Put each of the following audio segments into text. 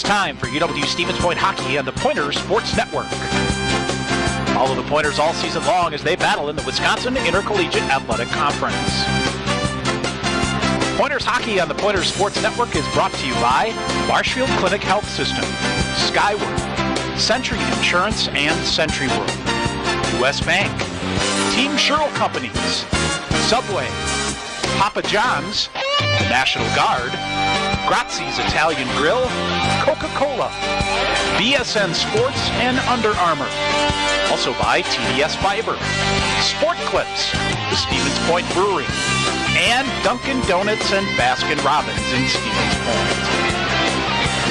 time for UW Stevens Point hockey on the Pointers Sports Network. Follow the Pointers all season long as they battle in the Wisconsin Intercollegiate Athletic Conference. Pointers hockey on the Pointers Sports Network is brought to you by Marshfield Clinic Health System, Skyward, Century Insurance and Century World, U.S. Bank, Team Sherrill Companies, Subway, Papa John's, the National Guard, Grazzi's Italian Grill, Coca-Cola, BSN Sports, and Under Armour. Also by TDS Fiber, Sport Clips, the Stevens Point Brewery, and Dunkin' Donuts and Baskin Robbins in Stevens Point.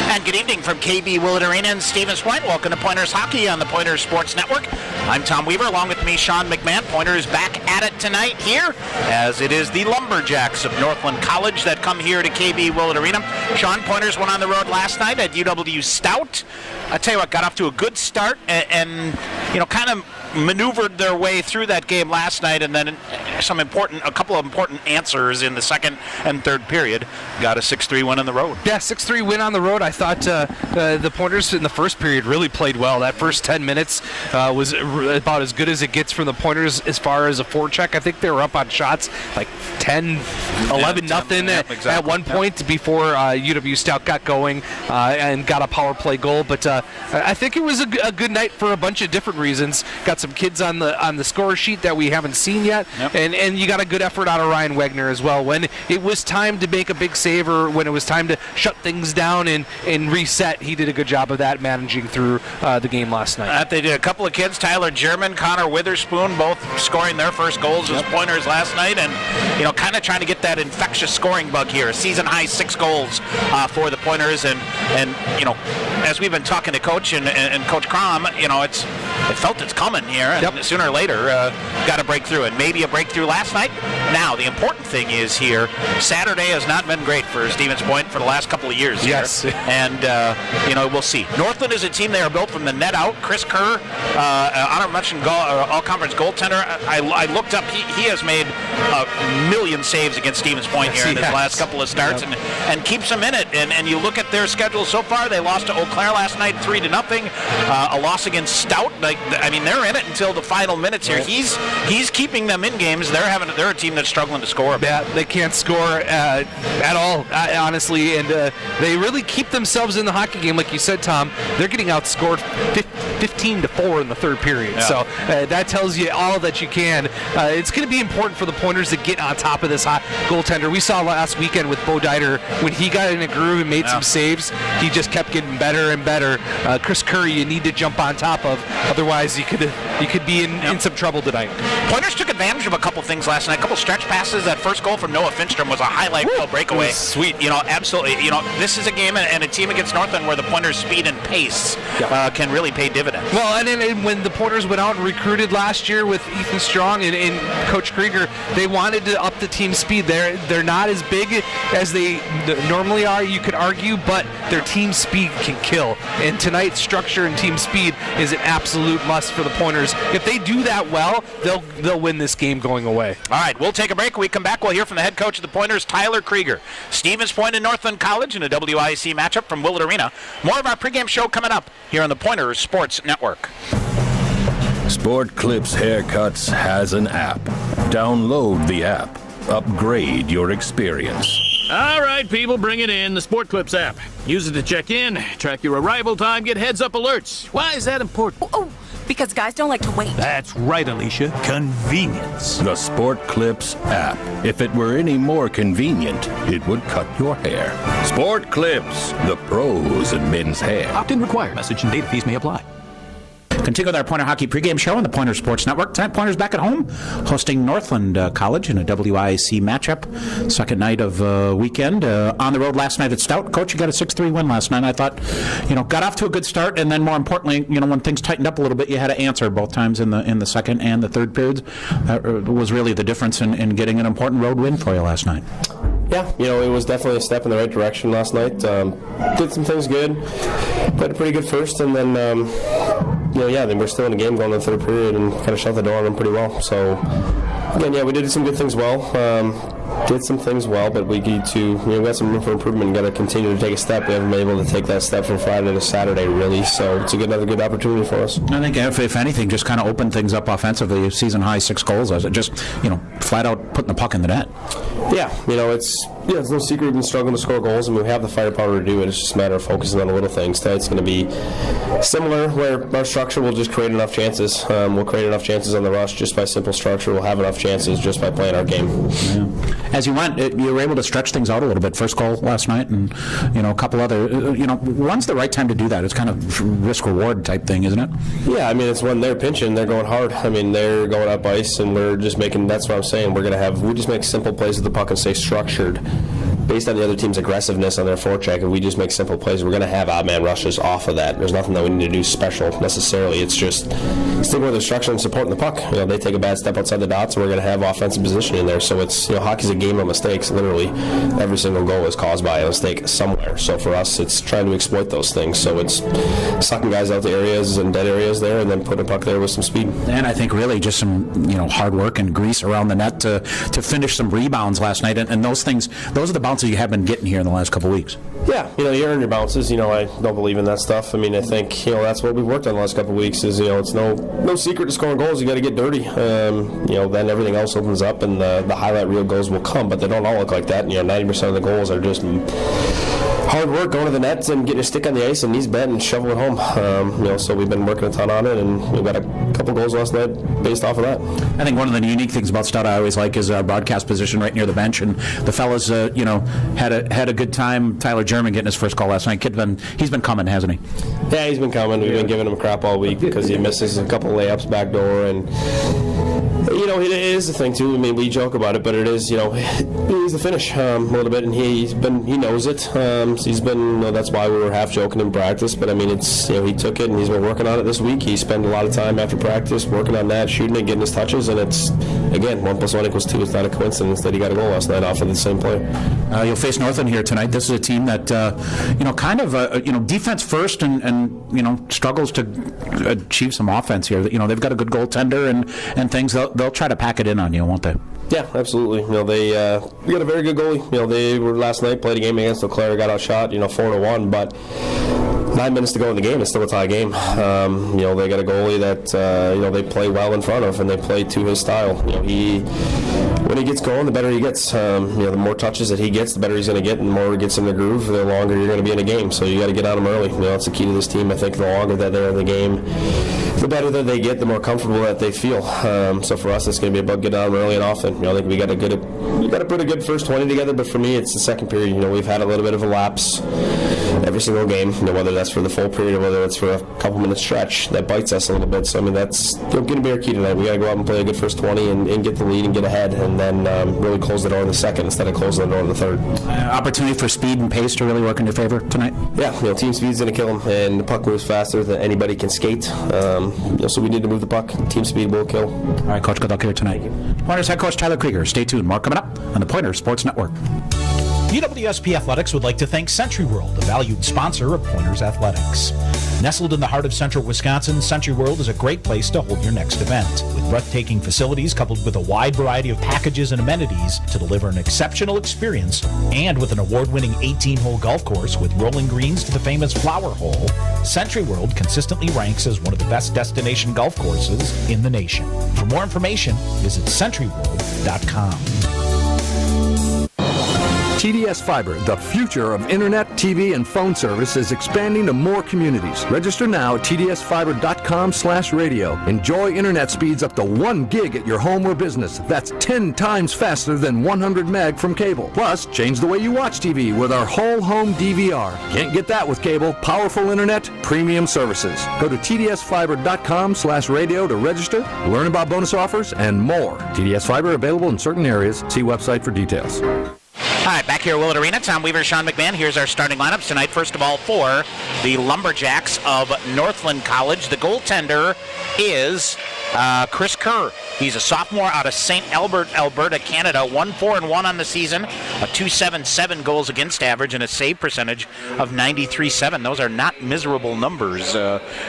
And good evening from KB Willett Arena in Stevens Point. Welcome to Pointers Hockey on the Pointers Sports Network. I'm Tom Weaver, along with me, Sean McMahon. Pointers back at it tonight here, as it is the Lumberjacks of Northland College that come here to KB Willett Arena. Sean, Pointers went on the road last night at UW Stout. I tell you what, got off to a good start and kind of maneuvered their way through that game last night, and then a couple of important answers in the second and third period. Got a 6-3 win on the road. Yeah, 6-3 win on the road. I thought the Pointers in the first period really played well. That first 10 minutes was about as good as it gets from the Pointers as far as a forecheck. I think they were up on shots like 10, 11 nothing at one point before UW Stout got going and got a power play goal. But I think it was a good night for a bunch of different reasons. Got some kids on the score sheet that we haven't seen yet, and you got a good effort out of Ryan Wegner as well. When it was time to make a big save, or when it was time to shut things down and reset, he did a good job of that, managing through the game last night. They did. A couple of kids, Tyler German, Connor Witherspoon, both scoring their first goals as Pointers last night, and kind of trying to get that infectious scoring bug here. Season high 6 goals for the Pointers, and as we've been talking to Coach and Coach Crom, it felt it's coming here, and sooner or later got to break through, and maybe a breakthrough last night. Now, the important thing is here, Saturday has not been great for Stevens Point for the last couple of years. Yes. Here. And, we'll see. Northland is a team, they are built from the net out. Chris Kerr, honorable mention all-conference goaltender. I looked up, he has made a million saves against Stevens Point here in his last couple of starts, and keeps them in it. And you look at their schedule so far, they lost to Eau Claire last night 3-0. A loss against Stout. They're in it until the final minutes here. He's keeping them in games. They're a team that's struggling to score. Yeah, they can't score at all, honestly, and they really keep themselves in the hockey game, like you said, Tom. They're getting outscored 15-4 in the third period. Yeah. So that tells you all that you can. It's going to be important for the Pointers to get on top of this hot goaltender. We saw last weekend with Bo Dieter, when he got in a groove and made some saves, he just kept getting better and better. Chris Curry, you need to jump on top of, otherwise you could be in some trouble tonight. Pointers took advantage of a couple things last night. A couple stretch passes. That first goal from Noah Finstrom was a highlight reel breakaway. Sweet. Absolutely. This is a game and a team against Northland where the Pointers' speed and pace can really pay dividends. Well, and when the Pointers went out and recruited last year with Ethan Strong and Coach Krieger, they wanted to up the team speed. They're not as big as they normally are, you could argue, but their team speed can kill. And tonight's structure and team speed is an absolute must for the Pointers. If they do that well, they'll win this game going away. All right, we'll take a break. When we come back, we'll hear from the head coach of the Pointers, Tyler Krieger. Stevens Point and Northland College in a WIC matchup from Willett Arena. More of our pregame show coming up here on the Pointers Sports Network. Sport Clips Haircuts has an app. Download the app. Upgrade your experience. All right, people, bring it in. The Sport Clips app. Use it to check in, track your arrival time, get heads-up alerts. Why is that important? Because guys don't like to wait. That's right, Alicia. Convenience. The Sport Clips app. If it were any more convenient, it would cut your hair. Sport Clips, the pros in men's hair. Opt-in required. Message and data fees may apply. Continue with our Pointer Hockey pregame show on the Pointer Sports Network. Tonight, Pointers back at home, hosting Northland College in a WIC matchup. Second night of weekend. On the road last night at Stout. Coach, you got a 6-3 win last night. I thought, got off to a good start, and then more importantly, when things tightened up a little bit, you had to answer both times in the second and the third periods. That was really the difference in getting an important road win for you last night. Yeah, it was definitely a step in the right direction last night. Did some things good, played a pretty good first, and then, then we're still in the game going in the third period and kind of shut the door on them pretty well. So, again, we did some good things well. did some things well, but we need to, we got some room for improvement. Got to continue to take a step. We haven't been able to take that step from Friday to Saturday, really. So it's another good opportunity for us. I think if anything, just kind of open things up offensively. Season high 6 goals. Just flat out putting the puck in the net. Yeah, it's no secret we've been struggling to score goals, and we have the firepower to do it. It's just a matter of focusing on the little things. Tonight's going to be similar, where our structure will just create enough chances. We'll create enough chances on the rush just by simple structure. We'll have enough chances just by playing our game. Yeah. As you went, you were able to stretch things out a little bit. First goal last night, and a couple other. When's the right time to do that? It's kind of risk-reward type thing, isn't it? Yeah, it's when they're pinching, they're going hard. They're going up ice, and we're just making. That's what I'm saying. We just make simple plays with the puck and stay structured. Based on the other team's aggressiveness on their forecheck, if we just make simple plays, we're going to have odd-man rushes off of that. There's nothing that we need to do special necessarily. It's just sticking with the structure and supporting the puck. They take a bad step outside the dots, and we're going to have offensive position in there. So it's hockey's a game of mistakes. Literally, every single goal is caused by a mistake somewhere. So for us, it's trying to exploit those things. So it's sucking guys out to areas and dead areas there, and then putting a puck there with some speed. And I think really just some hard work and grease around the net to finish some rebounds last night. And those things, those are the bounces you have been getting here in the last couple of weeks. Yeah, you earn your bounces. I don't believe in that stuff. I think that's what we've worked on the last couple of weeks. Is it's no secret to scoring goals. You got to get dirty. Then everything else opens up, and the highlight reel goals will come. But they don't all look like that. 90% of the goals are just hard work, going to the nets and getting a stick on the ice and knees bent and shovel it home. So we've been working a ton on it, and we got a couple goals last night based off of that. I think one of the unique things about Stout I always like is our broadcast position right near the bench, and the fellas, had a good time. Tyler German getting his first goal last night. He's been coming, hasn't he? Yeah, he's been coming. We've been giving him crap all week because he misses a couple layups back door, and it is the thing too. We joke about it, but it is. He's the finish a little bit, and he knows it. He's been. That's why we were half joking in practice, but it's. He took it, and he's been working on it this week. He spent a lot of time after practice working on that, shooting it, getting his touches, and it's again 1 + 1 = 2. It's not a coincidence that he got a goal last night off of the same play. You'll face Northland here tonight. This is a team that defense first, and struggles to achieve some offense here. They've got a good goaltender and things. They'll try to pack it in on you, won't they? Yeah, absolutely. They got a very good goalie. They were last night, played a game against Eau Claire, got outshot 4-1, but 9 minutes to go in the game. It's still a tie game. They got a goalie that they play well in front of, and they play to his style. When he gets going, the better he gets. The more touches that he gets, the better he's going to get, and the more he gets in the groove, the longer you're going to be in a game. So you got to get on him early. That's the key to this team. I think the longer that they're in the game, the better that they get, the more comfortable that they feel. So for us, it's going to be about getting on them early and often. I think we got to put a good first 20 together. But for me, it's the second period. We've had a little bit of a lapse every single game. Whether that's for the full period or whether it's for a couple minute stretch, that bites us a little bit. So that's going to be our key tonight. We got to go out and play a good first 20 and get the lead and get ahead, and then really close the door in the second instead of closing the door in the third. Opportunity for speed and pace to really work in your favor tonight. Yeah, team speed's going to kill them, and the puck moves faster than anybody can skate. So we need to move the puck. Team speed will kill. All right, Coach, good luck here tonight. Pointers head coach Tyler Krieger. Stay tuned. More coming up on the Pointers Sports Network. UWSP Athletics would like to thank Century World, a valued sponsor of Pointers Athletics. Nestled in the heart of central Wisconsin, Century World is a great place to hold your next event. With breathtaking facilities coupled with a wide variety of packages and amenities to deliver an exceptional experience, and with an award-winning 18-hole golf course with rolling greens to the famous Flower Hole, Century World consistently ranks as one of the best destination golf courses in the nation. For more information, visit centuryworld.com. TDS Fiber, the future of internet, TV, and phone service, is expanding to more communities. Register now at tdsfiber.com/radio. Enjoy internet speeds up to 1 gig at your home or business. That's 10 times faster than 100 meg from cable. Plus, change the way you watch TV with our whole home DVR. Can't get that with cable. Powerful internet, premium services. Go to tdsfiber.com/radio to register, learn about bonus offers, and more. TDS Fiber available in certain areas. See website for details. All right, back here at Willett Arena, Tom Weaver, Sean McMahon. Here's our starting lineups tonight. First of all, for the Lumberjacks of Northland College, the goaltender is Chris Kerr. He's a sophomore out of St. Albert, Alberta, Canada. 1-4-1 on the season, a .277 goals against average, and a save percentage of 93.7. Those are not miserable numbers,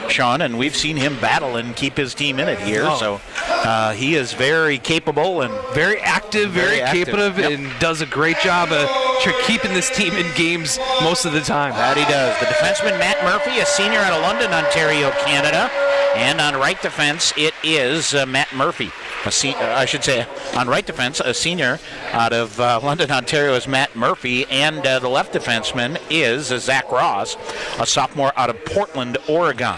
Sean, and we've seen him battle and keep his team in it here. So He is very capable and very active, very capable, and does a great job of keeping this team in games most of the time. That he does. The defenseman, Matt Murphy, a senior out of London, Ontario, Canada. And on right defense, it is Matt Murphy. On right defense, a senior out of London, Ontario is Matt Murphy. And the left defenseman is Zach Ross, a sophomore out of Portland, Oregon.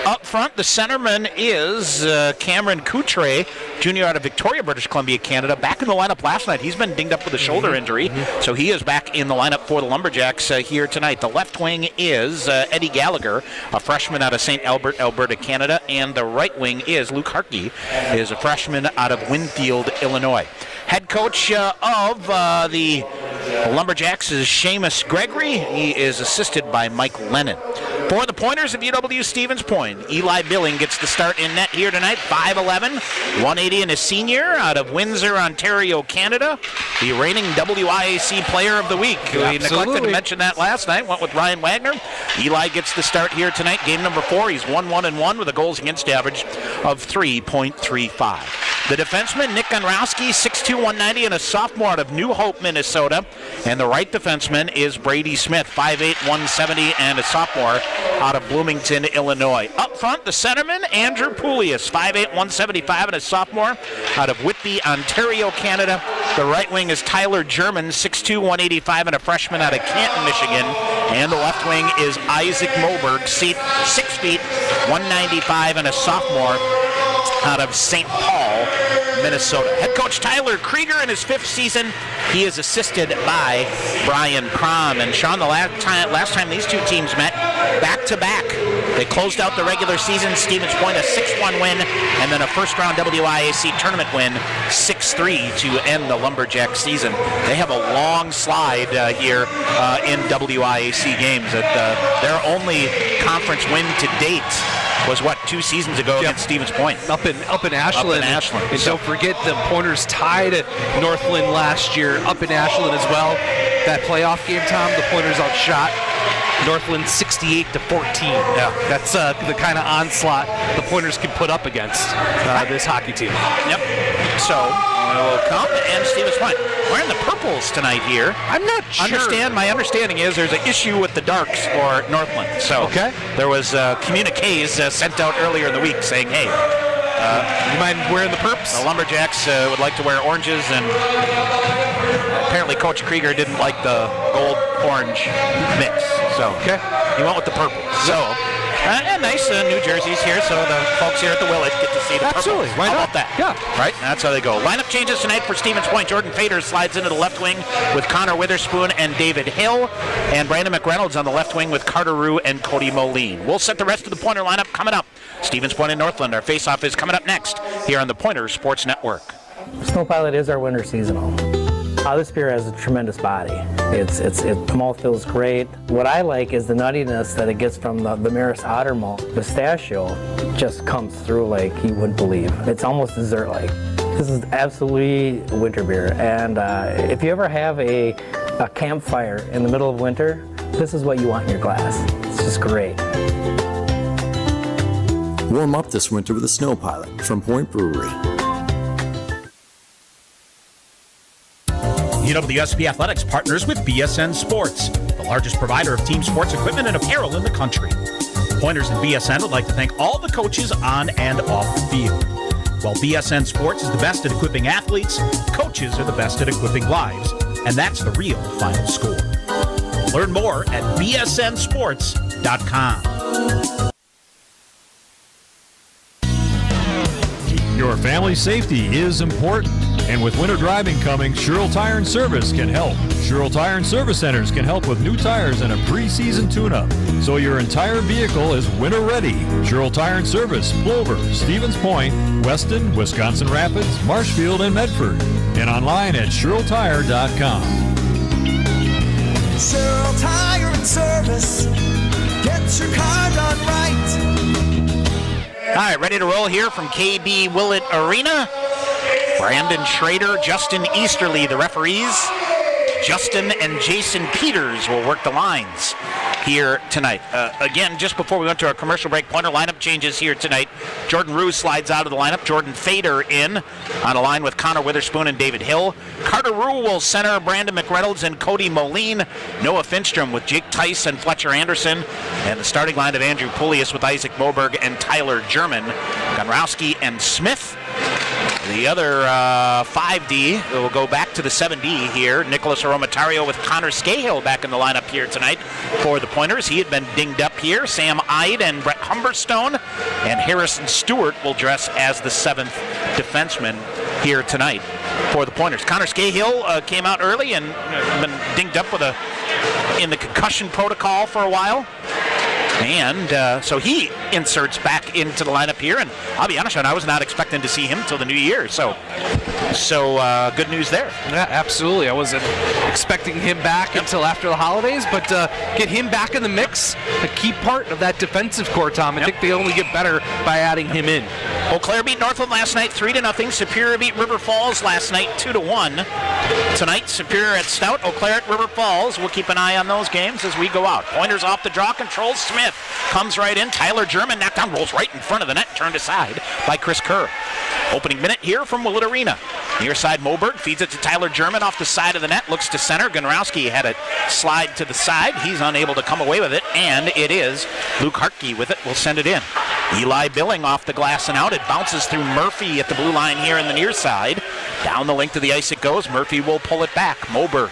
Up front, the centerman is Cameron Coutre, junior out of Victoria, British Columbia, Canada. Back in the lineup last night. He's been dinged up with a shoulder injury, so he is back in the lineup for the Lumberjacks here tonight. The left wing is Eddie Gallagher, a freshman out of St. Albert, Alberta, Canada. And the right wing is Luke Harkey, is a freshman out of Winfield, Illinois. Head coach of the Lumberjacks is Seamus Gregory. He is assisted by Mike Lennon. For the Pointers of UW Stevens Point, Eli Billing gets the start in net here tonight. 5'11", 180 and a senior out of Windsor, Ontario, Canada. The reigning WIAC Player of the Week. We neglected to mention that last night. Went with Ryan Wagner. Eli gets the start here tonight. Game number 4. He's 1-1-1 with a goals against average of 3.35. The defenseman, Nick Gonrowski, 6'2", 190, and a sophomore out of New Hope, Minnesota. And the right defenseman is Brady Smith, 5'8", 170, and a sophomore out of Bloomington, Illinois. Up front, the centerman, Andrew Poulias, 5'8", 175, and a sophomore out of Whitby, Ontario, Canada. The right wing is Tyler German, 6'2", 185, and a freshman out of Canton, Michigan. And the left wing is Isaac Moberg, 6 feet, 195, and a sophomore out of St. Paul, Minnesota. Head coach Tyler Krieger in his 5th season. He is assisted by Brian Crom. And Sean, the last time these two teams met, back-to-back. They closed out the regular season. Stevens Point a 6-1 win, and then a first-round WIAC tournament win, 6-3 to end the Lumberjack season. They have a long slide here in WIAC games. Their only conference win to date was 2 seasons ago against Stevens Point. Up in Ashland. And don't forget the Pointers tied at Northland last year up in Ashland as well. That playoff game, Tom, the Pointers outshot Northland 68-14. Yeah, that's the kind of onslaught the Pointers can put up against this hockey team. Yep. So we'll come and Stevens Point. We're in the purples tonight here. I'm not sure. My understanding is there's an issue with the darks for Northland. So there was communiques sent out earlier in the week saying, hey, you mind wearing the purps? The Lumberjacks would like to wear oranges, and apparently Coach Krieger didn't like the gold-orange mix. So he went with the purple. So and nice new jerseys here, so the folks here at the Willett get to see the Absolutely. purples. Why How not? about that? Yeah. Right? That's how they go. Lineup changes tonight for Stevens Point. Jordan Fader slides into the left wing with Connor Witherspoon and David Hill, and Brandon McReynolds on the left wing with Carter Rue and Cody Moline. We'll set the rest of the Pointer lineup coming up. Stevens Point and Northland. Our face-off is coming up next here on the Pointer Sports Network. Snow Pilot is our winter seasonal. This beer has a tremendous body. The malt feels great. What I like is the nuttiness that it gets from the Maris Otter malt. Pistachio just comes through like you wouldn't believe. It's almost dessert-like. This is absolutely a winter beer. And if you ever have a campfire in the middle of winter, this is what you want in your glass. It's just great. Warm up this winter with a Snow Pilot from Point Brewery. UWSP Athletics partners with BSN Sports, the largest provider of team sports equipment and apparel in the country. Pointers and BSN would like to thank all the coaches on and off the field. While BSN Sports is the best at equipping athletes, coaches are the best at equipping lives, and that's the real final score. Learn more at bsnsports.com. Your family's safety is important. And with winter driving coming, Sherrill Tire and Service can help. Sherrill Tire and Service Centers can help with new tires and a pre-season tune-up, so your entire vehicle is winter ready. Sherrill Tire and Service, Plover, Stevens Point, Weston, Wisconsin Rapids, Marshfield, and Medford. And online at SherrillTire.com. Sherrill Tire and Service. Get your car done right. All right, ready to roll here from KB Willett Arena. Brandon Schrader, Justin Easterly, the referees. Justin and Jason Peters will work the lines. here tonight. Again, just before we went to our commercial break, Pointer lineup changes here tonight. Jordan Ruse slides out of the lineup. Jordan Fader in on a line with Connor Witherspoon and David Hill. Carter Rue will center Brandon McReynolds and Cody Moline. Noah Finstrom with Jake Tice and Fletcher Anderson. And the starting line of Andrew Pulius with Isaac Moberg and Tyler German. Gonrowski and Smith. The other 5D will go back to the 7D here. Nicholas Aromatario with Connor Scahill back in the lineup here tonight for the Pointers. He had been dinged up here. Sam Ide and Brett Humberstone. And Harrison Stewart will dress as the 7th defenseman here tonight for the Pointers. Connor Scahill came out early and been dinged up in the concussion protocol for a while. And so he inserts back into the lineup here. And I'll be honest, Sean, I was not expecting to see him until the new year. So good news there. Yeah, absolutely. I wasn't expecting him back until after the holidays, but get him back in the mix, a key part of that defensive core, Tom. I think they only get better by adding him in. Eau Claire beat Northland last night 3-0. Superior beat River Falls last night 2-1. Tonight, Superior at Stout, Eau Claire at River Falls. We'll keep an eye on those games as we go out. Pointers off the draw, controls Smith. Comes right in. Tyler German knocked down, rolls right in front of the net, turned aside by Chris Kerr. Opening minute here from Willett Arena. Near side, Moberg feeds it to Tyler German off the side of the net, looks to center. Gonrowski had it slide to the side. He's unable to come away with it, and it is Luke Hartke with it. Will send it in. Eli Billing off the glass and out. It bounces through Murphy at the blue line here in the near side. Down the length of the ice it goes. Murphy will pull it back. Moberg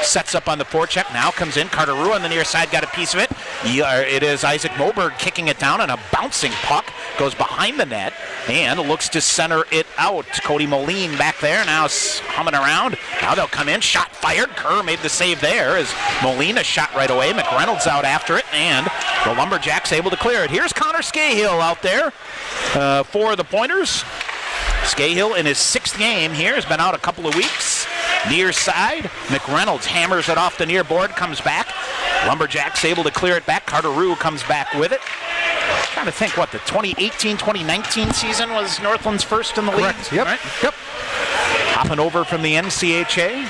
sets up on the forecheck. Now comes in. Carter Rue on the near side got a piece of it. It is Isaac Moberg kicking it down, and a bouncing puck goes behind the net and looks to center it out. Cody Moline back there now humming around. Now they'll come in. Shot fired. Kerr made the save there as Moline shot right away. McReynolds out after it, and the Lumberjacks able to clear it. Here's Connor Scahill out there for the Pointers. Scahill in his 6th game here has been out a couple of weeks. Near side, McReynolds hammers it off the near board, comes back. Lumberjacks able to clear it back. Carter Rue comes back with it. I'm trying to think what the 2018-2019 season was Northland's first in the league. Correct. Yep. Right? Yep. Hopping over from the NCHA.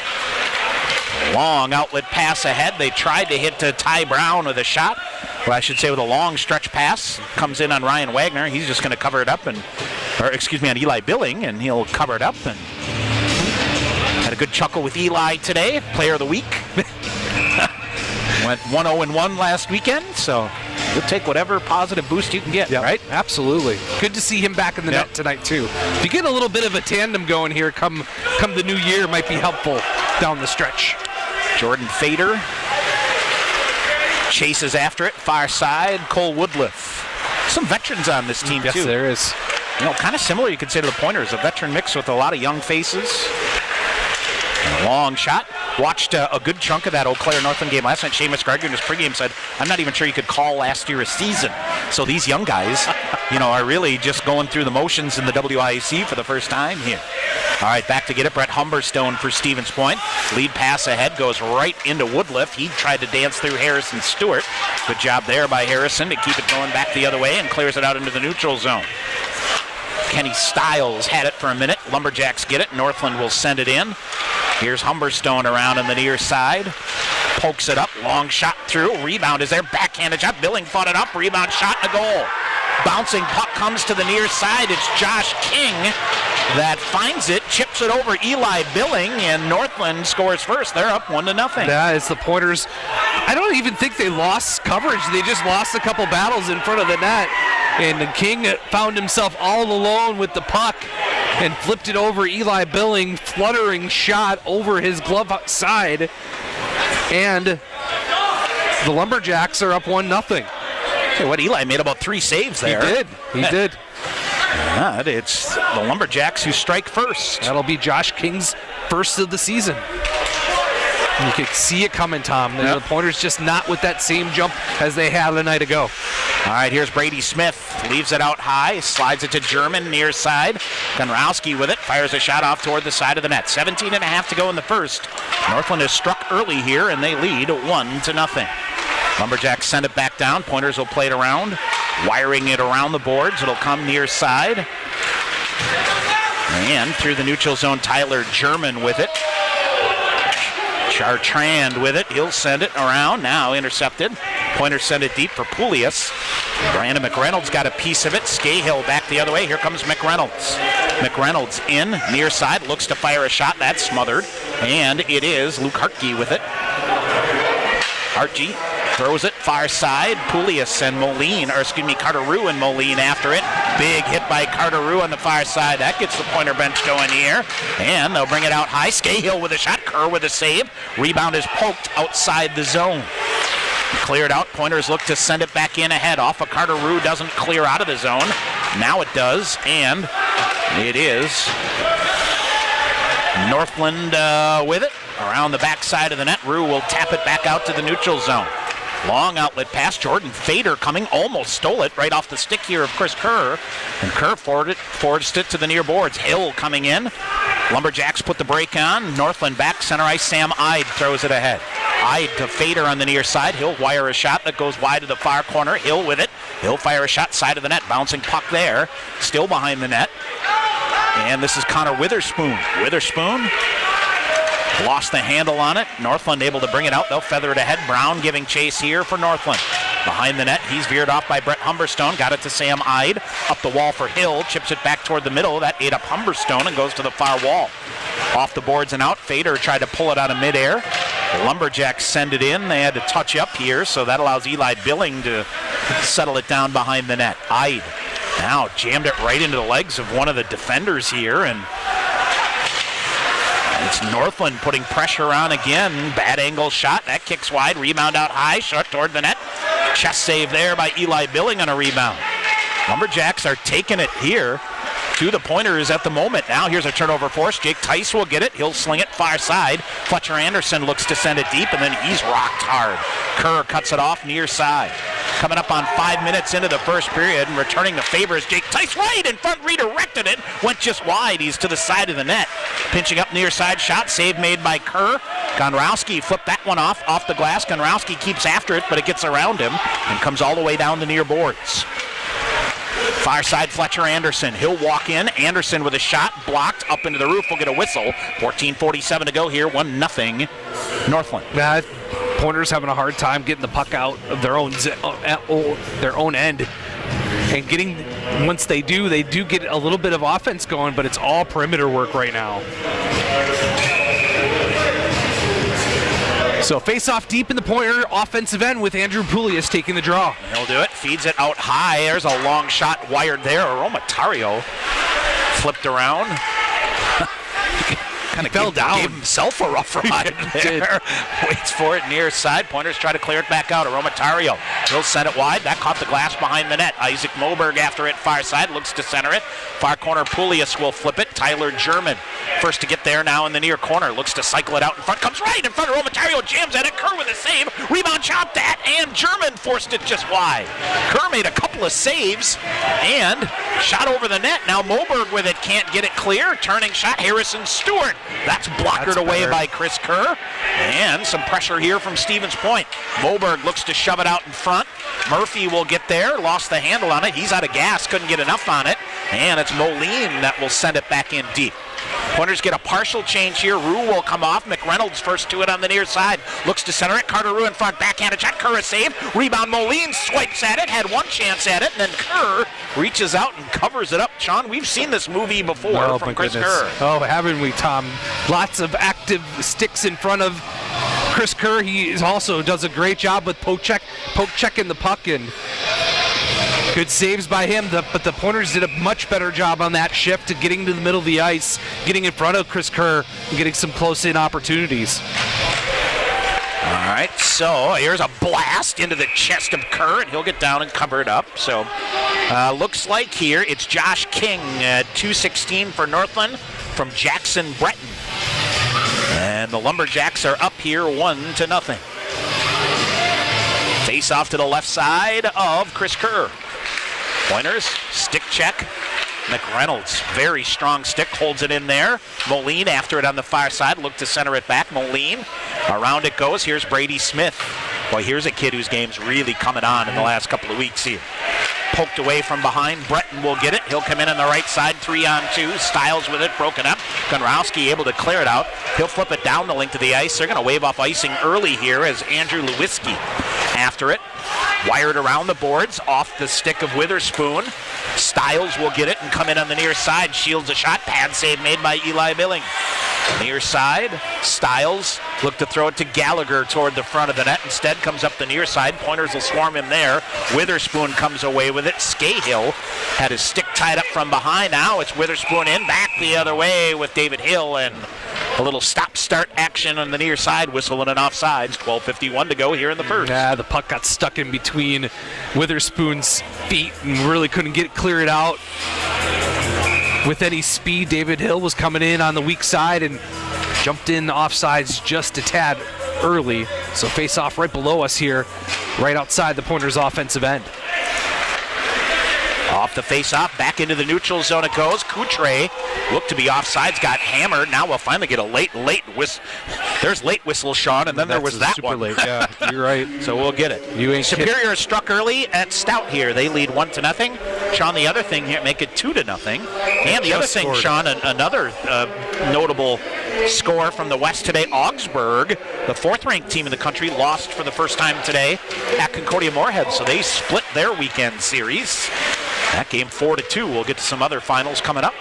Long outlet pass ahead. They tried to hit Ty Brown with a shot. Well, I should say with a long stretch pass. Comes in on Ryan Wagner. He's just going to cover it up on Eli Billing, and he'll cover it up. And had a good chuckle with Eli today, player of the week. Went 1-0-1 last weekend, so you'll take whatever positive boost you can get, right? Absolutely. Good to see him back in the net tonight, too. If you get a little bit of a tandem going here come the new year, it might be helpful down the stretch. Jordan Fader chases after it, far side. Cole Woodliff. Some veterans on this team, too. Yes, there is. Kind of similar, you could say, to the Pointers. A veteran mix with a lot of young faces. And a long shot. Watched a good chunk of that Eau Claire Northland game last night. Seamus Gardner in his pregame said, I'm not even sure you could call last year a season. So these young guys, are really just going through the motions in the WIAC for the first time here. All right, back to get it. Brett Humberstone for Stevens Point. Lead pass ahead goes right into Woodliff. He tried to dance through Harrison Stewart. Good job there by Harrison to keep it going back the other way and clears it out into the neutral zone. Kenny Stiles had it for a minute. Lumberjacks get it. Northland will send it in. Here's Humberstone around on the near side. Pokes it up. Long shot through. Rebound is there. Backhanded shot. Billing fought it up. Rebound shot and a goal. Bouncing puck comes to the near side. It's Josh King that finds it. Chips it over Eli Billing, and Northland scores first. They're up 1-0. Yeah, it's the Pointers. I don't even think they lost coverage. They just lost a couple battles in front of the net. And King found himself all alone with the puck and flipped it over Eli Billing, fluttering shot over his glove side. And the Lumberjacks are up 1-0. What, Eli made about 3 saves there. He did. It's the Lumberjacks who strike first. That'll be Josh King's first of the season. You could see it coming, Tom. The Pointers just not with that same jump as they had a night ago. All right, here's Brady Smith. Leaves it out high, slides it to German near side. Gonrowski with it, fires a shot off toward the side of the net. 17.5 to go in the first. Northland has struck early here, and they lead 1-0. Lumberjacks send it back down. Pointers will play it around, wiring it around the boards. It'll come near side. And through the neutral zone, Tyler German with it. Chartrand with it. He'll send it around. Now intercepted Pointers send it deep for Poulius. Brandon McReynolds got a piece of it. Scahill back the other way. Here comes McReynolds. McReynolds in, near side, looks to fire a shot. That's smothered. And it is Luke Hartke with it. Hartke throws it far side. Poulius and Carter-Rue and Moline after it. Big hit by Carter-Rue on the far side. That gets the Pointer bench going here. And they'll bring it out high. Scahill with a shot. Kerr with a save. Rebound is poked outside the zone. Cleared out. Pointers look to send it back in ahead. Off of Carter-Rue. Doesn't clear out of the zone. Now it does. And it is Northland with it. Around the backside of the net. Rue will tap it back out to the neutral zone. Long outlet pass. Jordan Fader coming. Almost stole it right off the stick here of Chris Kerr. And Kerr forced it to the near boards. Hill coming in. Lumberjacks put the break on. Northland back center ice. Sam Ide throws it ahead. Ide to Fader on the near side. He'll wire a shot that goes wide to the far corner. Hill with it. He'll fire a shot side of the net. Bouncing puck there. Still behind the net. And this is Connor Witherspoon. Witherspoon lost the handle on it. Northland able to bring it out. They'll feather it ahead. Brown giving chase here for Northland. Behind the net, he's veered off by Brett Humberstone. Got it to Sam Ide. Up the wall for Hill. Chips it back toward the middle. That ate up Humberstone and goes to the far wall. Off the boards and out. Fader tried to pull it out of midair. The Lumberjacks send it in. They had to touch up here, so that allows Eli Billing to settle it down behind the net. Ide now jammed it right into the legs of one of the defenders here, and it's Northland putting pressure on again. Bad angle shot. That kicks wide. Rebound out high. Short toward the net. Chest save there by Eli Billing on a rebound. Lumberjacks are taking it here to the Pointers at the moment. Now here's a turnover force. Jake Tice will get it. He'll sling it far side. Fletcher Anderson looks to send it deep, and then he's rocked hard. Kerr cuts it off near side. Coming up on 5 minutes into the first period, and returning the favor is Jake Tice. Right in front, redirected it. Went just wide. He's to the side of the net. Pinching up near side shot. Save made by Kerr. Gonrowski flipped that one off the glass. Gonrowski keeps after it, but it gets around him and comes all the way down the near boards. Far side, Fletcher Anderson. He'll walk in. Anderson with a shot blocked up into the roof. Will get a whistle. 14:47 to go here. 1-0 Northland. Pointers having a hard time getting the puck out of their own end. And getting, once they do get a little bit of offense going, but it's all perimeter work right now. So face-off deep in the Pointer offensive end with Andrew Poulius taking the draw. He'll do it. Feeds it out high. There's a long shot wired there. Aromatario flipped around. Kind of fell down. Gave himself a rough ride there. Waits for it near side. Pointers try to clear it back out. Aromatario. He'll send it wide. That caught the glass behind the net. Isaac Moberg after it far side. Looks to center it. Far corner Poulius will flip it. Tyler German first to get there now in the near corner. Looks to cycle it out in front. Comes right in front. Aromatario jams at it. Kerr with a save. Rebound chopped at, and German forced it just wide. Kerr made a couple of saves and shot over the net. Now Moberg with it. Can't get it clear. Turning shot. Harrison Stewart. That's blockered away by Chris Kerr. And some pressure here from Stevens Point. Moberg looks to shove it out in front. Murphy will get there. Lost the handle on it. He's out of gas. Couldn't get enough on it. And it's Moline that will send it back in deep. Pointers get a partial change here. Rue will come off. McReynolds first to it on the near side. Looks to center it. Carter-Rue in front. Backhanded shot. Kerr a save. Rebound. Moline swipes at it. Had one chance at it. And then Kerr reaches out and covers it up. Sean, we've seen this movie before from Chris Kerr. Oh, haven't we, Tom? Lots of active sticks in front of Chris Kerr. He also does a great job with poke checking the puck, and good saves by him, but the Pointers did a much better job on that shift, getting to the middle of the ice, getting in front of Chris Kerr, and getting some close-in opportunities. All right, so here's a blast into the chest of Kerr, and he'll get down and cover it up. So looks like here it's Josh King, 2:16 for Northland from Jackson Breton. And the Lumberjacks are up here 1-0. Face off to the left side of Chris Kerr. Pointers, stick check. McReynolds, very strong stick, holds it in there. Moline after it on the far side, look to center it back. Moline, around it goes. Here's Brady Smith. Boy, here's a kid whose game's really coming on in the last couple of weeks here. Poked away from behind. Breton will get it. He'll come in on the right side, 3-on-2. Styles with it, broken up. Gonrowski able to clear it out. He'll flip it down the length of the ice. They're going to wave off icing early here as Andrew Lewiski after it. Wired around the boards, off the stick of Witherspoon. Stiles will get it and come in on the near side. Shields a shot. Pad save made by Eli Billing. Near side, Stiles look to throw it to Gallagher toward the front of the net. Instead comes up the near side. Pointers will swarm him there. Witherspoon comes away with it. Scahill had his stick tied up from behind. Now it's Witherspoon in, back the other way with David Hill, and a little stop-start action on the near side. Whistle and an offsides. 12:51 to go here in the first. Yeah, the puck got stuck in between Witherspoon's feet and really couldn't clear it out with any speed. David Hill was coming in on the weak side and jumped in offsides just a tad early. So face off right below us here, right outside the Pointers' offensive end. Off the face-off, back into the neutral zone it goes. Coutre looked to be offsides, got hammered. Now we'll finally get a late whistle. There's late whistle, Sean, and then there was that one. Late. Yeah, you're right. So we'll get it. You ain't Superior struck early at Stout here. They lead 1-0. Sean, the other thing here, make it 2-0. And the other thing, Sean, another notable score from the West today. Augsburg, the fourth-ranked team in the country, lost for the first time today at Concordia Moorhead. So they split their weekend series. That game 4-2. We'll get to some other finals coming up.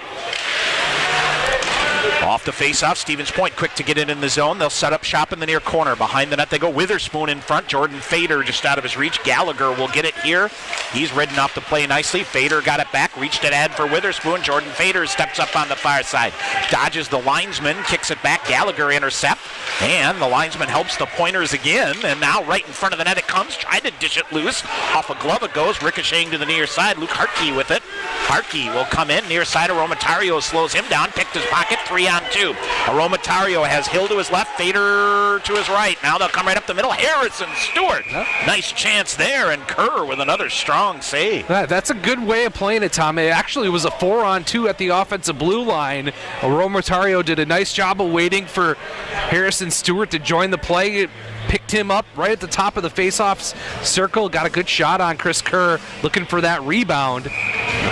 Off the face-off, Stevens Point quick to get in the zone. They'll set up shop in the near corner. Behind the net they go. Witherspoon in front. Jordan Fader just out of his reach. Gallagher will get it here. He's ridden off the play nicely. Fader got it back. Reached it ad for Witherspoon. Jordan Fader steps up on the far side. Dodges the linesman. Kicks it back. Gallagher intercept. And the linesman helps the Pointers again. And now right in front of the net it comes. Tried to dish it loose. Off a glove it goes. Ricocheting to the near side. Luke Hartke with it. Hartke will come in. Near side. Aromatario slows him down. Picked his pocket. 3-on-2. Aromatario has Hill to his left, Fader to his right. Now they'll come right up the middle. Harrison Stewart. Yep. Nice chance there, and Kerr with another strong save. That's a good way of playing it, Tom. It actually was a 4-on-2 at the offensive blue line. Aromatario did a nice job of waiting for Harrison Stewart to join the play. It picked him up right at the top of the face-off circle. Got a good shot on Chris Kerr, looking for that rebound.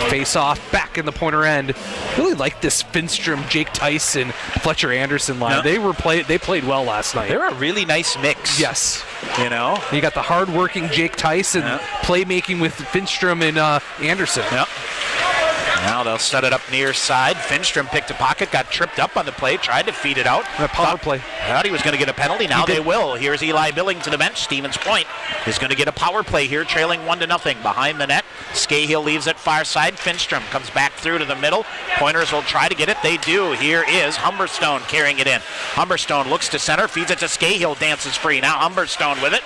Face-off back in the Pointer end. Really like this Finstrom, Jake Tyson, Fletcher Anderson line. Yep. They played well last night. They're a really nice mix. Yes. You know? You got the hard-working Jake Tyson, playmaking with Finstrom and Anderson. Yep. Now they'll set it up near side. Finstrom picked a pocket, got tripped up on the play, tried to feed it out. A power play. Thought he was going to get a penalty. Now they will. Here's Eli Billing to the bench. Stevens Point is going to get a power play here, trailing 1-0 behind the net. Scahill leaves it far side. Finstrom comes back through to the middle. Pointers will try to get it. They do. Here is Humberstone carrying it in. Humberstone looks to center, feeds it to Scahill, dances free. Now Humberstone with it.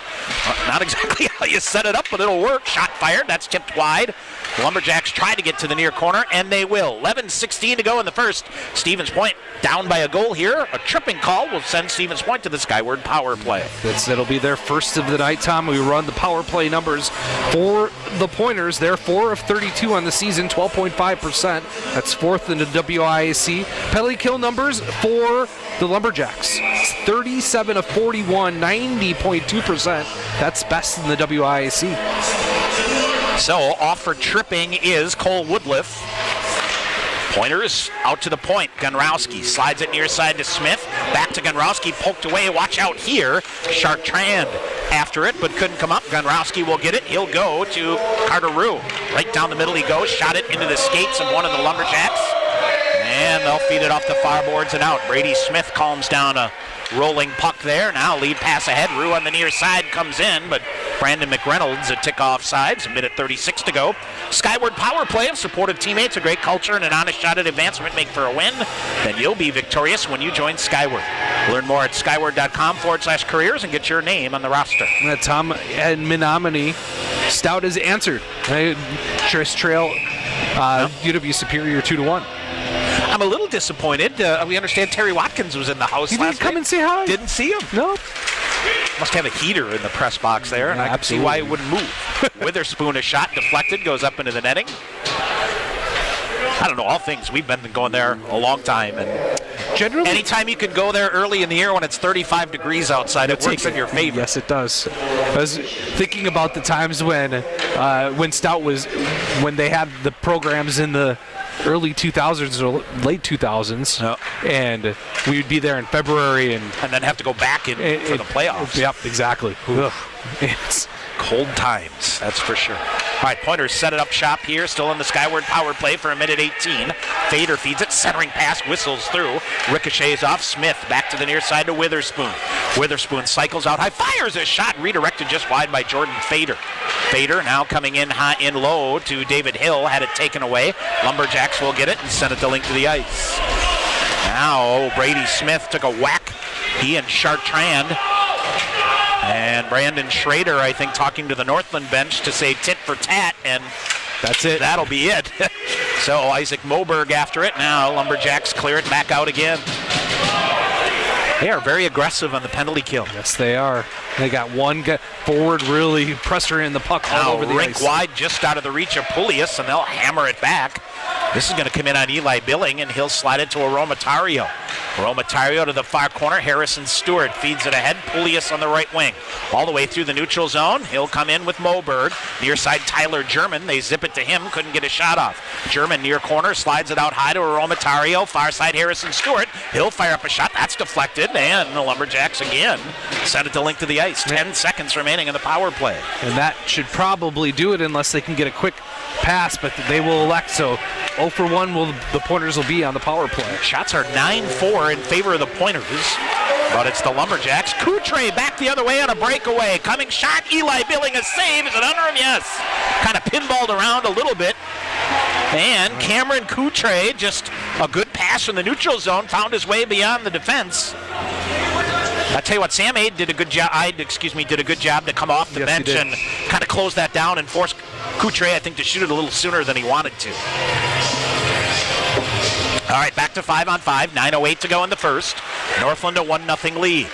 Not exactly how you set it up, but it'll work. Shot fired. That's tipped wide. The Lumberjacks try to get to the near corner, and they will. 11:16 to go in the first. Stevens Point down by a goal here. A tripping call will send Stevens Point to the skyward power play. That'll be their first of the night, Tom. We run the power play numbers for the Pointers. They're 4 of 32 on the season, 12.5%. That's fourth in the WIAC. Penalty kill numbers for the Lumberjacks. It's 37 of 41, 90.2%. That's best in the WIAC. So off for tripping is Cole Woodliff. Pointers out to the point. Gunrowski slides it near side to Smith. Back to Gunrowski, poked away. Watch out here. Chartrand after it, but couldn't come up. Gunrowski will get it. He'll go to Carter Rue. Right down the middle he goes. Shot it into the skates of one of the Lumberjacks. And they'll feed it off the far boards and out. Brady Smith calms down a rolling puck there. Now lead pass ahead. Rue on the near side comes in, but Brandon McReynolds a tick offsides. A minute 36 to go. Skyward power play of supportive teammates, a great culture, and an honest shot at advancement make for a win. Then you'll be victorious when you join Skyward. Learn more at skyward.com/careers and get your name on the roster. Tom and Menominee. Stout is answered. Trace Trail, UW Superior 2-1. I'm a little disappointed. We understand Terry Watkins was in the house last night. He didn't come and say hi? Didn't see him. No. Must have a heater in the press box there, and I can see why it wouldn't move. Witherspoon, a shot deflected, goes up into the netting. I don't know, all things. We've been going there a long time, and generally, anytime you can go there early in the year when it's 35 degrees outside, it works in your favor. Yes, it does. I was thinking about the times when Stout was, when they had the programs in the early 2000s or late 2000s, and we would be there in February and then have to go back for the playoffs. Yep, exactly. It's cold times, that's for sure. All right, Pointers set it up shop here, still in the skyward power play for a minute 18. Fader feeds it, centering pass, whistles through, ricochets off. Smith back to the near side to Witherspoon. Witherspoon cycles out high, fires a shot, redirected just wide by Jordan Fader. Fader now coming in high and low to David Hill, had it taken away. Lumberjacks will get it and send it to link to the ice. Now Brady Smith took a whack, he and Chartrand. And Brandon Schrader, I think, talking to the Northland bench to say tit for tat, and that's it. That'll be it. So Isaac Moberg after it. Now Lumberjacks clear it back out again. They are very aggressive on the penalty kill. Yes, they are. They got one forward really pressuring the puck all over the rink ice. Wide, just out of the reach of Pulius, and they'll hammer it back. This is going to come in on Eli Billing, and he'll slide it to Aromatario. Aromatario to the far corner. Harrison Stewart feeds it ahead. Pulius on the right wing. All the way through the neutral zone. He'll come in with Moberg. Near side Tyler German. They zip it to him. Couldn't get a shot off. German near corner. Slides it out high to Aromatario. Far side Harrison Stewart. He'll fire up a shot. That's deflected. And the Lumberjacks again send it to link to the ice. 10 seconds remaining in the power play. And that should probably do it unless they can get a quick pass, but they will elect. So 0 for 1 the Pointers will be on the power play. Shots are 9-4 in favor of the Pointers, but it's the Lumberjacks. Coutre back the other way on a breakaway. Coming shot. Eli Billing a save. Is it under him? Yes. Kind of pinballed around a little bit. And Cameron Coutre, just a good pass from the neutral zone, found his way beyond the defense. I tell you what, Sam Aid did a good job. Did a good job to come off the bench and kind of close that down and force Coutre, I think, to shoot it a little sooner than he wanted to. All right, back to 5-on-5. 9:08 to go in the first. Northland a 1-0 lead.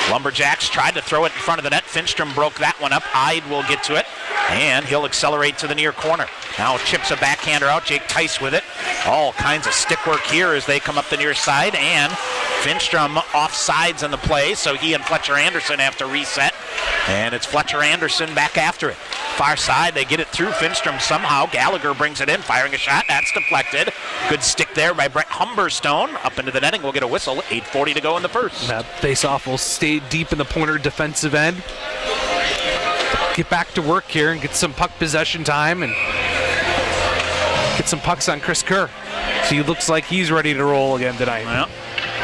Lumberjacks tried to throw it in front of the net. Finstrom broke that one up. Ide will get to it, and he'll accelerate to the near corner. Now chips a backhander out. Jake Tice with it. All kinds of stick work here as they come up the near side, and Finstrom offsides in the play, so he and Fletcher Anderson have to reset. And it's Fletcher Anderson back after it. Far side, they get it through Finstrom somehow. Gallagher brings it in, firing a shot. That's deflected. Good stick there by Brett Humberstone. Up into the netting, we'll get a whistle. 8:40 to go in the first. That face-off will stay deep in the Pointer defensive end. Get back to work here and get some puck possession time and get some pucks on Chris Kerr. So he looks like he's ready to roll again tonight. Well.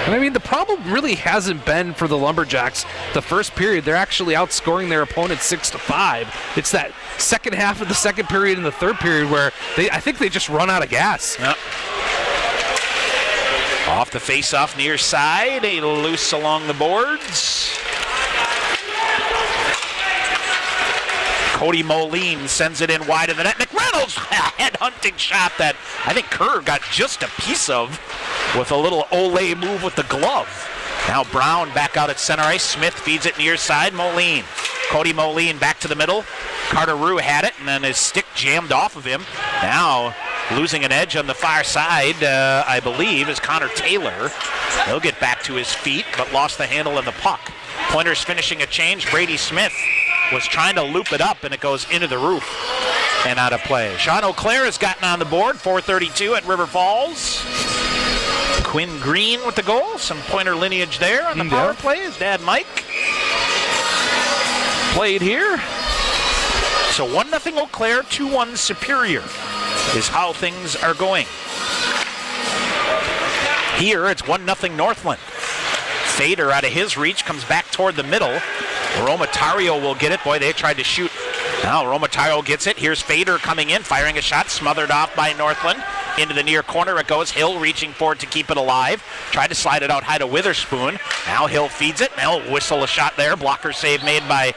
And I mean, the problem really hasn't been for the Lumberjacks. The first period, they're actually outscoring their opponent 6-5. It's that second half of the second period and the third period where I think they just run out of gas. Yep. Off the face-off near side, a loose along the boards. Cody Moline sends it in wide of the net. McReynolds, a head-hunting shot that I think Kerr got just a piece of with a little Olay move with the glove. Now Brown back out at center ice. Smith feeds it near side. Moline. Cody Moline back to the middle. Carter Rue had it, and then his stick jammed off of him. Now losing an edge on the far side, I believe, is Connor Taylor. He'll get back to his feet, but lost the handle of the puck. Pointers finishing a change. Brady Smith was trying to loop it up, and it goes into the roof and out of play. Sean O'Clair has gotten on the board. 4:32 at River Falls. Quinn Green with the goal. Some Pointer lineage there on the power play. His dad, Mike, played here. So 1-0 Eau Claire, 2-1 Superior is how things are going. Here it's 1-0 Northland. Fader out of his reach comes back toward the middle. Romatario will get it. Boy, they tried to shoot. Now Romatario gets it. Here's Fader coming in, firing a shot, smothered off by Northland. Into the near corner it goes. Hill reaching for it to keep it alive. Tried to slide it out high to Witherspoon. Now Hill feeds it. Now whistle a shot there. Blocker save made by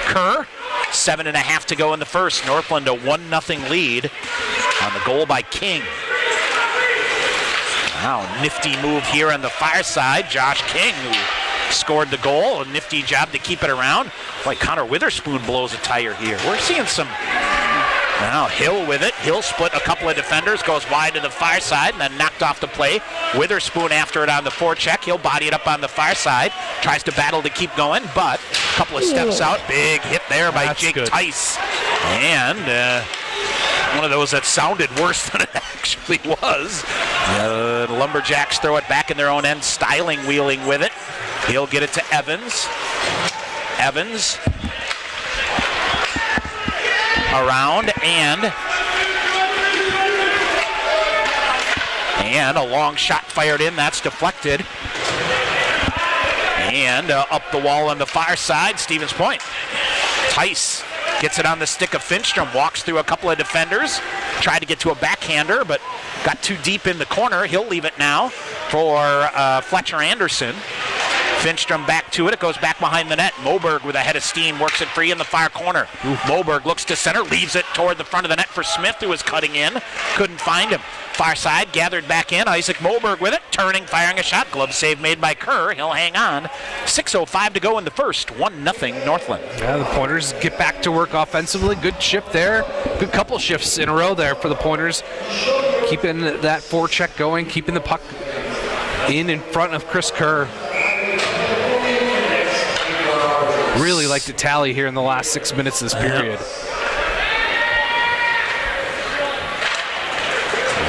Kerr. 7.5 to go in the first. Northland a 1-0 lead on the goal by King. Now nifty move here on the far side. Josh King, who scored the goal. A nifty job to keep it around. Boy, Connor Witherspoon blows a tire here. We're seeing some. Now Hill with it. Hill split a couple of defenders, goes wide to the far side, and then knocked off the play. Witherspoon after it on the forecheck. He'll body it up on the far side. Tries to battle to keep going, but a couple of steps out. Big hit there by Jake Tice. And One of those that sounded worse than it actually was. The Lumberjacks throw it back in their own end, Styling wheeling with it. He'll get it to Evans. Evans around and a long shot fired in. That's deflected. And up the wall on the far side, Stevens Point. Tice gets it on the stick of Finstrom, walks through a couple of defenders, tried to get to a backhander, but got too deep in the corner. He'll leave it now for Fletcher Anderson. Finstrom back to it. It goes back behind the net. Moberg with a head of steam works it free in the far corner. Moberg looks to center, leaves it toward the front of the net for Smith, who was cutting in. Couldn't find him. Far side, gathered back in. Isaac Moberg with it, turning, firing a shot. Glove save made by Kerr. He'll hang on. 6:05 to go in the first. 1-0 Northland. Yeah, the Pointers get back to work offensively. Good shift there. Good couple shifts in a row there for the Pointers. Keeping that forecheck going, keeping the puck in front of Chris Kerr. Really like to tally here in the last 6 minutes of this period.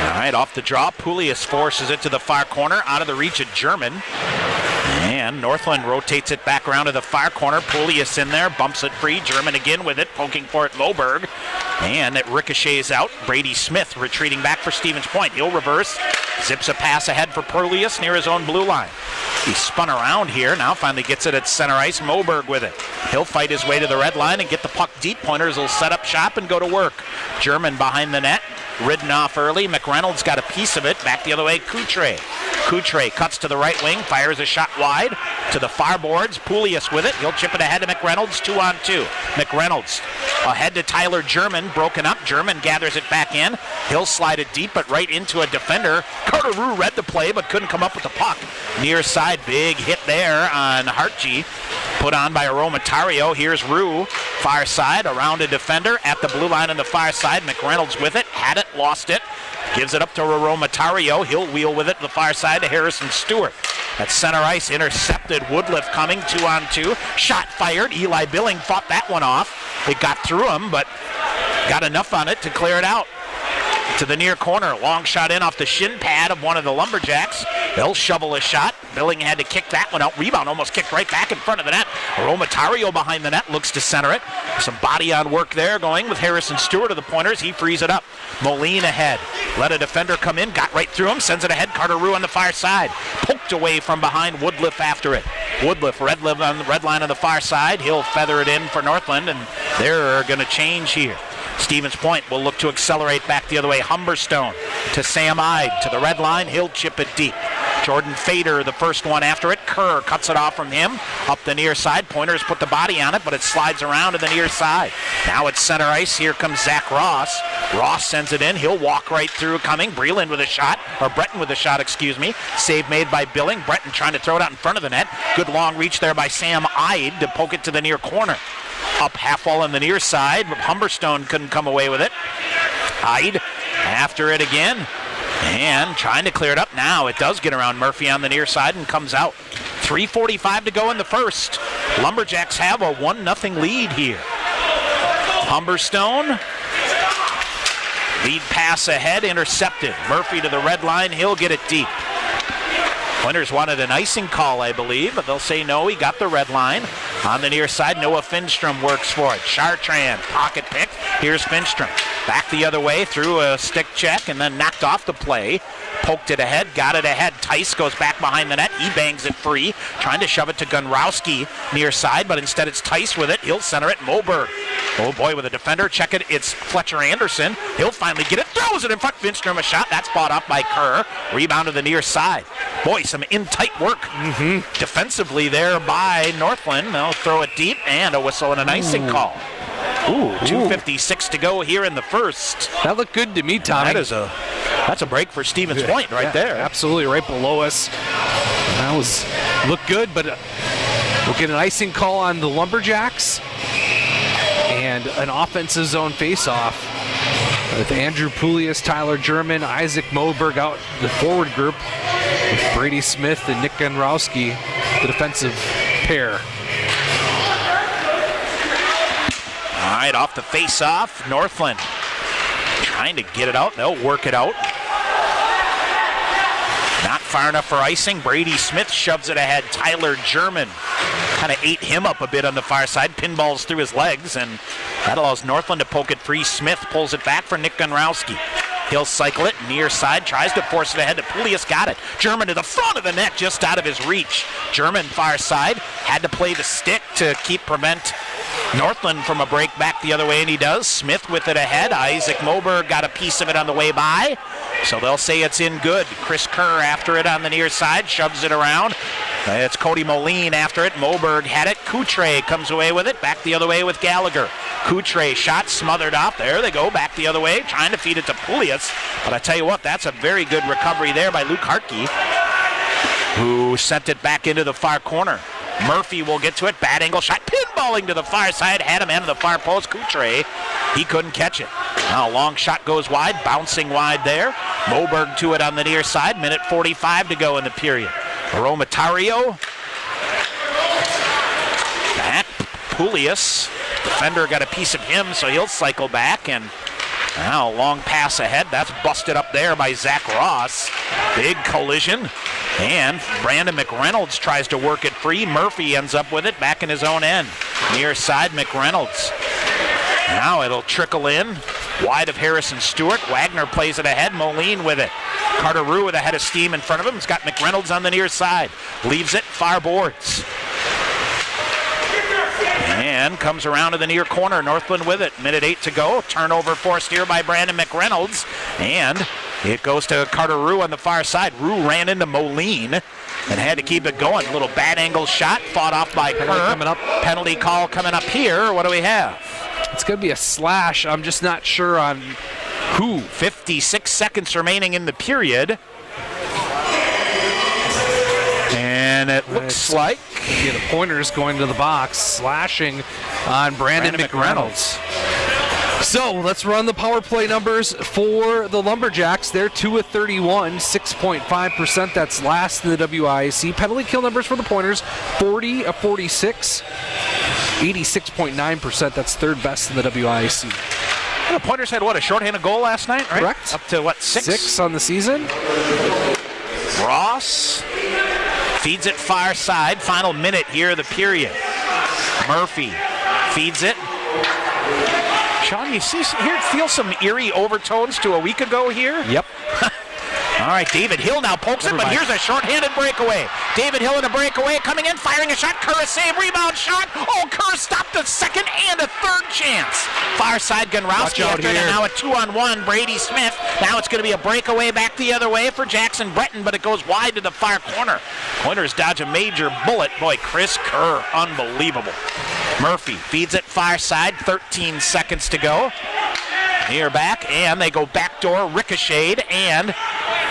All right, off the draw, Poulias forces it to the far corner, out of the reach of German. And Northland rotates it back around to the far corner. Poulias in there, bumps it free. German again with it, poking for it, Moberg. And it ricochets out. Brady Smith retreating back for Stevens Point. He'll reverse, zips a pass ahead for Poulias near his own blue line. He spun around here, now finally gets it at center ice. Moberg with it. He'll fight his way to the red line and get the puck deep. Pointers will set up shop and go to work. German behind the net, ridden off early. McReynolds got a piece of it. Back the other way, Coutre. Coutre cuts to the right wing, fires a shot wide to the far boards. Poulias with it. He'll chip it ahead to McReynolds, 2-on-2. McReynolds ahead to Tyler German, broken up. German gathers it back in. He'll slide it deep, but right into a defender. Carter Rue read the play, but couldn't come up with the puck. Near side, big hit there on Hartje. Put on by Aromatario. Here's Rue, far side, around a defender at the blue line on the far side. McReynolds with it, had it, lost it. Gives it up to Aromatario. He'll wheel with it to the far side to Harrison Stewart. At center ice, intercepted. Woodliff coming, 2-on-2. Shot fired. Eli Billing fought that one off. It got through him, but got enough on it to clear it out. To the near corner. Long shot in off the shin pad of one of the Lumberjacks. They'll shovel a shot. Billing had to kick that one out. Rebound almost kicked right back in front of the net. Aromatario behind the net looks to center it. Some body on work there going with Harrison Stewart of the Pointers. He frees it up. Moline ahead. Let a defender come in. Got right through him. Sends it ahead. Carter Rue on the far side. Poked away from behind. Woodliff after it. Woodliff, red line on the far side. He'll feather it in for Northland, and they're going to change here. Stevens Point will look to accelerate back the other way. Humberstone to Sam Ide to the red line. He'll chip it deep. Jordan Fader, the first one after it. Kerr cuts it off from him. Up the near side. Pointers put the body on it, but it slides around to the near side. Now it's center ice. Here comes Zach Ross. Ross sends it in. He'll walk right through coming. Breland with a shot, or Breton with a shot, excuse me. Save made by Billing. Breton trying to throw it out in front of the net. Good long reach there by Sam Ide to poke it to the near corner. Up half wall on the near side, but Humberstone couldn't come away with it. Ide after it again. And trying to clear it up now. It does get around Murphy on the near side and comes out. 3:45 to go in the first. Lumberjacks have a 1-0 lead here. Humberstone. Lead pass ahead, intercepted. Murphy to the red line. He'll get it deep. Pointers wanted an icing call, I believe, but they'll say no. He got the red line. On the near side, Noah Finstrom works for it. Chartrand, pocket pick. Here's Finstrom. Back the other way through a stick check and then knocked off the play. Poked it ahead, got it ahead. Tice goes back behind the net. He bangs it free. Trying to shove it to Gunrowski near side, but instead it's Tice with it. He'll center it. Moberg. Oh boy, with a defender. Check it. It's Fletcher Anderson. He'll finally get it. Throws it in front. Finstrom a shot. That's fought off by Kerr. Rebound to the near side. Boy, some in-tight work defensively there by Northland. They'll throw it deep and a whistle and an icing call. 2:56 to go here in the first. That looked good to me, Tommy. That's a break for Stevens Point right there. Absolutely, right below us. That looked good, but we'll get an icing call on the Lumberjacks and an offensive zone face-off with Andrew Poulias, Tyler German, Isaac Moberg out the forward group with Brady Smith and Nick Gunrowski, the defensive pair. All right, off the face-off, Northland trying to get it out. They'll work it out. Not far enough for icing. Brady Smith shoves it ahead. Tyler German kind of ate him up a bit on the far side. Pinballs through his legs, and that allows Northland to poke it free. Smith pulls it back for Nick Gunrowski. He'll cycle it near side, tries to force it ahead to Pulias. Got it. German to the front of the net, just out of his reach. German far side, had to play the stick to prevent Northland from a break back the other way, and he does. Smith with it ahead. Isaac Moberg got a piece of it on the way by, so they'll say it's in good. Chris Kerr after it on the near side, shoves it around. It's Cody Moline after it. Moberg had it. Coutre comes away with it. Back the other way with Gallagher. Coutre shot smothered off. There they go. Back the other way. Trying to feed it to Pulias. But I tell you what, that's a very good recovery there by Luke Hartke, who sent it back into the far corner. Murphy will get to it. Bad angle shot. Pinballing to the far side. Had him into the far post. Coutre, he couldn't catch it. Now a long shot goes wide. Bouncing wide there. Moberg to it on the near side. Minute 45 to go in the period. Romatario. Back. Pulias. Defender got a piece of him, so he'll cycle back. And now a long pass ahead. That's busted up there by Zach Ross. Big collision. And Brandon McReynolds tries to work it free. Murphy ends up with it back in his own end. Near side, McReynolds. Now it'll trickle in. Wide of Harrison Stewart. Wagner plays it ahead. Moline with it. Carter Rue with a head of steam in front of him. He's got McReynolds on the near side. Leaves it far boards. And comes around to the near corner. Northland with it. Minute 8 to go. Turnover forced here by Brandon McReynolds. And it goes to Carter Rue on the far side. Rue ran into Moline and had to keep it going. A little bad angle shot fought off by Kerr. Penalty call coming up here. What do we have? It's going to be a slash. I'm just not sure on who. 56 seconds remaining in the period. And it looks like the Pointers going to the box, slashing on Brandon McReynolds. So let's run the power play numbers for the Lumberjacks. They're 2 of 31, 6.5%. That's last in the WIAC. Penalty kill numbers for the Pointers, 40 of 46, 86.9%. That's third best in the WIAC. The Pointers had, a shorthanded goal last night, right? Correct. Up to, 6? 6 on the season. Ross feeds it far side. Final minute here of the period. Murphy feeds it. Sean, you feel some eerie overtones to a week ago here? Yep. All right, David Hill now pokes it, but here's a shorthanded breakaway. David Hill in a breakaway, coming in, firing a shot. Kerr a save, rebound shot. Oh, Kerr stopped a second and a third chance. Far side, Gunrowski after it, and now a 2-on-1, Brady Smith. Now it's going to be a breakaway back the other way for Jackson Breton, but it goes wide to the far corner. Pointers dodge a major bullet. Boy, Chris Kerr, unbelievable. Murphy feeds it far side, 13 seconds to go. Near back, and they go backdoor, ricocheted, and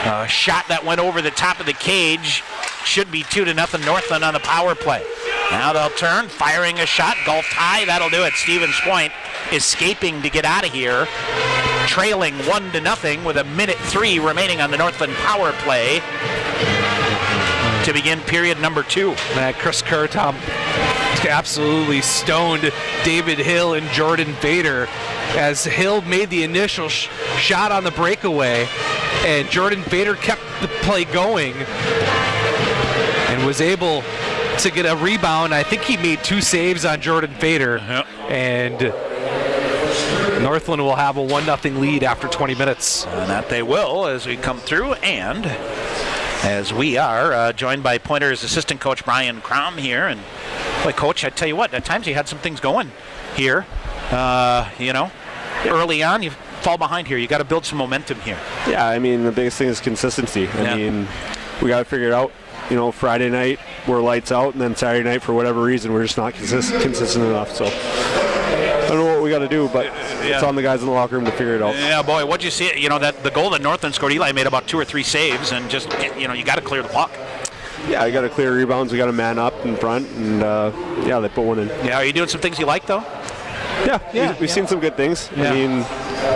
a shot that went over the top of the cage. Should be 2-0 Northland on the power play. Now they'll turn, firing a shot, gulfed high, that'll do it. Stevens Point escaping to get out of here, trailing 1-0 with a minute 3 remaining on the Northland power play to begin period number 2. Chris Kerr, Tom, absolutely stoned David Hill and Jordan Vader as Hill made the initial shot on the breakaway, and Jordan Vader kept the play going and was able to get a rebound. I think he made 2 saves on Jordan Vader, and Northland will have a 1-0 lead after 20 minutes. And that they will as we come through, and as we are joined by Pointers assistant coach Brian Crom here. And boy, Coach, I tell you what, at times you had some things going here. Early on, you fall behind here. You got to build some momentum here. Yeah, I mean, the biggest thing is consistency. I mean, we got to figure it out. Friday night, we're lights out, and then Saturday night, for whatever reason, we're just not consistent enough. So I don't know what we got to do, but it's on the guys in the locker room to figure it out. Yeah, boy, what'd you see? That the goal that Northland scored, Eli made about 2 or 3 saves, and just, you got to clear the puck. Yeah, you got to clear rebounds. We got to man up in front, and they put one in. Yeah, are you doing some things you like, though? Yeah, we've seen some good things. Yeah. I mean,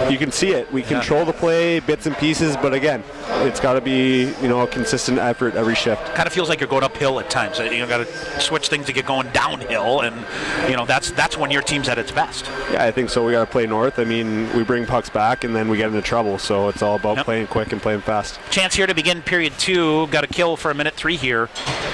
you can see it. We control the play, bits and pieces, but again, it's got to be a consistent effort every shift. Kind of feels like you're going uphill at times. You got to switch things to get going downhill, and that's when your team's at its best. Yeah, I think so. We got to play north. I mean, we bring pucks back, and then we get into trouble. So it's all about playing quick and playing fast. Chance here to begin period 2. Got a kill for a minute 3 here.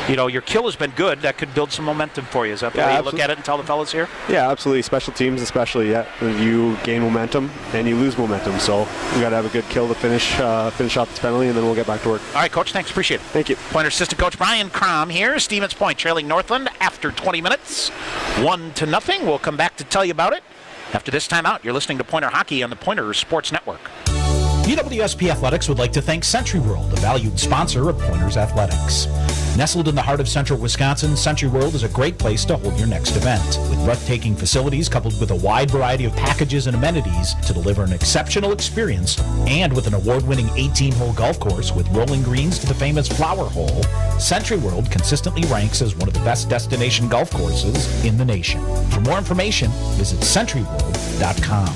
Your kill has been good. That could build some momentum for you. Is that the way you look at it and tell the fellas here? Yeah, absolutely. Special teams, especially. Yeah, you gain momentum and you lose momentum. So we got to have a good kill to finish off this penalty, and then we'll get back to work. All right, Coach. Thanks. Appreciate it. Thank you. Pointer assistant coach Brian Crom here. Stevens Point trailing Northland after 20 minutes, 1-0. We'll come back to tell you about it after this timeout. You're listening to Pointer Hockey on the Pointer Sports Network. UWSP Athletics would like to thank Century World, a valued sponsor of Pointers Athletics. Nestled in the heart of central Wisconsin, Century World is a great place to hold your next event. With breathtaking facilities coupled with a wide variety of packages and amenities to deliver an exceptional experience, and with an award-winning 18-hole golf course with rolling greens to the famous Flower Hole, Century World consistently ranks as one of the best destination golf courses in the nation. For more information, visit centuryworld.com.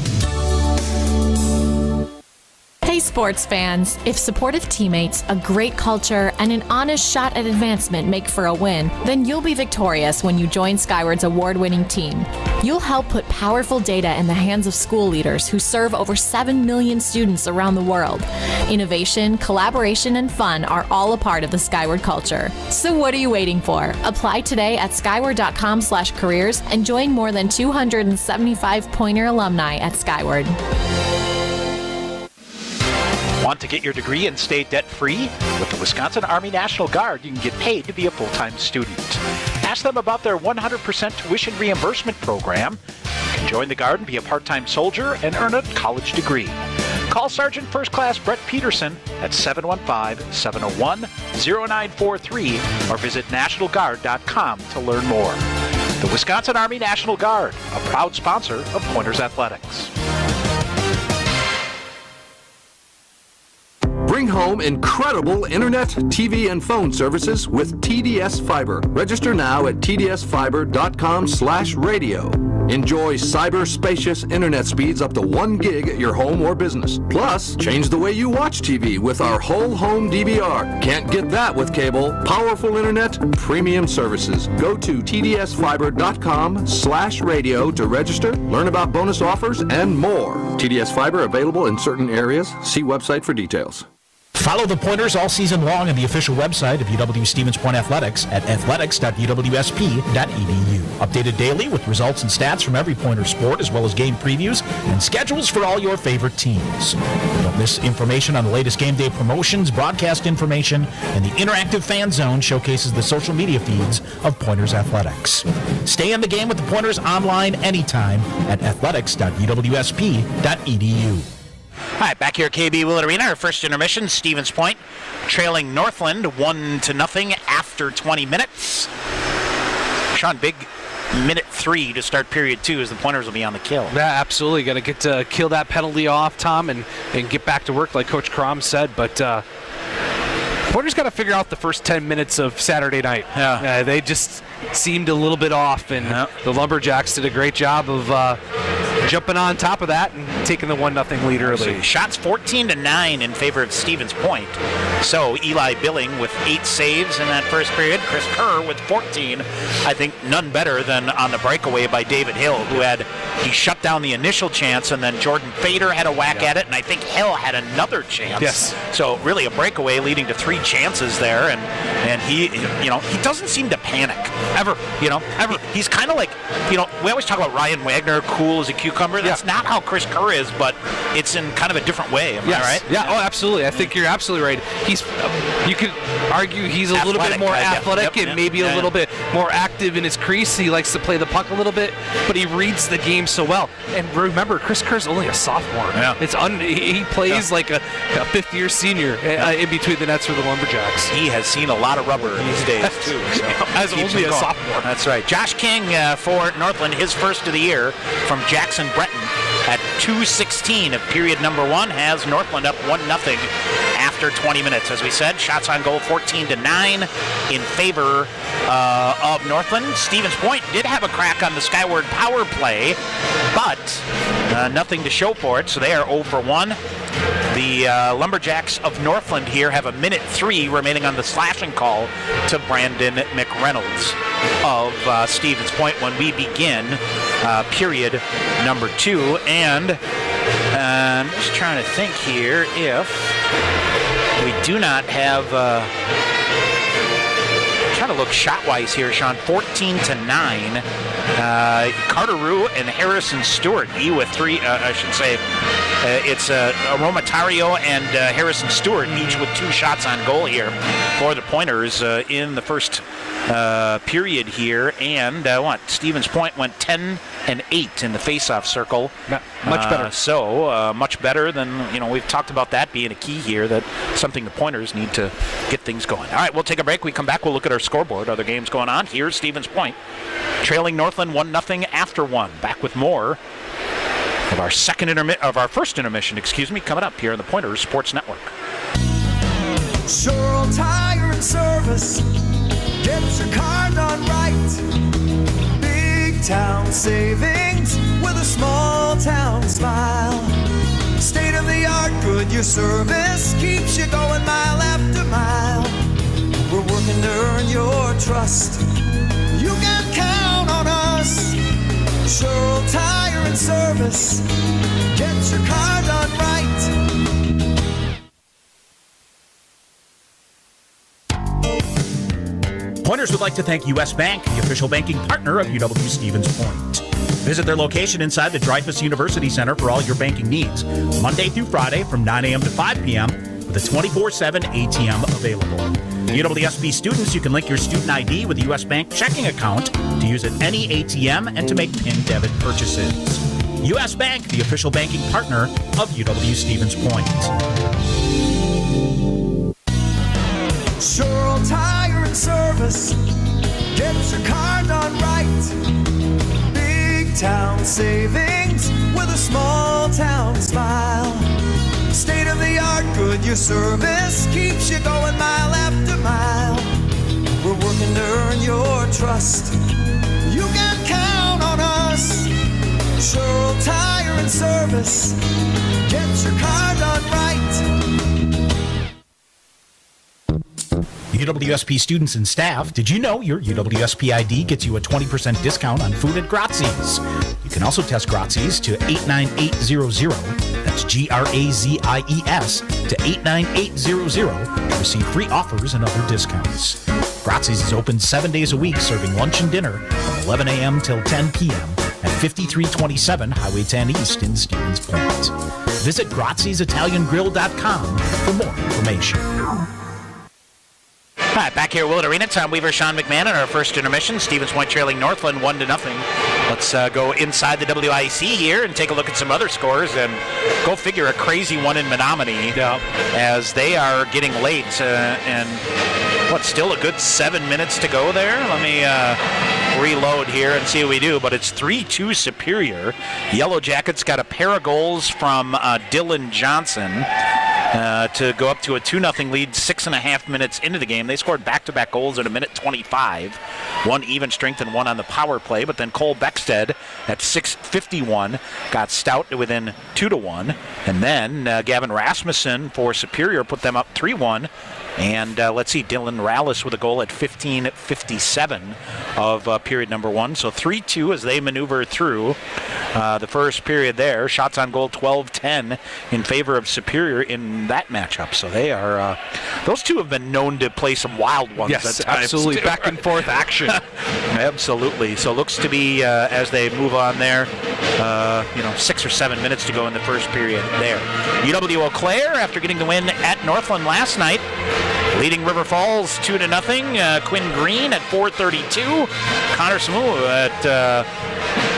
Hey sports fans, if supportive teammates, a great culture, and an honest shot at advancement make for a win, then you'll be victorious when you join Skyward's award-winning team. You'll help put powerful data in the hands of school leaders who serve over 7 million students around the world. Innovation, collaboration, and fun are all a part of the Skyward culture. So what are you waiting for? Apply today at skyward.com/careers and join more than 275 Pointer alumni at Skyward. Want to get your degree and stay debt-free? With the Wisconsin Army National Guard, you can get paid to be a full-time student. Ask them about their 100% tuition reimbursement program. You can join the Guard and be a part-time soldier and earn a college degree. Call Sergeant First Class Brett Peterson at 715-701-0943 or visit nationalguard.com to learn more. The Wisconsin Army National Guard, a proud sponsor of Pointers Athletics. Bring home incredible internet, TV, and phone services with TDS Fiber. Register now at tdsfiber.com/radio. Enjoy cyber-spacious internet speeds up to 1 gig at your home or business. Plus, change the way you watch TV with our whole home DVR. Can't get that with cable. Powerful internet, premium services. Go to tdsfiber.com/radio to register, learn about bonus offers, and more. TDS Fiber available in certain areas. See website for details. Follow the Pointers all season long on the official website of UW Stevens Point Athletics at athletics.uwsp.edu. Updated daily with results and stats from every Pointer sport, as well as game previews and schedules for all your favorite teams. Don't miss information on the latest game day promotions, broadcast information, and the interactive fan zone showcases the social media feeds of Pointers Athletics. Stay in the game with the Pointers online anytime at athletics.uwsp.edu. All right, back here at KB Willett Arena, our first intermission. Stevens Point trailing Northland 1-0 after 20 minutes. Sean, big minute 3 to start period 2 as the Pointers will be on the kill. Yeah, absolutely. Got to get to kill that penalty off, Tom, and get back to work like Coach Crom said. But Pointers got to figure out the first 10 minutes of Saturday night. Yeah. They just seemed a little bit off, and the Lumberjacks did a great job of jumping on top of that and taking the 1-0 lead early. Shots 14-9 in favor of Stevens Point. So Eli Billing with 8 saves in that first period. Chris Kerr with 14. I think none better than on the breakaway by David Hill, he shut down the initial chance, and then Jordan Fader had a whack at it, and I think Hill had another chance. Yes. So really a breakaway leading to 3 chances there, and he doesn't seem to panic ever. He's kind of like, we always talk about Ryan Wagner, cool as a cucumber. That's not how Chris Kerr is, but it's in kind of a different way. Am I right? Yeah. Oh, absolutely. I think you're absolutely right. You could argue he's a little bit more athletic and maybe a little bit more active in his crease. He likes to play the puck a little bit, but he reads the game so well. And remember, Chris Kerr's only a sophomore. Yeah. He plays like a fifth-year senior in between the nets for the Lumberjacks. He has seen a lot of rubber these days too. So as only a sophomore. That's right. Josh King for Northland, his first of the year from Jackson Breton at 2:16 of period number 1 has Northland up 1-0 after after 20 minutes. As we said, shots on goal 14-9 in favor of Northland. Stevens Point did have a crack on the Skyward power play, but nothing to show for it, so they are 0 for 1. The Lumberjacks of Northland here have 1:03 remaining on the slashing call to Brandon McReynolds of Stevens Point when we begin period number 2. And I'm just trying to think here if we do not have... trying to look shot-wise here, Sean. 14-9. Carter Rue and Harrison Stewart, with 3, I should say. It's Romatario and Harrison Stewart, each with 2 shots on goal here for the Pointers in the first period here. And Stevens Point went 10-8 in the face-off circle. Much better. Much better than, we've talked about that being a key here, that something the Pointers need to get things going. All right, we'll take a break. We come back, we'll look at our scoreboard, other games going on. Here's Stevens Point, trailing Northland 1-0 after 1. Back with more of our first intermission, coming up here on the Pointers Sports Network. Sure Tire and Service, get your car done right. Big town savings with a small town smile. State of the art Goodyear service keeps you going mile after mile. We're working to earn your trust. You can count on us. Sure Tire and Service, get your car done right. Pointers would like to thank U.S. Bank, the official banking partner of UW-Stevens Point. Visit their location inside the Dreyfus University Center for all your banking needs, Monday through Friday from 9 a.m. to 5 p.m. with a 24/7 ATM available. UWSP students, you can link your student ID with a U.S. Bank checking account to use at any ATM and to make PIN debit purchases. U.S. Bank, the official banking partner of UW-Stevens Point. Sure Tire and Service, get your car done right. Big town savings with a small town smile. State of the art Goodyear service keeps you going mile after mile. We're working to earn your trust. You can count on us. Sure Tire and Service, get your car done right. UWSP students and staff, did you know your UWSP ID gets you a 20% discount on food at Grazzi's? You can also test Grazzi's to 89800. That's GRAZIES to 89800 to receive free offers and other discounts. Grazzi's is open 7 days a week, serving lunch and dinner from 11 a.m. till 10 p.m. at 5327 Highway 10 East in Stevens Point. Visit Grazzi'sItalianGrill.com for more information. All right, back here at Willett Arena, Tom Weaver, Sean McMahon in our first intermission. Stevens Point trailing Northland 1-0. Let's go inside the WIC here and take a look at some other scores, and go figure a crazy one in Menominee as they are getting late. Still a good 7 minutes to go there? Let me reload here and see what we do, but it's 3-2 Superior. Yellow Jackets got a pair of goals from Dylan Johnson to go up to a 2-0 lead 6.5 minutes into the game. They scored back-to-back goals at 1:25, one even strength and one on the power play, but then Cole Beckstead at 6:51 got stout to within 2-1, and then Gavin Rasmussen for Superior put them up 3-1. And let's see, Dylan Rallis with a goal at 15:57 of period number 1. So 3-2 as they maneuver through the first period there. Shots on goal 12-10 in favor of Superior in that matchup. So they are, those two have been known to play some wild ones. Yes, at times absolutely. too. Back and forth action. Absolutely. So looks to be, as they move on there, 6 or 7 minutes to go in the first period there. UW Eau Claire, after getting the win at Northland last night, leading River Falls 2-0. Quinn Green at 4:32. Connor Smoo at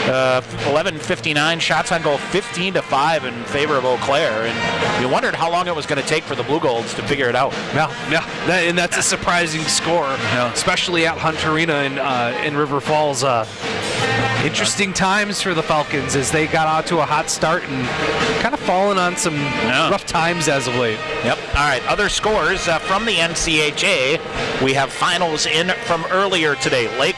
11:59. Shots on goal 15-5 in favor of Eau Claire. And you wondered how long it was going to take for the Blue Golds to figure it out. Yeah, and that's a surprising score, especially at Hunt Arena in River Falls. Interesting times for the Falcons as they got out to a hot start and kind of fallen on some rough times as of late. Yep. All right. Other scores from the NCHA. We have finals in from earlier today. A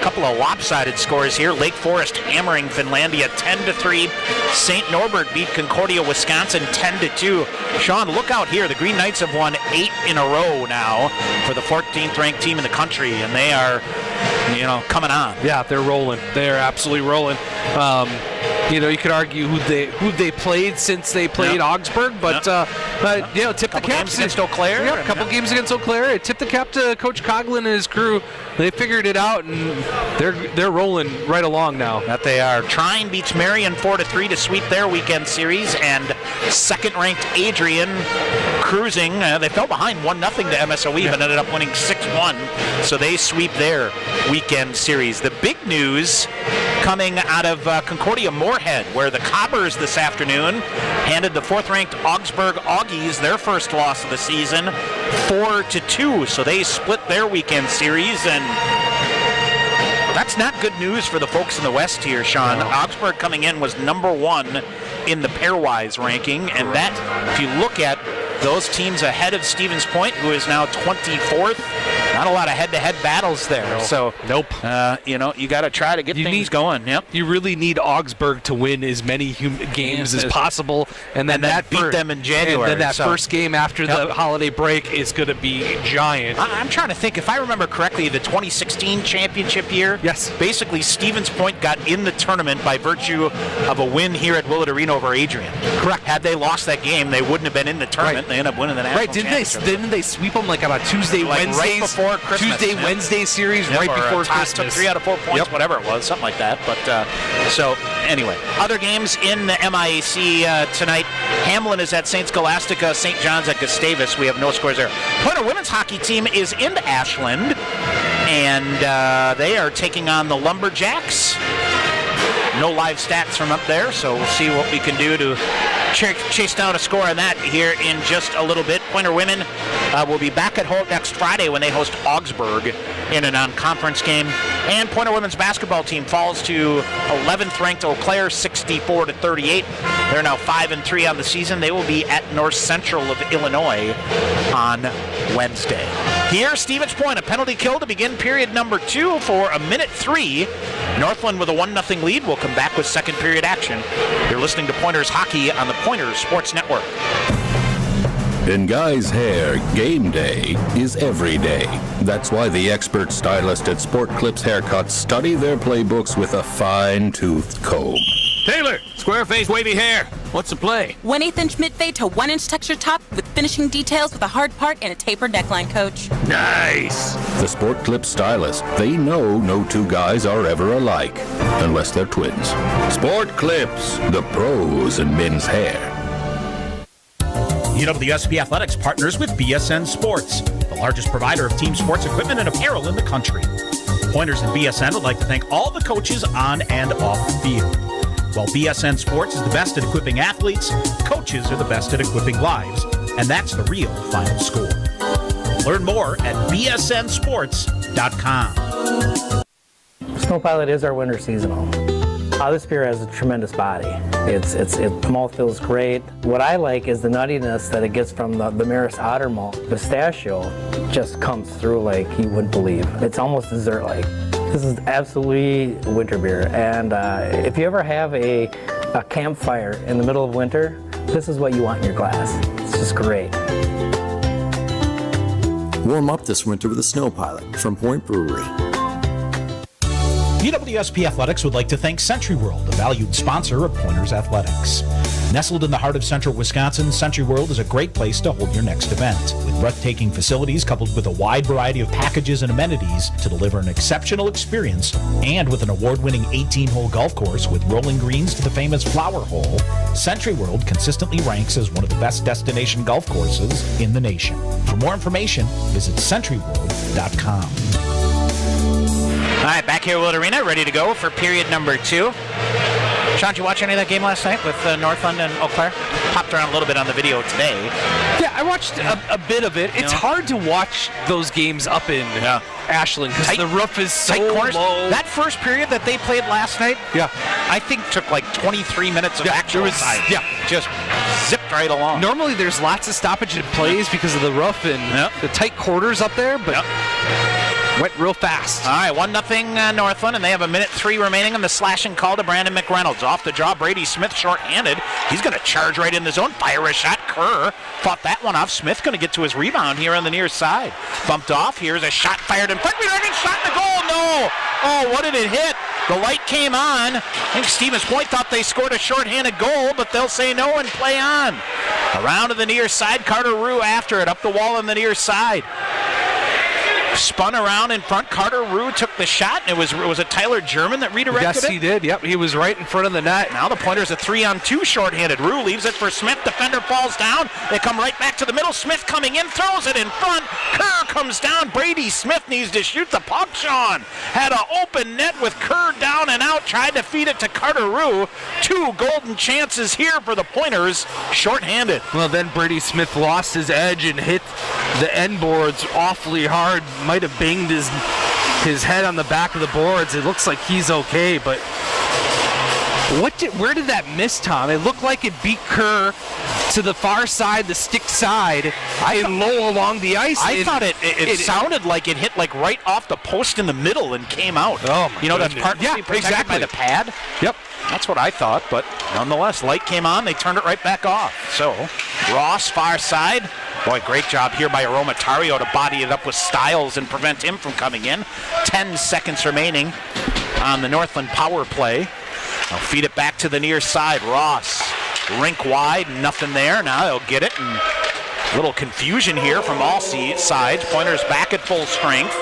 couple of lopsided scores here. Lake Forest hammering Finlandia 10-3. St. Norbert beat Concordia, Wisconsin 10-2. Sean, look out here. The Green Knights have won 8 in a row now for the 14th ranked team in the country, and they are, coming on. Yeah, they're rolling. They're absolutely rolling. You could argue who they played since they played Augsburg, but tip the cap games against Eau Claire. Yeah, a couple games against Eau Claire. Tip the cap to Coach Coughlin and his crew. They figured it out, and they're rolling right along now. That they are. Trine beats Marion 4-3 to sweep their weekend series, and second-ranked Adrian cruising. They fell behind 1-0 to MSOE, but ended up winning 6-1, so they sweep their weekend series. The big news coming out of Concordia Moorhead, where the Cobbers this afternoon handed the fourth-ranked Augsburg Augies their first loss of the season, 4-2. So they split their weekend series, and that's not good news for the folks in the West here, Sean. Augsburg coming in was number 1 in the pairwise ranking, and that, if you look at those teams ahead of Stevens Point, who is now 24th, not a lot of head-to-head battles there. So, you got to try to get things going. Yep. You really need Augsburg to win as many games as possible, and then beat them in January. And then that first game after the holiday break is going to be giant. I'm trying to think. If I remember correctly, the 2016 championship year, yes, basically Stevens Point got in the tournament by virtue of a win here at Willett Arena over Adrian. Correct. Had they lost that game, they wouldn't have been in the tournament. Right. They ended up winning the national championship. Didn't they sweep them like on a Tuesday, right before Christmas? Wednesday series right before Christmas. Took 3 out of 4 points, whatever it was, something like that. But so anyway, other games in the MIAC tonight. Hamlin is at St. Scholastica, St. John's at Gustavus. We have no scores there. Pointer women's hockey team is in Ashland, and they are taking on the Lumberjacks. No live stats from up there, so we'll see what we can do to chase down a score on that here in just a little bit. Pointer women will be back at home next Friday when they host Augsburg in a non-conference game. And Pointer women's basketball team falls to 11th ranked Eau Claire 64-38. They're now 5-3 on the season. They will be at North Central of Illinois on Wednesday. Here, Stevens Point, a penalty kill to begin period number 2 for a minute 3. Northland with a 1-0 lead will come back with second period action. You're listening to Pointers Hockey on the Pointers Sports Network. In guys' hair, game day is every day. That's why the expert stylist at Sport Clips Haircuts study their playbooks with a fine-toothed comb. Taylor, square face, wavy hair. What's the play? 1/8 inch mid-fade to 1 inch texture top with finishing details with a hard part and a tapered neckline, coach. Nice. The Sport Clips stylist, they know no two guys are ever alike, unless they're twins. Sport Clips, the pros in men's hair. UWSP Athletics partners with BSN Sports, the largest provider of team sports equipment and apparel in the country. Pointers and BSN would like to thank all the coaches on and off the field. While BSN Sports is the best at equipping athletes, coaches are the best at equipping lives, and that's the real final score. Learn more at bsnsports.com. Snow Pilot is our winter seasonal. This beer has a tremendous body. The malt feels great. What I like is the nuttiness that it gets from the Maris Otter malt. Pistachio just comes through like you wouldn't believe. It's almost dessert-like. This is absolutely winter beer, and if you ever have a campfire in the middle of winter, this is what you want in your glass. It's just great. Warm up this winter with a Snow Pilot from Point Brewery. UWSP Athletics would like to thank Century World, a valued sponsor of Pointers Athletics. Nestled in the heart of central Wisconsin, Century World is a great place to hold your next event. With breathtaking facilities coupled with a wide variety of packages and amenities to deliver an exceptional experience, and with an award-winning 18-hole golf course with rolling greens to the famous Flower Hole, Century World consistently ranks as one of the best destination golf courses in the nation. For more information, visit centuryworld.com. All right, back here at Willett Arena, ready to go for period number 2. Sean, did you watch any of that game last night with Northland and Eau Claire? hopped around a little bit on the video today. Yeah, I watched a bit of it. It's hard to watch those games up in Ashland because the roof is so low. That first period that they played last night, I think took like 23 minutes of actual time. Yeah, just zipped right along. Normally there's lots of stoppage in plays because of the roof and the tight quarters up there, but went real fast. All right, 1-0 Northland, and they have 1:03 remaining on the slashing call to Brandon McReynolds. Off the draw, Brady Smith short-handed. He's going to charge right in the zone, fire a shot. Kerr fought that one off. Smith going to get to his rebound here on the near side. Bumped off. Here's a shot fired in front. Redirecting shot in the goal. No! Oh, what did it hit? The light came on. I think Stevens Point thought they scored a short-handed goal, but they'll say no and play on. Around to the near side. Carter Rue after it. Up the wall on the near side. Spun around in front. Carter Rue took the shot. And it was it Tyler German that redirected it? Yes, he did. Yep, he was right in front of the net. Now the Pointers a 3-on-2 shorthanded. Rue leaves it for Smith. Defender falls down. They come right back to the middle. Smith coming in, throws it in front. Kerr comes down. Brady Smith needs to shoot the puck, Sean. Had an open net with Kerr down and out. Tried to feed it to Carter Rue. 2 golden chances here for the Pointers. Shorthanded. Well, then Brady Smith lost his edge and hit the end boards awfully hard. Might have banged his head on the back of the boards. It looks like he's okay, but where did that miss, Tom? It looked like it beat Kerr to the far side, the stick side, and low along the ice. I thought it sounded like it hit like right off the post in the middle and came out. Oh, my that's partly protected by the pad. Yep. That's what I thought, but nonetheless, light came on. They turned it right back off. So, Ross, far side. Boy, great job here by Aromatario to body it up with Stiles and prevent him from coming in. 10 seconds remaining on the Northland power play. They'll feed it back to the near side. Ross, rink wide, nothing there. Now they'll get it, and a little confusion here from all sides. Pointers back at full strength.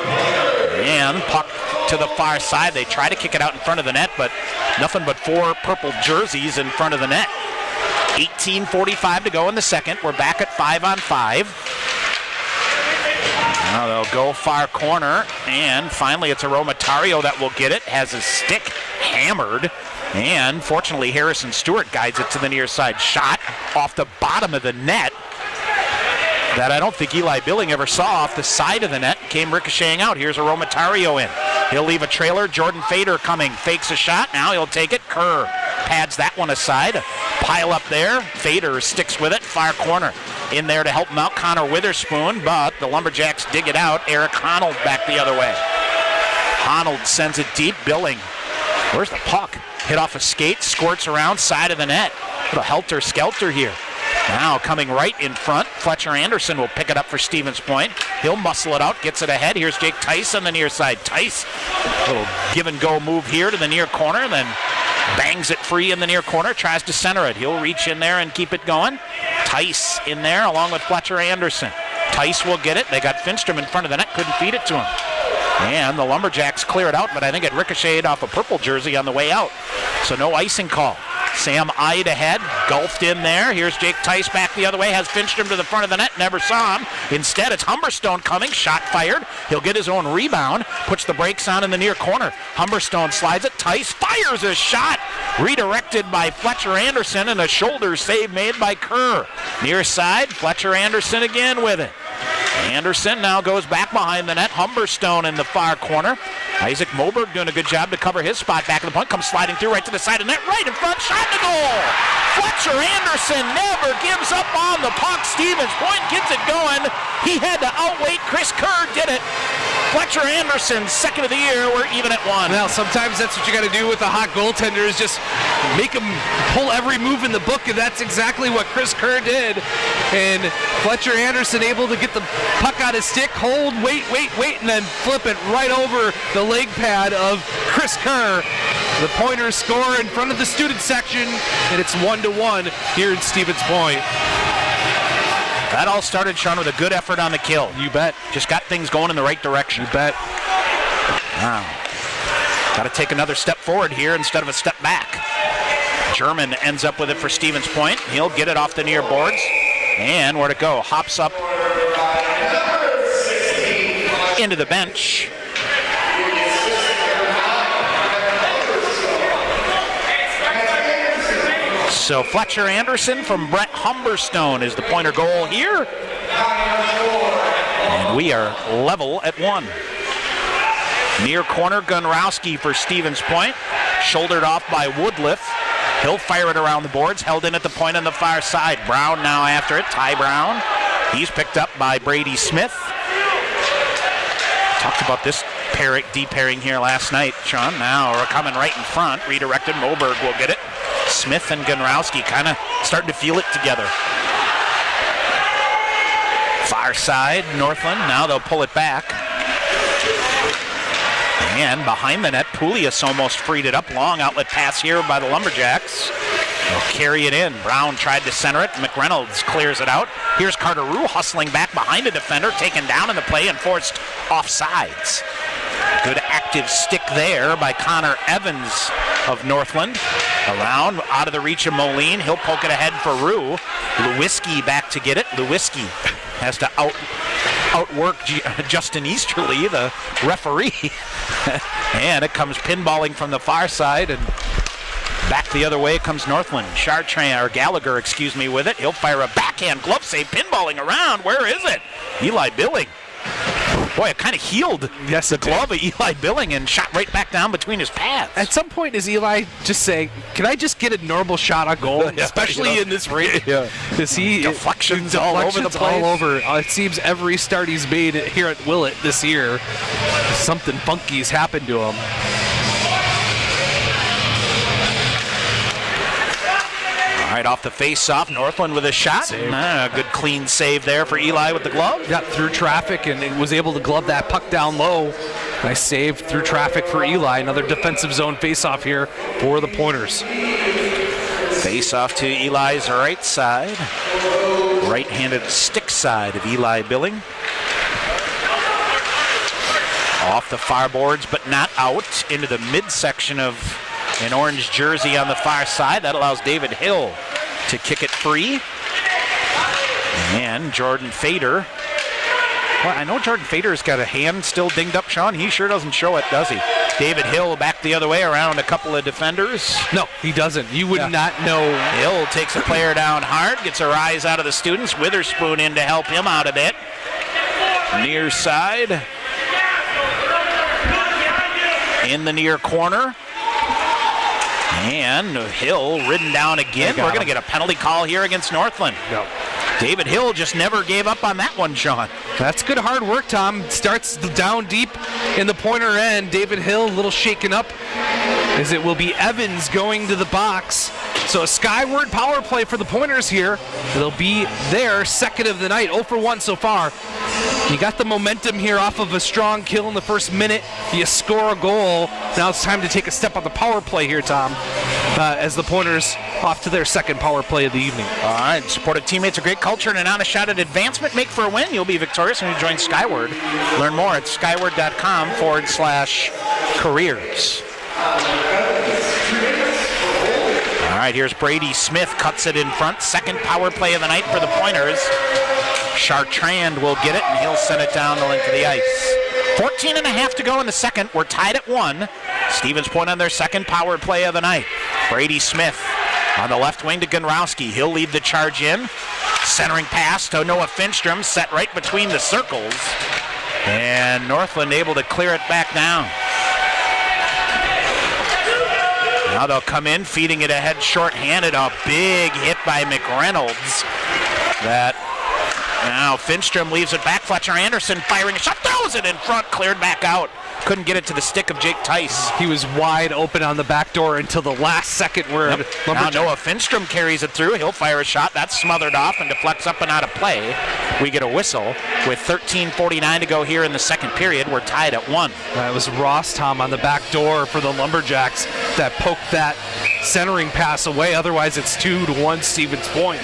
And puck to the far side. They try to kick it out in front of the net, but nothing but 4 purple jerseys in front of the net. 18:45 to go in the second. We're back at 5-on-5. Now they'll go far corner, and finally it's Aromatario that will get it. Has his stick hammered, and fortunately Harrison Stewart guides it to the near side. Shot off the bottom of the net that I don't think Eli Billing ever saw off the side of the net. Came ricocheting out. Here's Aromatario in. He'll leave a trailer. Jordan Fader coming. Fakes a shot. Now he'll take it. Kerr pads that one aside. Pile up there. Fader sticks with it. Far corner. In there to help him out, Connor Witherspoon, but the Lumberjacks dig it out. Eric Honnold back the other way. Honnold sends it deep. Billing. Where's the puck? Hit off a skate. Squirts around side of the net. Little helter-skelter here. Now coming right in front, Fletcher Anderson will pick it up for Stevens Point. He'll muscle it out, gets it ahead. Here's Jake Tice on the near side. Tice, little give and go move here to the near corner, then bangs it free in the near corner, tries to center it. He'll reach in there and keep it going. Tice in there along with Fletcher Anderson. Tice will get it. They got Finstrom in front of the net, couldn't feed it to him. And the Lumberjacks clear it out, but I think it ricocheted off a purple jersey on the way out. So no icing call. Sam eyed ahead, gulfed in there. Here's Jake Tice back the other way, has Finstrom to the front of the net, never saw him. Instead, it's Humberstone coming, shot fired. He'll get his own rebound, puts the brakes on in the near corner. Humberstone slides it, Tice fires a shot. Redirected by Fletcher Anderson, and a shoulder save made by Kerr. Near side, Fletcher Anderson again with it. Anderson now goes back behind the net. Humberstone in the far corner. Isaac Moberg doing a good job to cover his spot back of the puck. Comes sliding through right to the side of the net. Right in front. Shot to goal. Fletcher Anderson never gives up on the puck. Stevens Point gets it going. He had to outweight Chris Kerr. Did it. Fletcher Anderson, second of the year. We're even at 1. Well, sometimes that's what you got to do with a hot goaltender, is just make him pull every move in the book, and that's exactly what Chris Kerr did. And Fletcher Anderson able to get the puck out of stick, hold, wait, and then flip it right over the leg pad of Chris Kerr. The Pointers score in front of the student section, and it's 1-1 here in Stevens Point. That all started, Sean, with a good effort on the kill. You bet. Just got things going in the right direction. You bet. Wow. Got to take another step forward here instead of a step back. German ends up with it for Stevens Point. He'll get it off the near boards. And where'd it go? Hops up into the bench. So Fletcher Anderson from Brett Humberstone is the pointer goal here. And we are level at 1. Near corner, Gunrowski for Stevens Point. Shouldered off by Woodliff. He'll fire it around the boards. Held in at the point on the far side. Brown now after it. Ty Brown. He's picked up by Brady Smith. Talked about this deep pairing here last night, Sean. Now we're coming right in front. Redirected. Moberg will get it. Smith and Gunrowski kind of starting to feel it together. Far side, Northland. Now they'll pull it back. And behind the net, Poulias almost freed it up. Long outlet pass here by the Lumberjacks. They'll carry it in. Brown tried to center it. McReynolds clears it out. Here's Carter Rue hustling back behind a defender, taken down in the play and forced offsides. Good active stick there by Connor Evans of Northland. Around, out of the reach of Moline. He'll poke it ahead for Rue. Lewiski back to get it. Lewiski has to outwork Justin Easterly, the referee. And it comes pinballing from the far side, and back the other way comes Northland. Gallagher, with it. He'll fire a backhand glove save, pinballing around. Where is it? Eli Billing. Boy, it kind of healed the glove of Eli Billing and shot right back down between his pads. At some point, does Eli just say, "Can I just get a normal shot on goal?" Especially in this rink. Because he deflections all over the place. All over. It seems every start he's made here at Willett this year, something funky's happened to him. All right, off the face-off, Northland with a shot. A good clean save there for Eli with the glove. Got through traffic and was able to glove that puck down low. Nice save through traffic for Eli. Another defensive zone face-off here for the Pointers. Face-off to Eli's right side. Right-handed stick side of Eli Billing. Off the far boards, but not out, into the midsection of an orange jersey on the far side. That allows David Hill to kick it free. And Jordan Fader. Well, I know Jordan Fader's got a hand still dinged up, Sean. He sure doesn't show it, does he? David Hill back the other way around a couple of defenders. No, he doesn't. You would not know. Hill takes a player down hard, gets a rise out of the students. Witherspoon in to help him out a bit. Near side. In the near corner. And Hill ridden down again. We're going to get a penalty call here against Northland. Yep. David Hill just never gave up on that one, Sean. That's good hard work, Tom. Starts down deep in the Pointer end. David Hill a little shaken up as it will be Evans going to the box. So a skyward power play for the Pointers here. It'll be their second of the night, 0 for 1 so far. You got the momentum here off of a strong kill in the first minute. You score a goal. Now it's time to take a step on the power play here, Tom, as the Pointers off to their second power play of the evening. All right, supportive teammates, a great culture, and an honest shot at advancement make for a win. You'll be victorious when you join Skyward. Learn more at skyward.com/careers. All right, here's Brady Smith, cuts it in front. Second power play of the night for the Pointers. Chartrand will get it, and he'll send it down the length of the ice. 14 and a half to go in the second. We're tied at 1. Stevens Point on their second power play of the night. Brady Smith on the left wing to Gunrowski. He'll lead the charge in. Centering pass to Noah Finstrom, set right between the circles. And Northland able to clear it back down. Now they'll come in, feeding it ahead short-handed. A big hit by McReynolds. Now Finstrom leaves it back. Fletcher Anderson firing a shot, throws it in front, cleared back out. Couldn't get it to the stick of Jake Tice. He was wide open on the back door until the last second where Now Noah Finstrom carries it through. He'll fire a shot. That's smothered off and deflects up and out of play. We get a whistle with 13:49 to go here in the second period. We're tied at 1. It was Ross, Tom, on the back door for the Lumberjacks that poked that centering pass away. Otherwise, it's 2-1 Stevens Point.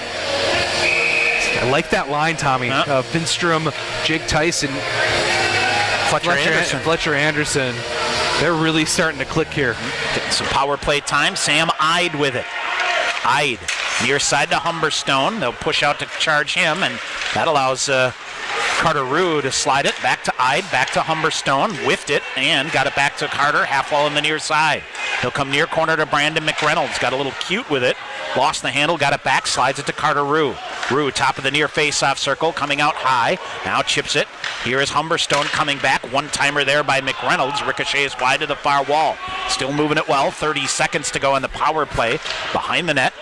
I like that line, Tommy. Finstrom, Jake Tyson, Fletcher Anderson. They're really starting to click here. Getting some power play time. Sam Ide with it. Ide near side to Humberstone. They'll push out to charge him, and that allows Carter Rue to slide it back to Ide, back to Humberstone, whiffed it, and got it back to Carter, half wall in the near side. He'll come near corner to Brandon McReynolds. Got a little cute with it. lost the handle, got it back, slides it to Carter Rue. Rue, top of the near face-off circle, coming out high. Now chips it. Here is Humberstone coming back. One-timer there by McReynolds. Ricochets wide to the far wall. Still moving it well. 30 seconds to go in the power play behind the net.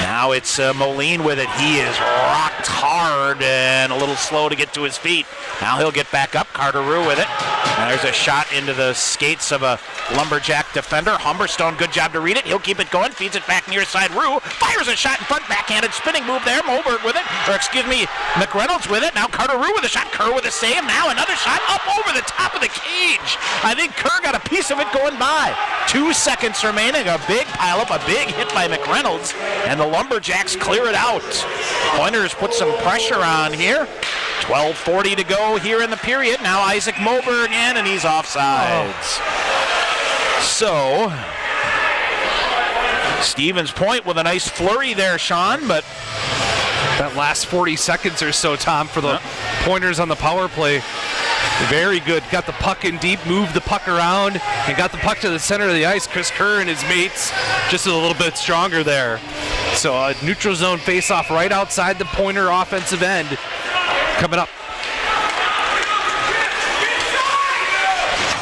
Now it's Moline with it. He is rocked hard and a little slow to get to his feet. Now he'll get back up. Carter Rue with it. And there's a shot into the skates of a Lumberjack defender. Humberstone, good job to read it. He'll keep it going. Feeds it back near side. Rue fires a shot in front. Backhanded spinning move there. Moberg with it. McReynolds with it. Now Carter Rue with a shot. Kerr with a save. Now another shot up over the top of the cage. I think Kerr got a piece of it going by. 2 seconds remaining. A big pileup. A big hit by McReynolds. And the Lumberjacks clear it out. Pointers put some pressure on here. 12:40 to go here in the period. Now Isaac Moberg in, and he's offsides. So, Stevens Point with a nice flurry there, Sean, but that last 40 seconds or so, Tom, for the Pointers on the power play, very good. Got the puck in deep, moved the puck around, and got the puck to the center of the ice. Chris Kerr and his mates just a little bit stronger there. So a neutral zone face-off right outside the Pointer offensive end coming up.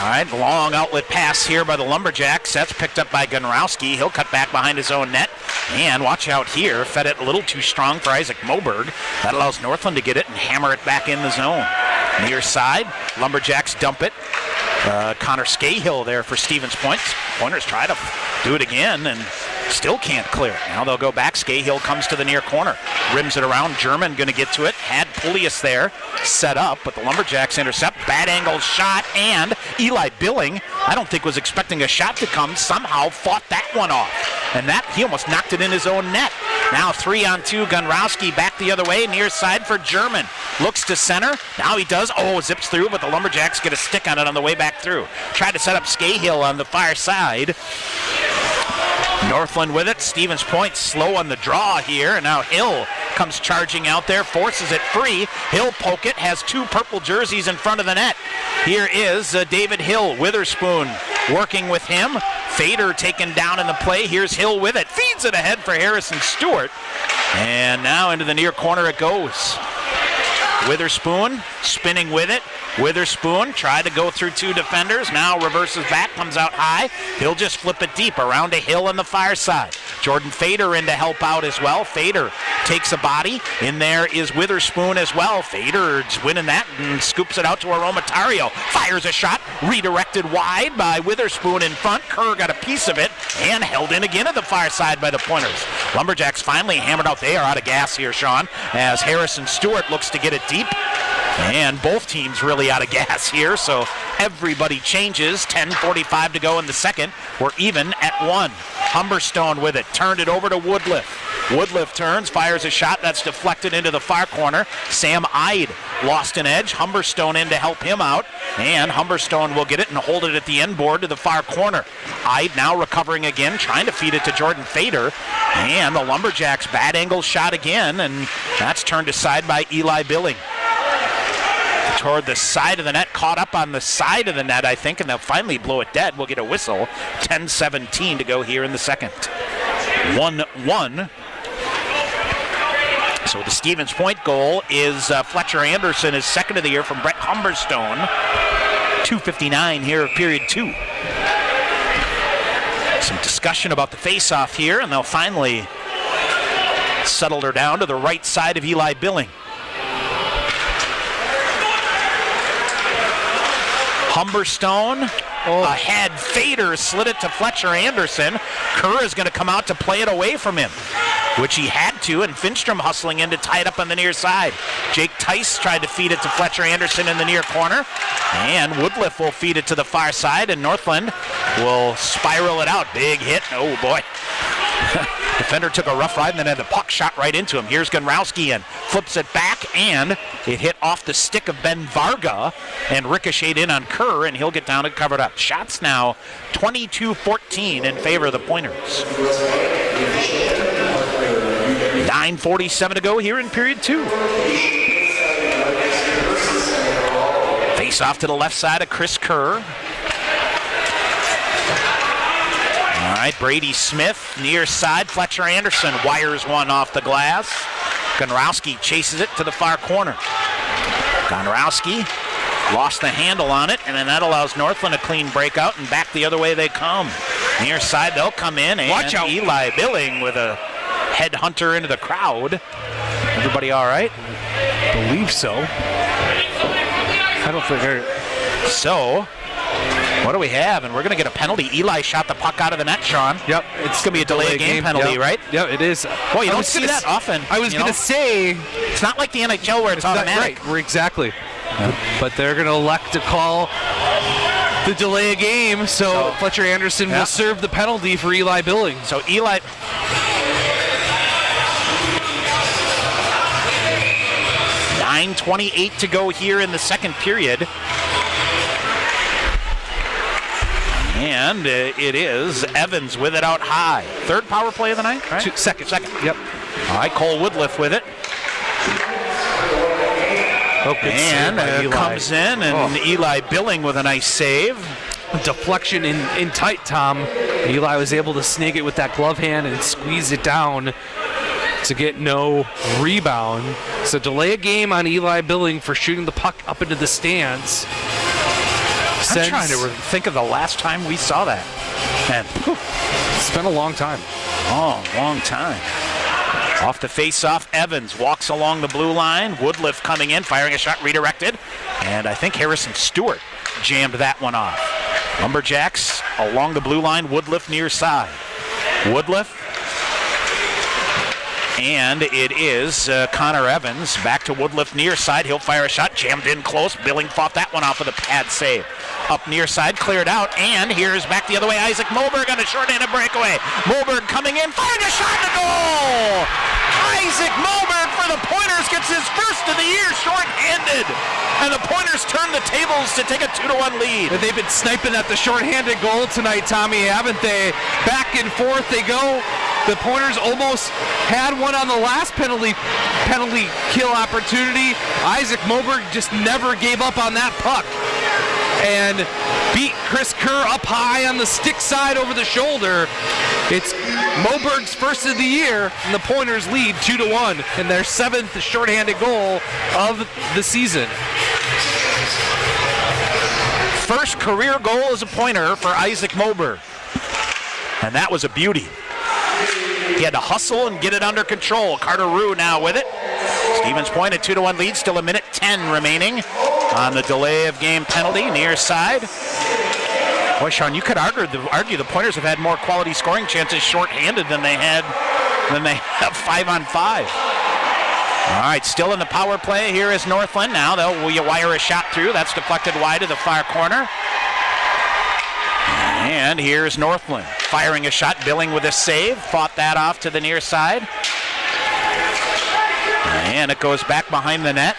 All right, long outlet pass here by the Lumberjacks. That's picked up by Gunrowski. He'll cut back behind his own net. And watch out here. Fed it a little too strong for Isaac Moberg. That allows Northland to get it and hammer it back in the zone. Near side, Lumberjacks dump it. Connor Scahill there for Stevens Point. Pointers try to do it again and still can't clear it. Now they'll go back. Scahill comes to the near corner. Rims it around. German going to get to it. Had Pulius there set up, but the Lumberjacks intercept. Bad angle shot, and Eli Billing, I don't think was expecting a shot to come, somehow fought that one off. And that, he almost knocked it in his own net. Now 3-on-2, Gunrowski back the other way, near side for German. Looks to center. Now he does. Oh, zips through, but the Lumberjacks get a stick on it on the way back through. Tried to set up Scahill on the far side. Northland with it. Stevens Point slow on the draw here. And now Hill comes charging out there, forces it free. Hill poke it, has two purple jerseys in front of the net. Here is David Hill. Witherspoon working with him. Fader taken down in the play. Here's Hill with it. Feeds it ahead for Harrison Stewart. And now into the near corner it goes. Witherspoon spinning with it. Witherspoon tried to go through two defenders. Now reverses back, comes out high. He'll just flip it deep around to Hill on the far side. Jordan Fader in to help out as well. Fader takes a body. In there is Witherspoon as well. Fader's winning that and scoops it out to Aromatario. Fires a shot, redirected wide by Witherspoon in front. Kerr got a piece of it and held in again at the far side by the Pointers. Lumberjacks finally hammered out. They are out of gas here, Sean, as Harrison Stewart looks to get it deep. And both teams really out of gas here, so everybody changes. 10:45 to go in the second. We're even at 1. Humberstone with it. Turned it over to Woodliff. Woodliff turns, fires a shot that's deflected into the far corner. Sam Ide lost an edge. Humberstone in to help him out. And Humberstone will get it and hold it at the end board to the far corner. Ide now recovering again, trying to feed it to Jordan Fader. And the Lumberjacks bad angle shot again, and that's turned aside by Eli Billing. Toward the side of the net, caught up on the side of the net, I think, and they'll finally blow it dead. We'll get a whistle. 10:17 to go here in the second. 1-1. So the Stevens Point goal is Fletcher Anderson, his second of the year from Brett Humberstone. 2:59 here of period 2. Some discussion about the face-off here, and they'll finally settle her down to the right side of Eli Billing. Humberstone ahead. Fader slid it to Fletcher Anderson. Kerr is going to come out to play it away from him, which he had to, and Finstrom hustling in to tie it up on the near side. Jake Tice tried to feed it to Fletcher Anderson in the near corner, and Woodliff will feed it to the far side, and Northland will spiral it out. Big hit. Oh, boy. Defender took a rough ride and then had the puck shot right into him. Here's Gunrowski and flips it back, and it hit off the stick of Ben Varga and ricocheted in on Kerr, and he'll get down and cover it up. Shots now 22-14 in favor of the Pointers. 9:47 to go here in period 2. Face off to the left side of Chris Kerr. right, Brady Smith, near side. Fletcher Anderson wires one off the glass. Gonrowski chases it to the far corner. Gonrowski lost the handle on it, and then that allows Northland a clean breakout, and back the other way they come. Near side, they'll come in, and Watch out. Eli Billing with a headhunter into the crowd. Everybody all right? Believe so. I don't think they're... So, what do we have? And we're going to get a penalty. Eli shot the puck out of the net, Sean. Yep. It's going to be a delay game penalty, yep. right? Yeah, it is. Boy, you don't see that often. I was going to say... It's not like the NHL where it's automatic. Right, exactly. But they're going to elect to call the delay a game, so Fletcher Anderson will serve the penalty for Eli Billing. So Eli... 9:28 to go here in the second period. And it is Evans with it out high. Third power play of the night, right? Second. Yep. All right, Cole Woodliff with it. And comes in, and Eli Billing with a nice save. Deflection in tight, Tom. Eli was able to snag it with that glove hand and squeeze it down to get no rebound. So delay a game on Eli Billing for shooting the puck up into the stands. I'm trying to think of the last time we saw that. And it's been a long time. Long time. Off the face-off, Evans walks along the blue line. Woodliff coming in, firing a shot redirected. And I think Harrison Stewart jammed that one off. Lumberjacks along the blue line, Woodliff near side. Woodliff. And it is Connor Evans back to Woodliff near side. He'll fire a shot, jammed in close. Billing fought that one off with a pad save. Up near side, cleared out, and here's back the other way. Isaac Moberg on a short-handed breakaway. Moberg coming in, firing a shot to goal! Isaac Moberg for the Pointers gets his first of the year short-handed. And the Pointers turn the tables to take a 2-1 lead. They've been sniping at the short-handed goal tonight, Tommy, haven't they? Back and forth they go. The Pointers almost had one on the last penalty kill opportunity. Isaac Moberg just never gave up on that puck and beat Chris Kerr up high on the stick side over the shoulder. It's Moberg's first of the year, and the Pointers lead 2-1 in their 7th shorthanded goal of the season. First career goal as a Pointer for Isaac Moberg. And that was a beauty. He had to hustle and get it under control. Carter Rue now with it. Stevens Point a 2-1 lead, still 1:10 remaining on the delay of game penalty near side. Boy, Sean, you could argue the Pointers have had more quality scoring chances short-handed than they have 5-on-5. All right, still in the power play. Here is Northland. Now they'll wire a shot through. That's deflected wide to the far corner. And here's Northland firing a shot. Billing with a save. Fought that off to the near side. And it goes back behind the net.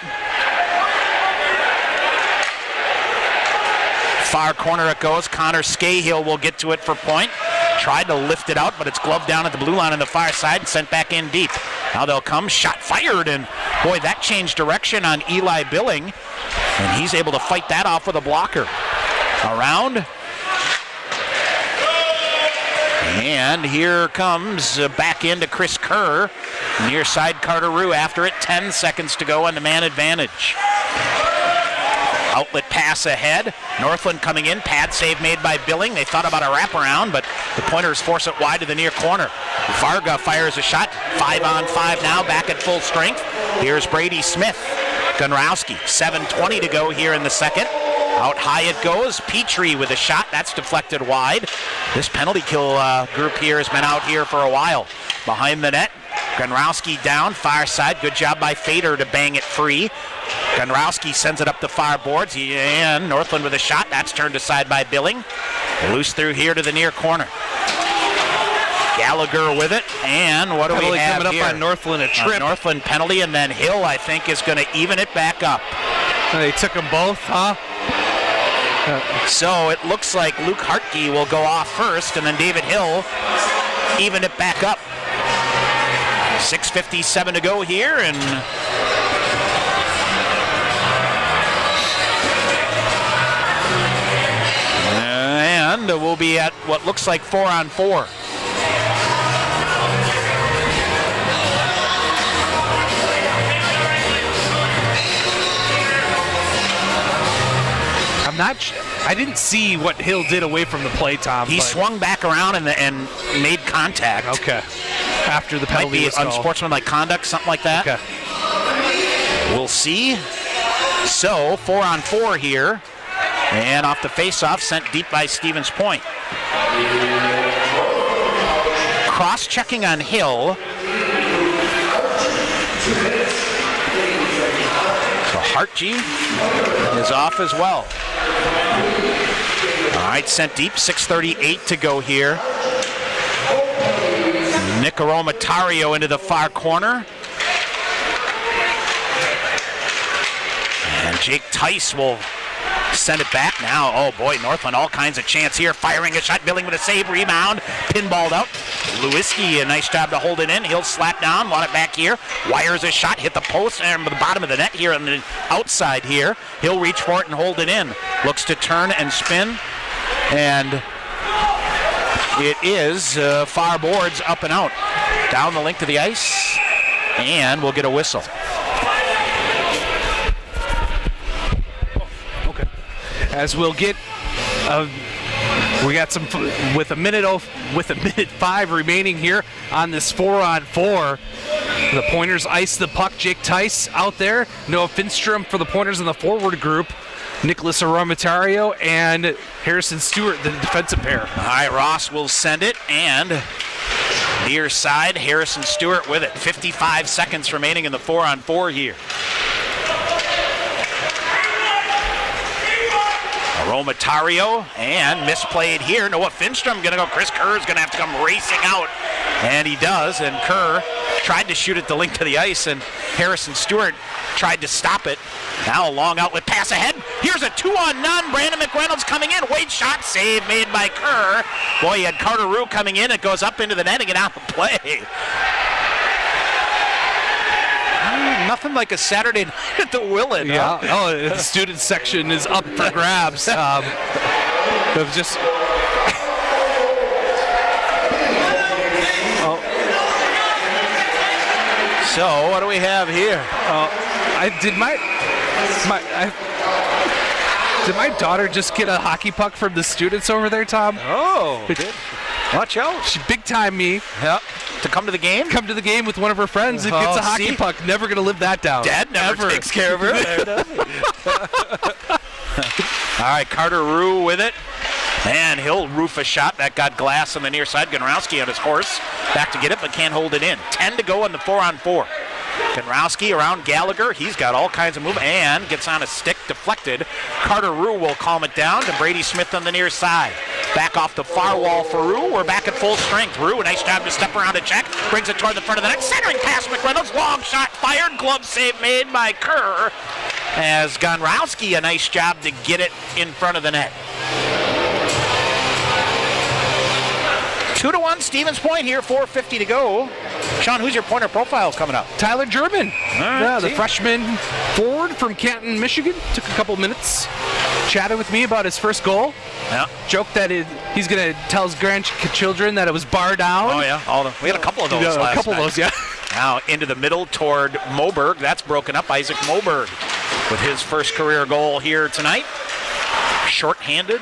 Far corner it goes. Connor Scahill will get to it for point. Tried to lift it out, but it's gloved down at the blue line on the far side and sent back in deep. Now they'll come. Shot fired, and boy, that changed direction on Eli Billing. And he's able to fight that off with a blocker. Around. And here comes back into Chris Kerr. Near side Carter Rue after it. 10 seconds to go on the man advantage. Outlet pass ahead. Northland coming in. Pad save made by Billing. They thought about a wraparound, but the Pointers force it wide to the near corner. Varga fires a shot. 5-on-5 now, back at full strength. Here's Brady Smith. Gonrowski. 7:20 to go here in the second. Out high it goes. Petrie with a shot. That's deflected wide. This penalty kill group here has been out here for a while. Behind the net. Gonrowski down, far side. Good job by Fader to bang it free. Gonrowski sends it up the far boards. And Northland with a shot. That's turned aside by Billing. Loose through here to the near corner. Gallagher with it. And what do we have coming here? up on Northland, a trip. Northland penalty, and then Hill, I think, is going to even it back up. They took them both, huh? So it looks like Luke Hartke will go off first, and then David Hill even it back up. 6:57 to go here, and we'll be at what looks like 4-on-4. I didn't see what Hill did away from the play, Tom. He swung back around and made contact. Okay. After the penalty was might be called. unsportsmanlike conduct, something like that. Okay. We'll see. So 4-on-4 here, and off the face-off, sent deep by Stevens Point. Cross-checking on Hill. So Hartje is off as well. All right, sent deep, 6:38 to go here. Nick Aromatario into the far corner. And Jake Tice will send it back now. Oh boy, Northland, all kinds of chance here. Firing a shot, Billing with a save, rebound, pinballed out. Lewiski, a nice job to hold it in. He'll slap down, want it back here. Wires a shot, hit the post and the bottom of the net here on the outside here. He'll reach for it and hold it in. Looks to turn and spin. And it is far boards up and out. Down the length of the ice. And we'll get a whistle. As we'll get, we got some with a minute 5 remaining here on this 4-on-4. The Pointers ice the puck. Jake Tice out there. Noah Finstrom for the Pointers in the forward group. Nicholas Aromatario and Harrison Stewart, the defensive pair. All right, Ross will send it, and near side, Harrison Stewart with it. 55 seconds remaining in the 4-on-4 here. Aromatario, and misplayed here. Noah Finstrom going to go. Chris Kerr is going to have to come racing out, and he does. And Kerr tried to shoot it the length of the ice, and Harrison Stewart tried to stop it. Now a long outlet pass ahead. Here's a 2-on-none. Brandon McReynolds coming in. Wade shot, save made by Kerr. Boy, you had Carter Rue coming in. It goes up into the net and get out of play. Nothing like a Saturday night at the Willett. Yeah. Huh? Oh, the student section is up for grabs. It was just. So what do we have here? Did my daughter just get a hockey puck from the students over there, Tom? Oh, did. Watch out. She big time me. Yep. To come to the game? Come to the game with one of her friends and gets a hockey puck. Never going to live that down. Dad never takes care of her. There, does he? All right, Carter Rue with it. And he'll roof a shot. That got glass on the near side. Gonrowski on his horse. Back to get it, but can't hold it in. 10 to go on the 4-on-4. Gonrowski around Gallagher. He's got all kinds of movement and gets on a stick, deflected. Carter Rue will calm it down to Brady Smith on the near side. Back off the far wall for Rue. We're back at full strength. Rue, a nice job to step around a check. Brings it toward the front of the net. Centering pass, McReynolds. Long shot fired. Glove save made by Kerr. As Gonrowski, a nice job to get it in front of the net. 2-1 Stevens Point here, 4:50 to go. Sean, who's your Pointer profile coming up? Tyler German. Right, the freshman forward from Canton, Michigan. Took a couple minutes. Chatted with me about his first goal. Yeah. Joked that he's going to tell his grandchildren that it was bar down. Oh, yeah. We had a couple of those last A couple night. of those, yeah. Now into the middle toward Moberg. That's broken up. Isaac Moberg with his first career goal here tonight. Short-handed.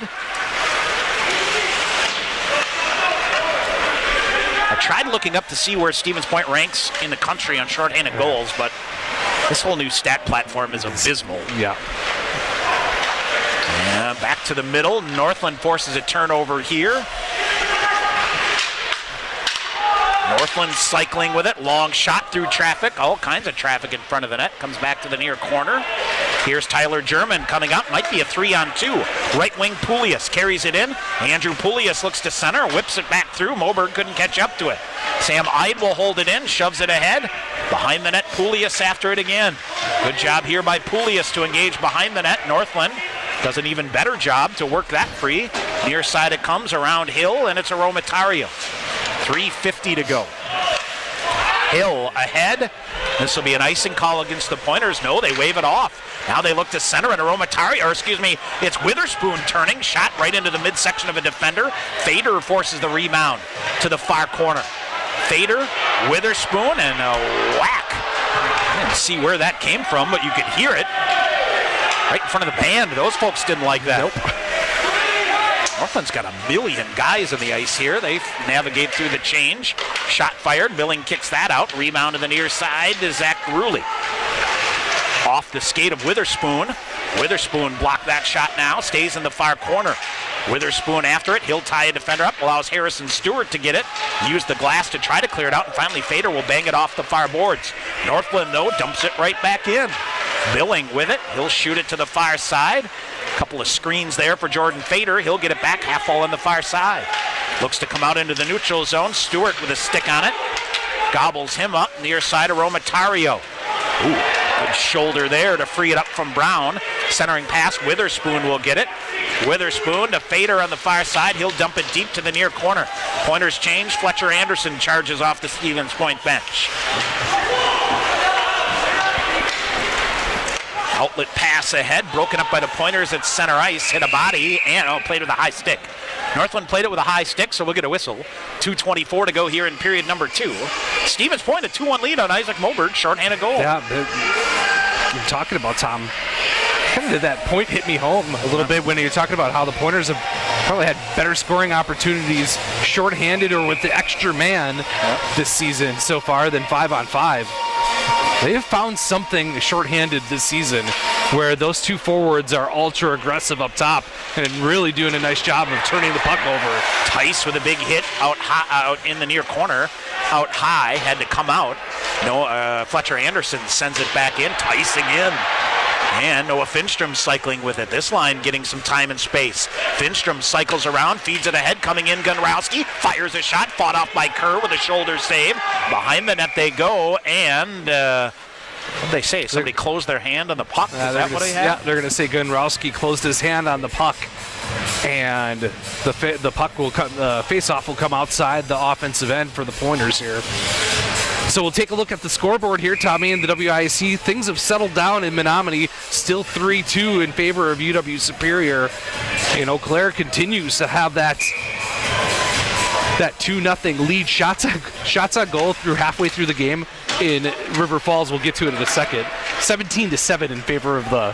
I tried looking up to see where Stevens Point ranks in the country on short-handed goals, but this whole new stat platform is abysmal. Yeah. Back to the middle. Northland forces a turnover here. Northland cycling with it. Long shot through traffic. All kinds of traffic in front of the net. Comes back to the near corner. Here's Tyler German coming up. Might be a 3-on-2. Right wing Poulias carries it in. Andrew Poulias looks to center. Whips it back through. Moberg couldn't catch up to it. Sam Ide will hold it in. Shoves it ahead. Behind the net, Poulias after it again. Good job here by Poulias to engage behind the net. Northland does an even better job to work that free. Near side it comes around Hill, and it's Aromatario. 3:50 to go. Hill ahead. This will be an icing call against the Pointers. No, they wave it off. Now they look to center, and it's Witherspoon turning. Shot right into the midsection of a defender. Fader forces the rebound to the far corner. Fader, Witherspoon, and a whack. I didn't see where that came from, but you could hear it right in front of the band. Those folks didn't like that. Nope. Northland's got a million guys on the ice here. They navigate through the change. Shot fired. Billing kicks that out. Rebound to the near side to Zach Ruley. Off the skate of Witherspoon. Witherspoon blocked that shot now. Stays in the far corner. Witherspoon after it. He'll tie a defender up. Allows Harrison Stewart to get it. Use the glass to try to clear it out. And finally Fader will bang it off the far boards. Northland, though, dumps it right back in. Billing with it. He'll shoot it to the far side. Couple of screens there for Jordan Fader. He'll get it back, half wall on the far side. Looks to come out into the neutral zone. Stewart with a stick on it. Gobbles him up near side of Romatario. Ooh, good shoulder there to free it up from Brown. Centering pass, Witherspoon will get it. Witherspoon to Fader on the far side. He'll dump it deep to the near corner. Pointers change. Fletcher Anderson charges off the Stevens Point bench. Outlet pass ahead, broken up by the Pointers at center ice, hit a body, and played with a high stick. Northland played it with a high stick, so we'll get a whistle. 2:24 to go here in period number 2. Stevens Point, a 2-1 lead on Isaac Moberg, shorthanded goal. Yeah, you're talking about, Tom. Kind of did that point hit me home a little bit when you're talking about how the Pointers have probably had better scoring opportunities shorthanded or with the extra man this season so far than 5-on-5. They have found something shorthanded this season where those two forwards are ultra aggressive up top and really doing a nice job of turning the puck over. Tice with a big hit out in the near corner. Out high, had to come out. Fletcher Anderson sends it back in, Ticing in. And Noah Finstrom cycling with it. This line getting some time and space. Finstrom cycles around, feeds it ahead, coming in Gunrowski, fires a shot, fought off by Kerr with a shoulder save. Behind the net they go, and what did they say? Somebody closed their hand on the puck? Is that what they had? Yeah, they're going to say Gunrowski closed his hand on the puck, and the puck will come, the face-off will come outside the offensive end for the Pointers here. So we'll take a look at the scoreboard here, Tommy, in the WIC. Things have settled down in Menominee, still 3-2 in favor of UW Superior. And Eau Claire continues to have that 2-0 lead. Shots on goal through halfway through the game in River Falls. We'll get to it in a second. 17-7 in favor of the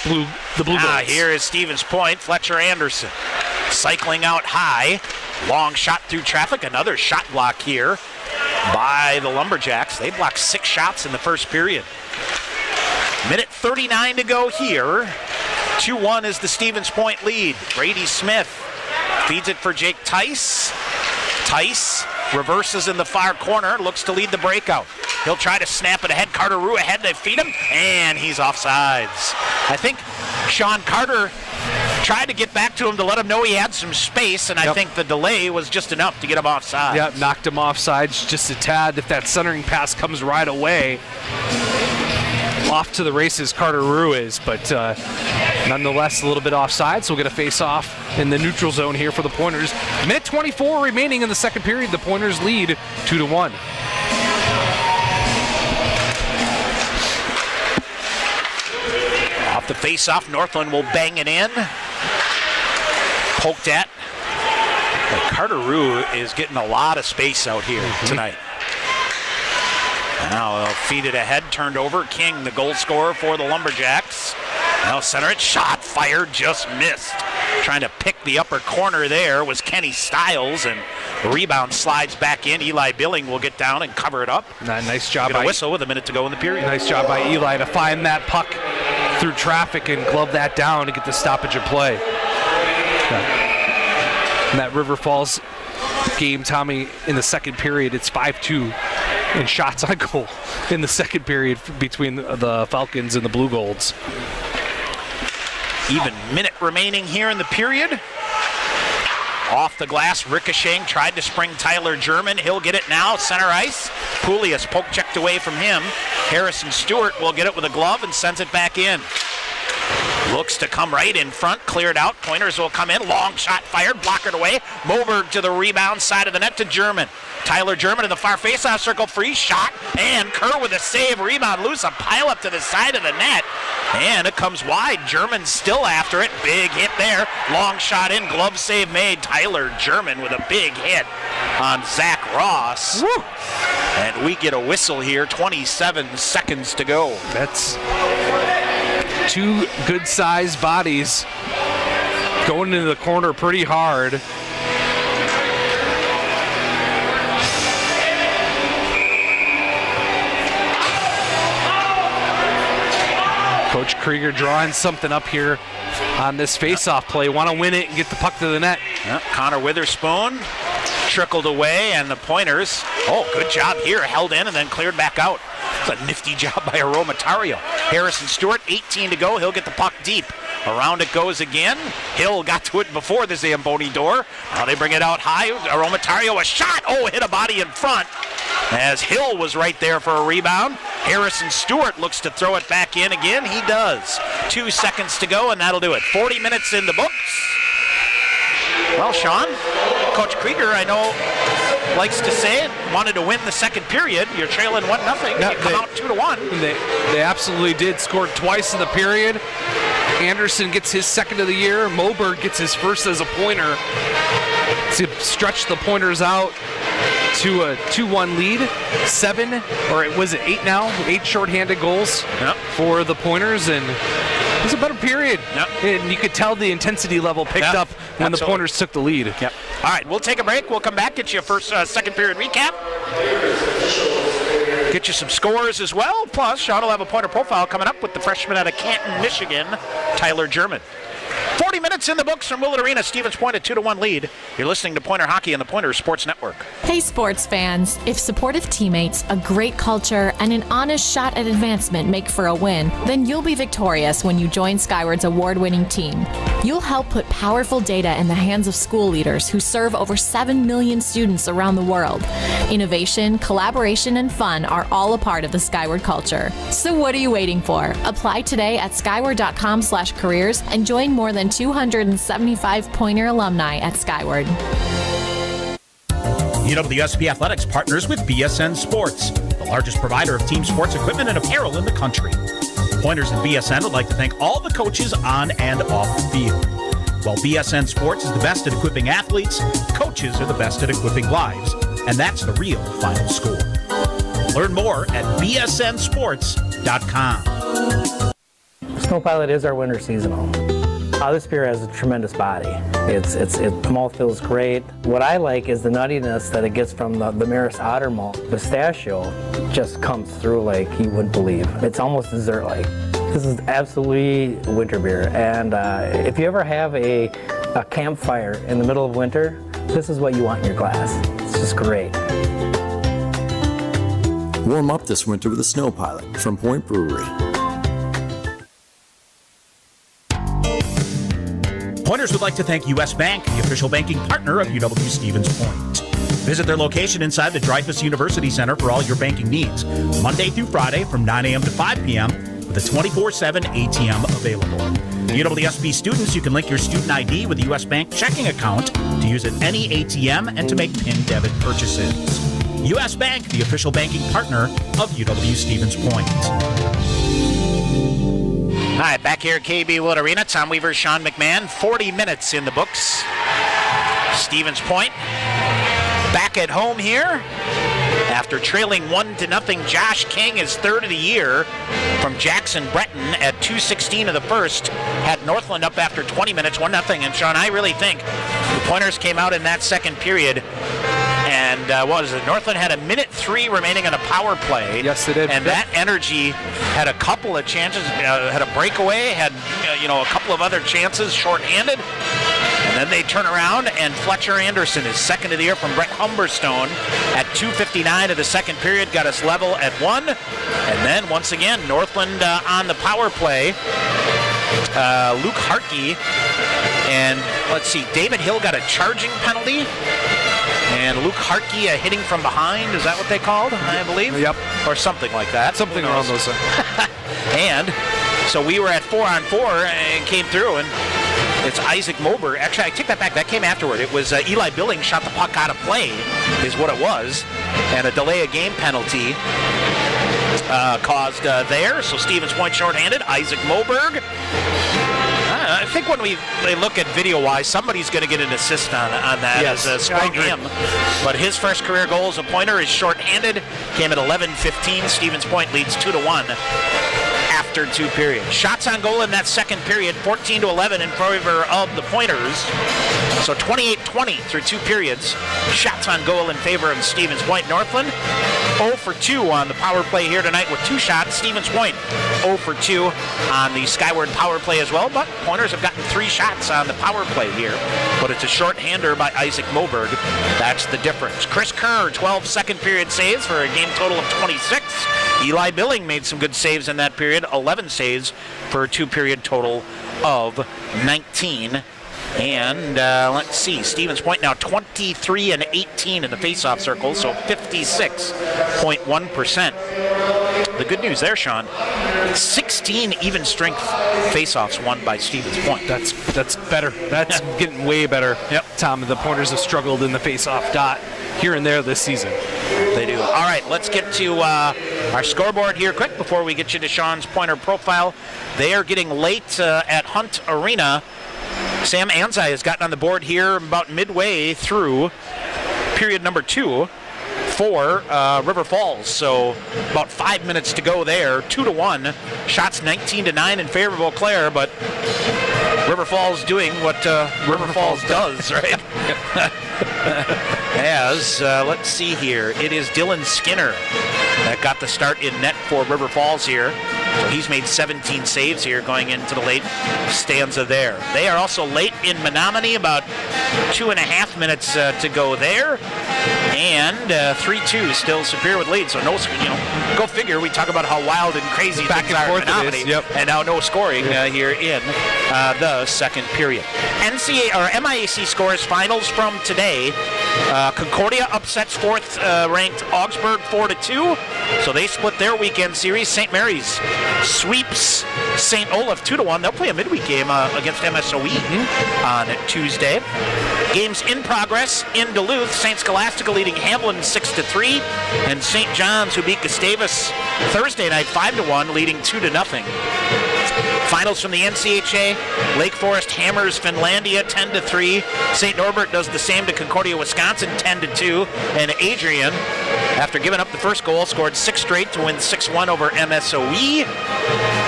Blue Bulls. Here is Stevens Point. Fletcher Anderson cycling out high. Long shot through traffic. Another shot block here by the Lumberjacks. They blocked 6 shots in the first period. Minute 39 to go here. 2-1 is the Stevens Point lead. Brady Smith feeds it for Jake Tice. Tice reverses in the far corner, looks to lead the breakout. He'll try to snap it ahead. Carter Rue ahead to feed him, and he's offsides. I think Sean Carter tried to get back to him to let him know he had some space, and I think the delay was just enough to get him offside. Yep, knocked him offsides just a tad. If that centering pass comes right away, off to the races Carter Rue is, but nonetheless a little bit offside, so we'll get a face-off in the neutral zone here for the Pointers. Minute 24 remaining in the second period. The Pointers lead 2-1. Off the face-off, Northland will bang it in. Poked at. But Carter Rue is getting a lot of space out here tonight. Now they'll feed it ahead, turned over. King, the goal scorer for the Lumberjacks. Now center it, shot fired, just missed. Trying to pick the upper corner there was Kenny Stiles, and the rebound slides back in. Eli Billing will get down and cover it up. Nice job. Get a whistle with a minute to go in the period. Nice job by Eli to find that puck through traffic and glove that down to get the stoppage of play. In that River Falls game, Tommy, in the second period, it's 5-2 in shots on goal in the second period between the Falcons and the Blue Golds. Even minute remaining here in the period. Off the glass, ricocheting, tried to spring Tyler German. He'll get it now, center ice. Poulias poke checked away from him. Harrison Stewart will get it with a glove and sends it back in. Looks to come right in front, cleared out. Pointers will come in. Long shot fired, blockered away. Moberg to the rebound side of the net to German. Tyler German in the far face-off circle, free shot, and Kerr with a save, rebound loose, a pile up to the side of the net, and it comes wide. German still after it, big hit there, long shot in, glove save made. Tyler German with a big hit on Zach Ross. Woo. And we get a whistle here, 27 seconds to go. That's two good-sized bodies going into the corner pretty hard. Coach Krieger drawing something up here on this face-off play. Want to win it and get the puck to the net. Yep. Connor Witherspoon trickled away, and the Pointers, good job here, held in and then cleared back out. It's a nifty job by Aromatario. Harrison Stewart, 18 to go. He'll get the puck deep. Around it goes again. Hill got to it before the Zamboni door. Now they bring it out high. Aromatario, a shot. Hit a body in front as Hill was right there for a rebound. Harrison Stewart looks to throw it back in again. He does. 2 seconds to go, and that'll do it. 40 minutes in the books. Well, Sean, Coach Krieger, I know, likes to say it, wanted to win the second period. You're trailing 1-0. You come out 2-1. They absolutely did. Scored twice in the period. Anderson gets his second of the year. Moberg gets his first as a Pointer to stretch the Pointers out to a 2-1 lead. 8 now? 8 shorthanded goals for the Pointers, and it was a better period. And you could tell the intensity level picked up when the Pointers took the lead. All right, we'll take a break. We'll come back, get you a second period recap. Get you some scores as well. Plus, Sean will have a Pointer profile coming up with the freshman out of Canton, Michigan, Tyler German. 40 minutes in the books from Willett Arena. Stevens Point at 2-1 lead. You're listening to Pointer Hockey on the Pointer Sports Network. Hey sports fans, if supportive teammates, a great culture, and an honest shot at advancement make for a win, then you'll be victorious when you join Skyward's award-winning team. You'll help put powerful data in the hands of school leaders who serve over 7 million students around the world. Innovation, collaboration, and fun are all a part of the Skyward culture. So what are you waiting for? Apply today at skyward.com/careers and join more than 275 Pointer alumni at Skyward. UWSP Athletics partners with BSN Sports, the largest provider of team sports equipment and apparel in the country. Pointers and BSN would like to thank all the coaches on and off the field. While BSN Sports is the best at equipping athletes, coaches are the best at equipping lives, and that's the real final score. Learn more at bsnsports.com. Snow Pilot is our winter seasonal. This beer has a tremendous body. The malt feels great. What I like is the nuttiness that it gets from the Maris Otter malt. Pistachio just comes through like you wouldn't believe. It's almost dessert-like. This is absolutely winter beer. And if you ever have a campfire in the middle of winter, this is what you want in your glass. It's just great. Warm up this winter with a Snow Pilot from Point Brewery. Pointers would like to thank U.S. Bank, the official banking partner of UW-Stevens Point. Visit their location inside the Dreyfus University Center for all your banking needs, Monday through Friday from 9 a.m. to 5 p.m. with a 24/7 ATM available. UWSP students, you can link your student ID with a U.S. Bank checking account to use at any ATM and to make PIN debit purchases. U.S. Bank, the official banking partner of UW-Stevens Point. All right, back here at KB Willett Arena. Tom Weaver, Sean McMahon. 40 minutes in the books. Stevens Point back at home here. After trailing 1-0, Josh King is third of the year from Jackson Breton at 2:16 of the first. Had Northland up after 20 minutes, 1-0. And Sean, I really think the Pointers came out in that second period. And what was it? Northland had 1:03 remaining on a power play. Yes, they did. And that energy had a couple of chances, had a breakaway, had a couple of other chances shorthanded. And then they turn around, and Fletcher Anderson is second of the year from Brett Humberstone at 2:59 of the second period, got us level at 1. And then once again, Northland on the power play. Luke Hartke and David Hill got a charging penalty. And Luke Hartke hitting from behind, is that what they called, I believe? Yep. Or something like that. Something around those. And So we were at 4-on-4 and came through, and it's Isaac Moberg. Actually, I take that back. That came afterward. It was Eli Billing shot the puck out of play, is what it was, and a delay of game penalty caused there. So Stevens Point shorthanded. Isaac Moberg. I think when they look at video-wise, somebody's going to get an assist on that as sprung him. But his first career goal as a Pointer is shorthanded. Came at 11:15. Stevens Point leads 2-1 after 2 periods. Shots on goal in that second period, 14-11 in favor of the Pointers. So 28-20 through 2 periods. Shots on goal in favor of Stevens Point. Northland 0 for 2 on the power play here tonight with 2 shots. Stevens Point 0 for 2 on the Skyward power play as well, but Pointers have gotten 3 shots on the power play here. But it's a shorthander by Isaac Moberg. That's the difference. Chris Kerr, 12 second period saves for a game total of 26. Eli Billing made some good saves in that period, 11 saves for a 2-period total of 19. And let's see, Stevens Point now 23-18 in the faceoff circle, so 56.1%. The good news there, Sean, 16 even strength faceoffs won by Stevens Point. That's better. That's getting way better. Yep. Tom, the Pointers have struggled in the faceoff dot here and there this season. They do. All right, let's get to our scoreboard here quick before we get you to Sean's Pointer profile. They are getting late at Hunt Arena. Sam Anzai has gotten on the board here about midway through period number 2 for River Falls. So about 5 minutes to go there. 2-1. Shots 19-9 in favor of Eau Claire, but River Falls doing what River Falls does, right? As, let's see here, it is Dylan Skinner that got the start in net for River Falls here. So he's made 17 saves here going into the late stanza there. They are also late in Menominee, about 2.5 minutes to go there. And 3-2 still Superior with lead. So no, go figure. We talk about how wild and crazy Back things and are forth in Menominee. Yep. And now no scoring here in the second period. MIAC scores finals from today. Concordia upsets 4th ranked Augsburg 4-2. So they split their weekend series. St. Mary's sweeps St. Olaf 2-1. They'll play a midweek game against MSOE on Tuesday. Games in progress in Duluth. St. Scholastica leading Hamlin 6-3, and St. John's, who beat Gustavus Thursday night 5-1, leading 2-0. Finals from the NCHA. Lake Forest hammers Finlandia 10-3. St. Norbert does the same to Concordia, Wisconsin 10-2. And Adrian, after giving up the first goal, scored 6 straight to win 6-1 over MSOE.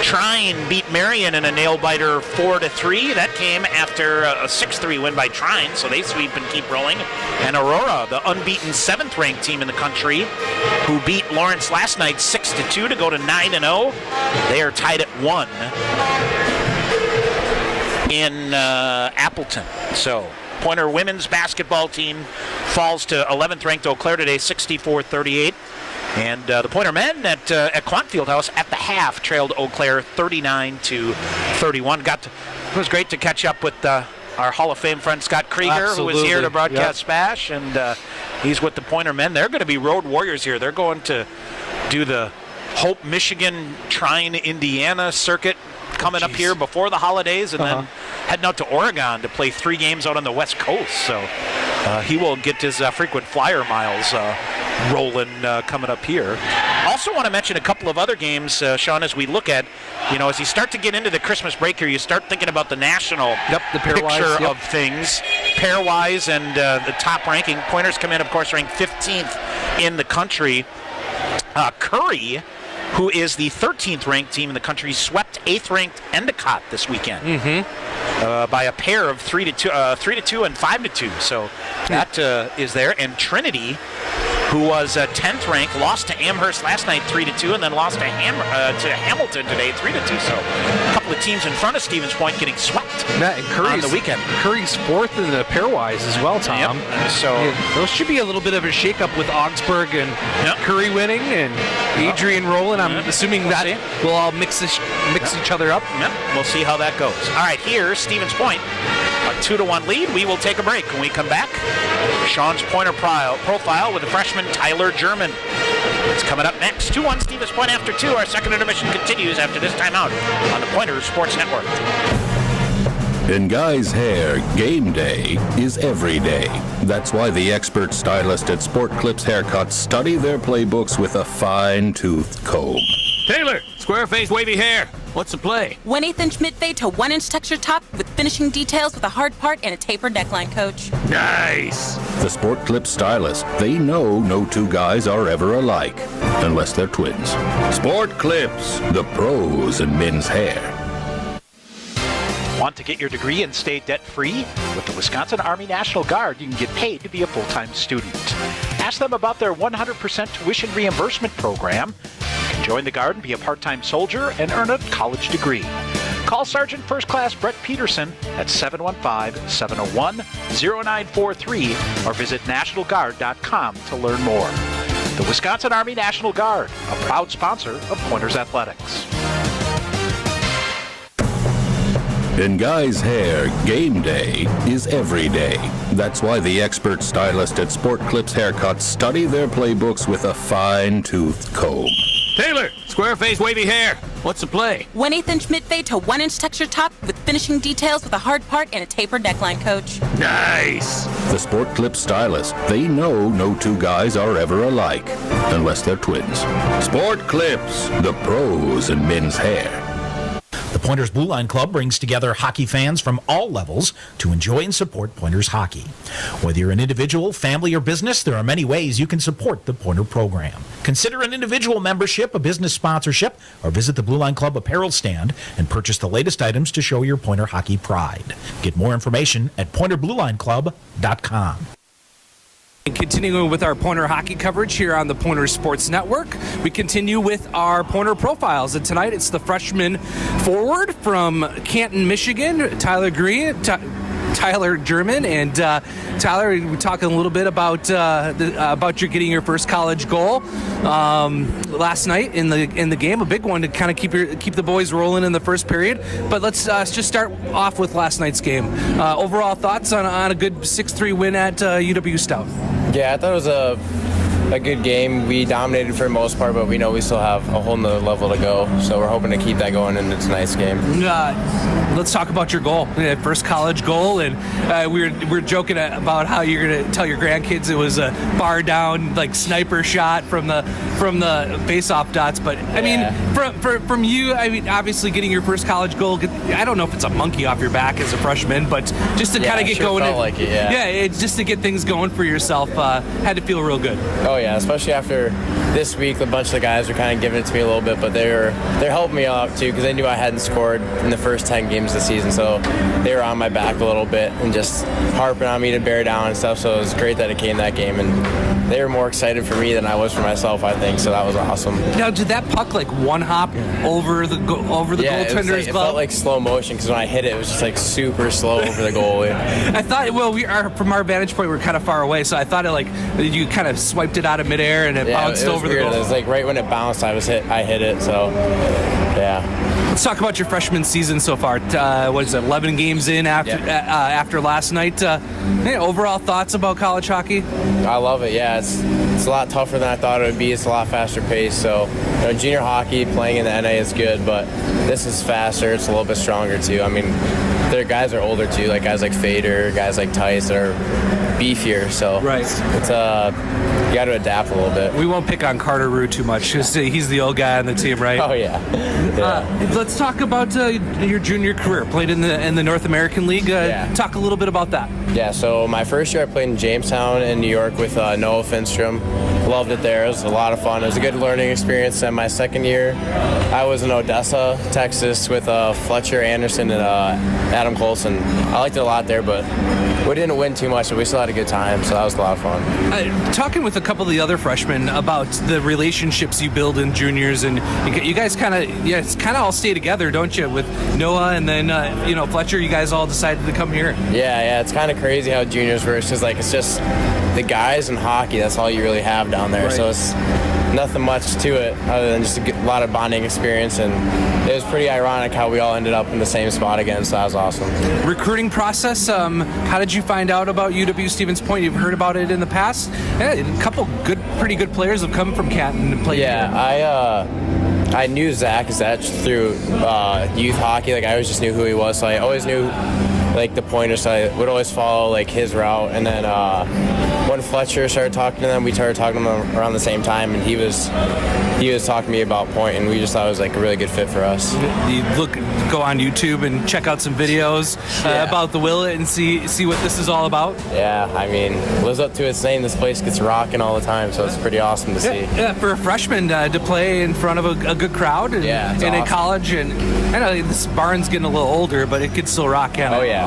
Trine beat Marion in a nail-biter 4-3. That came after a 6-3 win by Trine, so they sweep and keep rolling. And Aurora, the unbeaten 7th-ranked team in the country, who beat Lawrence last night 6-2 to go to 9-0. They are tied at 1 in Appleton. So Pointer women's basketball team falls to 11th-ranked Eau Claire today, 64-38. And the Pointer men at Quant Fieldhouse at the half trailed Eau Claire 39-31. It was great to catch up with our Hall of Fame friend Scott Krieger, who was here to broadcast Spash, and he's with the Pointer men. They're going to be road warriors here. They're going to do the Hope, Michigan, Trine, Indiana circuit coming up here before the holidays, and then heading out to Oregon to play 3 games out on the West Coast. So he will get his frequent flyer miles rolling coming up here. Also want to mention a couple of other games, Sean, as we look at, as you start to get into the Christmas break here, you start thinking about the national picture of things, pairwise, and the top ranking. Pointers come in, of course, ranked 15th in the country. Curry, who is the 13th ranked team in the country, swept 8th ranked Endicott this weekend by a pair of 3-2 and 5-2. So that is there. And Trinity, who was 10th ranked, lost to Amherst last night 3-2, and then lost to Hamilton today 3-2. So a couple of teams in front of Stevens Point getting swept on the weekend. Curry's 4th in the pairwise as well, Tom. Yep. So those should be a little bit of a shakeup with Augsburg and Curry winning and Adrian rolling. I'm assuming that will all mix each other up. Yep. We'll see how that goes. All right, here's Stevens Point. A 2-1 lead. We will take a break. When we come back, Sean's Pointer profile with the freshman Tyler German. It's coming up next. 2-1 Stevens Point after 2. Our second intermission continues after this timeout on the Pointers Sports Network. In guys' hair, game day is every day. That's why the expert stylist at Sport Clips Haircuts study their playbooks with a fine-toothed comb. Taylor, square face, wavy hair. What's the play? 1/8 inch mid-fade to 1 inch texture top with finishing details with a hard part and a tapered neckline, Coach. Nice. The Sport Clips stylist, they know no two guys are ever alike, unless they're twins. Sport Clips, the pros in men's hair. Want to get your degree and stay debt-free? With the Wisconsin Army National Guard, you can get paid to be a full-time student. Ask them about their 100% tuition reimbursement program. You can join the Guard and be a part-time soldier and earn a college degree. Call Sergeant First Class Brett Peterson at 715-701-0943 or visit nationalguard.com to learn more. The Wisconsin Army National Guard, a proud sponsor of Pointers Athletics. In guys' hair, game day is every day. That's why the expert stylist at Sport Clips Haircuts study their playbooks with a fine-toothed comb. Taylor, square face, wavy hair. What's the play? 1/8 inch mid-fade to 1 inch texture top with finishing details with a hard part and a tapered neckline, Coach. Nice. The Sport Clips stylist, they know no two guys are ever alike, unless they're twins. Sport Clips, the pros in men's hair. The Pointers Blue Line Club brings together hockey fans from all levels to enjoy and support Pointers hockey. Whether you're an individual, family, or business, there are many ways you can support the Pointer program. Consider an individual membership, a business sponsorship, or visit the Blue Line Club apparel stand and purchase the latest items to show your Pointer hockey pride. Get more information at PointerBlueLineClub.com. And continuing with our Pointer hockey coverage here on the Pointer Sports Network, we continue with our Pointer profiles. And tonight it's the freshman forward from Canton, Michigan, Tyler German. And Tyler, we're talking a little bit about your getting your first college goal last night in the game, a big one to kind of keep the boys rolling in the first period. But let's just start off with last night's game. Overall thoughts on a good 6-3 win at UW Stout? Yeah, I thought it was a good game. We dominated for the most part, but we know we still have a whole nother level to go. So we're hoping to keep that going into tonight's game. Let's talk about your goal, first college goal, and we're joking about how you're gonna tell your grandkids it was a bar down like sniper shot from the face-off dots. But I mean, from you, I mean, obviously getting your first college goal, I don't know if it's a monkey off your back as a freshman, but just to kind of get going. Felt like it, it's just to get things going for yourself. Had to feel real good. Oh yeah, especially after this week, a bunch of the guys were kind of giving it to me a little bit, but they're helping me out too because they knew I hadn't scored in the first 10 games of the season, so they were on my back a little bit and just harping on me to bear down and stuff. So it was great that it came that game, and they were more excited for me than I was for myself, I think. So that was awesome. Now, did that puck like one hop over the goaltender's it glove? felt like slow motion because when I hit it, it was just like super slow over the goalie. I thought, we are from our vantage point, we're kind of far away, so I thought it like you kind of swiped it out of midair and it bounced over weird. the goal. It was like right when it bounced, I hit it. So, yeah. Let's talk about your freshman season so far. What is it, 11 games in after last night? Overall thoughts about college hockey? I love it. Yeah, it's a lot tougher than I thought it would be. It's a lot faster paced. So, junior hockey playing in the NA is good, but this is faster. It's a little bit stronger too. I mean, their guys are older too, like guys like Fader, guys like Tice that are beefier. So it's you got to adapt a little bit. We won't pick on Carter Rue too much because he's the old guy on the team, right? Oh yeah. Let's talk about your junior career. Played in the North American League. Talk a little bit about that. Yeah. So my first year I played in Jamestown in New York with Noah Finstrom. Loved it there. It was a lot of fun. It was a good learning experience. And my second year, I was in Odessa, Texas, with Fletcher Anderson and Adam Colson. I liked it a lot there, but we didn't win too much, but we still had a good time, so that was a lot of fun. Talking with a couple of the other freshmen about the relationships you build in juniors, and you guys kind of all stay together, don't you? With Noah and then Fletcher, you guys all decided to come here. Yeah, it's kind of crazy how juniors works, because it's just the guys in hockey. That's all you really have down there, so it's nothing much to it other than just a lot of bonding experience, and it was pretty ironic how we all ended up in the same spot again, so that was awesome. Recruiting process, how did you find out about UW Stevens Point? You've heard about it in the past. A couple good pretty good players have come from Canton and played here. I knew Zach through youth hockey. Like I always just knew who he was, so I always knew like the pointers. So I would always follow like his route. And then when Fletcher started talking to them, we started talking to them around the same time, and he was talking to me about point, and we just thought it was like a really good fit for us. You go on YouTube and check out some videos about the Willet and see what this is all about. Yeah, I mean, lives up to its name. This place gets rocking all the time, so it's pretty awesome to see. Yeah, for a freshman to play in front of a good crowd and awesome. in college, and I know this barn's getting a little older, but it could still rock out. Oh yeah.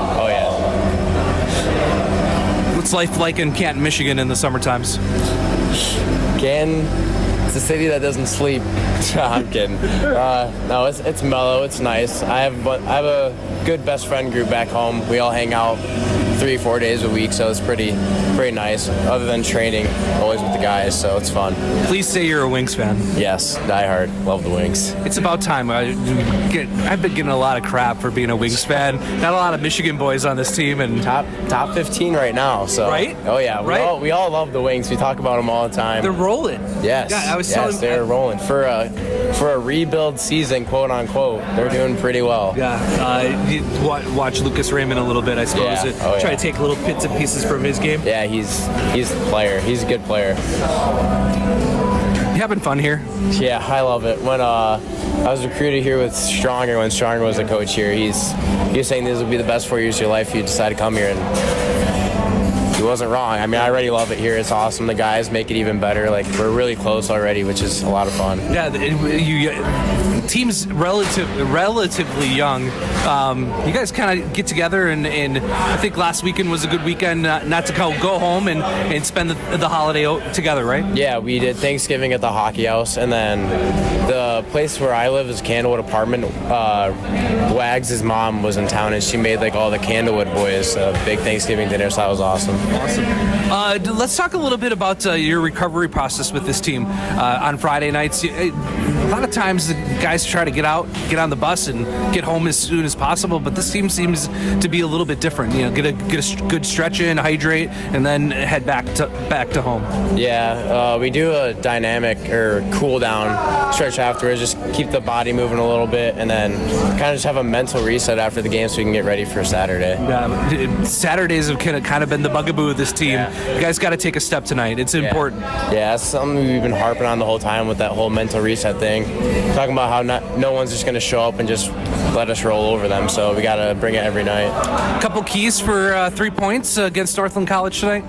What's life like in Canton, Michigan in the summer times? Canton, it's a city that doesn't sleep. I'm kidding. No, it's mellow. It's nice. I have a good best friend group back home. We all hang out 3-4 days a week, so it's pretty nice. Other than training, always with the guys, so it's fun. Please say you're a Wings fan. Yes, diehard. Love the Wings. It's about time. I've been getting a lot of crap for being a Wings fan. Not a lot of Michigan boys on this team, and top 15 right now. So right? Oh yeah, we all love the Wings. We talk about them all the time. They're rolling. Yes. Yeah, they're rolling for a rebuild season, quote unquote. They're doing pretty well. Yeah. You watch Lucas Raymond a little bit, I suppose. Try to take little bits and pieces from his game. Yeah, he's a player. He's a good player. You having fun here? Yeah, I love it. When I was recruited here with Stronger, when Stronger was the coach here, he was saying this will be the best 4 years of your life if you decide to come here, and he wasn't wrong. I mean, I already love it here. It's awesome. The guys make it even better. Like, we're really close already, which is a lot of fun. Yeah, team's relatively young. You guys kind of get together, and I think last weekend was a good weekend not to go home and spend the holiday together, right? Yeah, we did Thanksgiving at the hockey house, and then the place where I live is Candlewood Apartment. Wags' mom was in town, and she made like all the Candlewood boys a big Thanksgiving dinner, so that was awesome. Awesome. Let's talk a little bit about your recovery process with this team on Friday nights. A lot of times the guys try to get on the bus and get home as soon as possible, but this team seems to be a little bit different. Get a good stretch in, hydrate, and then head back to home. Yeah, we do a dynamic or cool down stretch afterwards. Just keep the body moving a little bit, and then kind of just have a mental reset after the game so we can get ready for Saturday. Saturdays have kind of been the bugaboo of this team. You guys got to take a step tonight. It's important. Yeah, that's something we've been harping on the whole time with that whole mental reset thing. Talking about how no one's just going to show up and just let us roll over them, so we got to bring it every night. Couple keys for 3 points against Northland College tonight?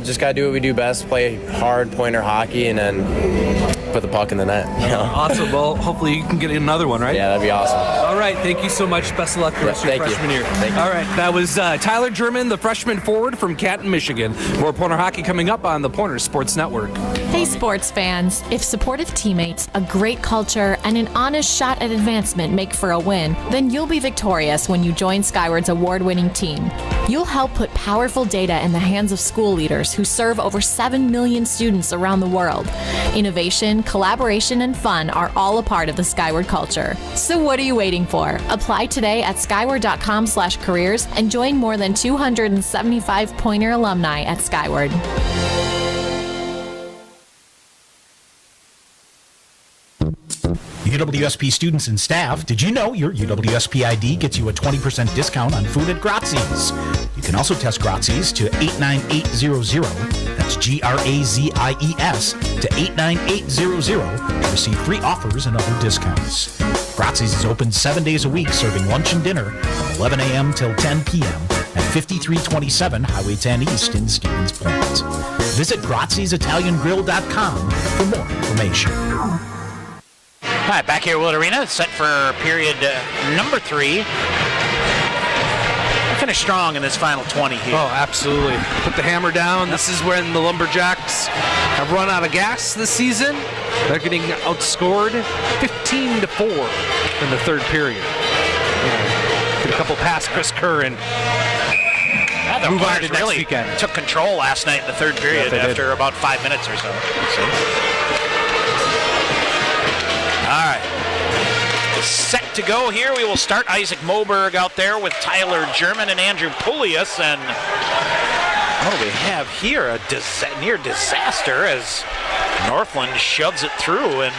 Just got to do what we do best, play hard pointer hockey, and then put the puck in the net. Awesome. Well, hopefully you can get another one, right? Yeah, that'd be awesome. All right. Thank you so much. Best of luck the rest of your freshman year. Thank you. All right. That was Tyler German, the freshman forward from Canton, Michigan. More Pointer hockey coming up on the Pointer Sports Network. Hey, sports fans. If supportive teammates, a great culture, and an honest shot at advancement make for a win, then you'll be victorious when you join Skyward's award-winning team. You'll help put powerful data in the hands of school leaders who serve over 7 million students around the world. Innovation, collaboration, and fun are all a part of the Skyward culture. So what are you waiting for? Apply today at skyward.com/careers and join more than 275 Pointer alumni at Skyward. UWSP students and staff, did you know your UWSP ID gets you a 20% discount on food at Grazzi's? You can also test Grazzi's to 89800, that's Grazzies to 89800 to receive free offers and other discounts. Grazzi's is open 7 days a week, serving lunch and dinner from 11 a.m. till 10 p.m. at 5327 Highway 10 East in Stevens Point. Visit Grazzi'sItalianGrill.com for more information. All right, back here at Willett Arena, set for period number 3. We finished strong in this final 20 here. Oh, absolutely. Put the hammer down. This is when the Lumberjacks have run out of gas this season. They're getting outscored 15-4 in the third period. Get a couple past Chris Kerr and the move on to next really weekend. Took control last night in the third period after about 5 minutes or so. All right. Set to go here. We will start Isaac Moberg out there with Tyler German and Andrew Poulias. And What do we have here? A near disaster as Northland shoves it through, and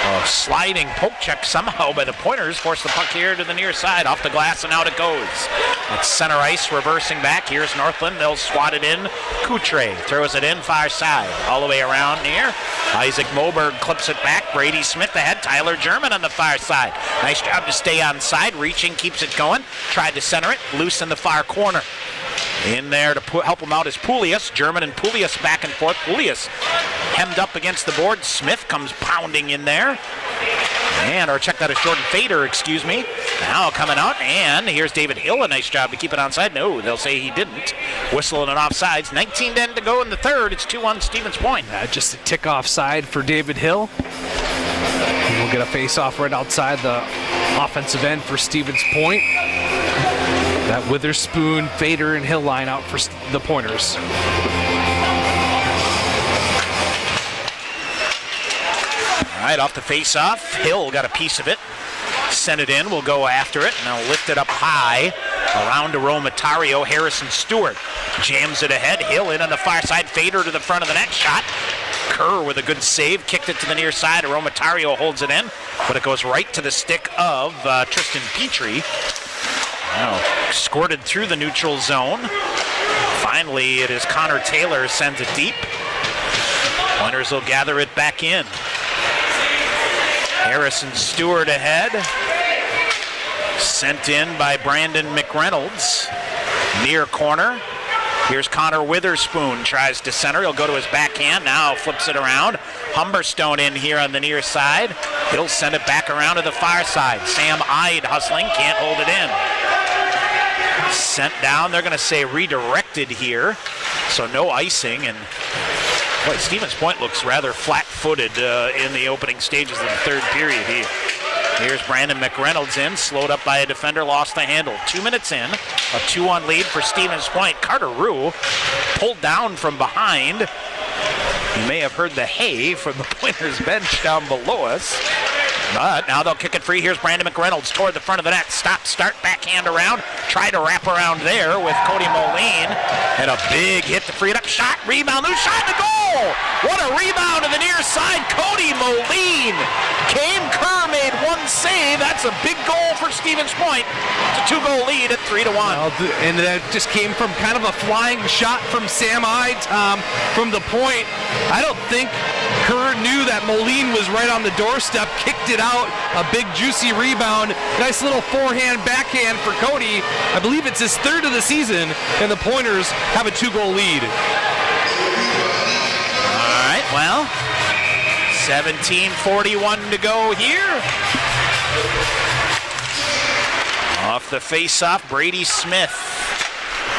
a sliding poke check somehow by the Pointers forced the puck here to the near side, off the glass, and out it goes. It's center ice reversing back. Here's Northland. They'll swat it in. Coutre throws it in far side, all the way around near. Isaac Moberg clips it back. Brady Smith ahead. Tyler German on the far side. Nice job to stay on side. Reaching, keeps it going. Tried to center it. Loose in the far corner. In there to help him out is Poulias. German and Poulias back and forth. Poulias hemmed up against the board. Smith comes pounding in there. Or check that as Jordan Fader, excuse me. Now coming out, and here's David Hill. A nice job to keep it onside. No, they'll say he didn't. Whistling it offsides. 19-10 to go in the third. It's 2-1 Stevens Point. Just a tick offside for David Hill. And we'll get a face-off right outside the offensive end for Stevens Point. That Witherspoon, Fader, and Hill line out for the Pointers. All right, off the face-off. Hill got a piece of it. Sent it in. We'll go after it. Now lift it up high. Around to Romatario. Harrison Stewart jams it ahead. Hill in on the far side. Fader to the front of the net. Shot. Kerr with a good save. Kicked it to the near side. Romatario holds it in. But it goes right to the stick of Tristan Petrie. Now squirted through the neutral zone. Finally, it is Connor Taylor sends it deep. Pointers will gather it back in. Harrison Stewart ahead. Sent in by Brandon McReynolds. Near corner. Here's Connor Witherspoon. Tries to center. He'll go to his backhand. Now flips it around. Humberstone in here on the near side. He'll send it back around to the far side. Sam Ide hustling. Can't hold it in. Sent down. They're going to say redirected here. So no icing. And boy, Stevens Point looks rather flat-footed in the opening stages of the third period here. Here's Brandon McReynolds in, slowed up by a defender, lost the handle. 2 minutes in, a 2-1 lead for Stevens Point. Carter Rue pulled down from behind. You may have heard the hay from the Pointers bench down below us. But now they'll kick it free. Here's Brandon McReynolds toward the front of the net. Stop, start, backhand around. Try to wrap around there with Cody Moline. And a big hit to free it up. Shot, rebound, loose shot, the goal! What a rebound to the near side. Cody Moline. Came Kerr made one save. That's a big goal for Stevens Point. It's a 2-goal lead at 3-1. Well, and that just came from kind of a flying shot from Sam Ide, Tom, from the point. I don't think Kerr knew that Moline was right on the doorstep, kicked it out, a big juicy rebound, nice little forehand backhand for Cody. I believe it's his third of the season, and the Pointers have a 2-goal lead. All right, well, 17:41 to go here. Off the face-off, Brady Smith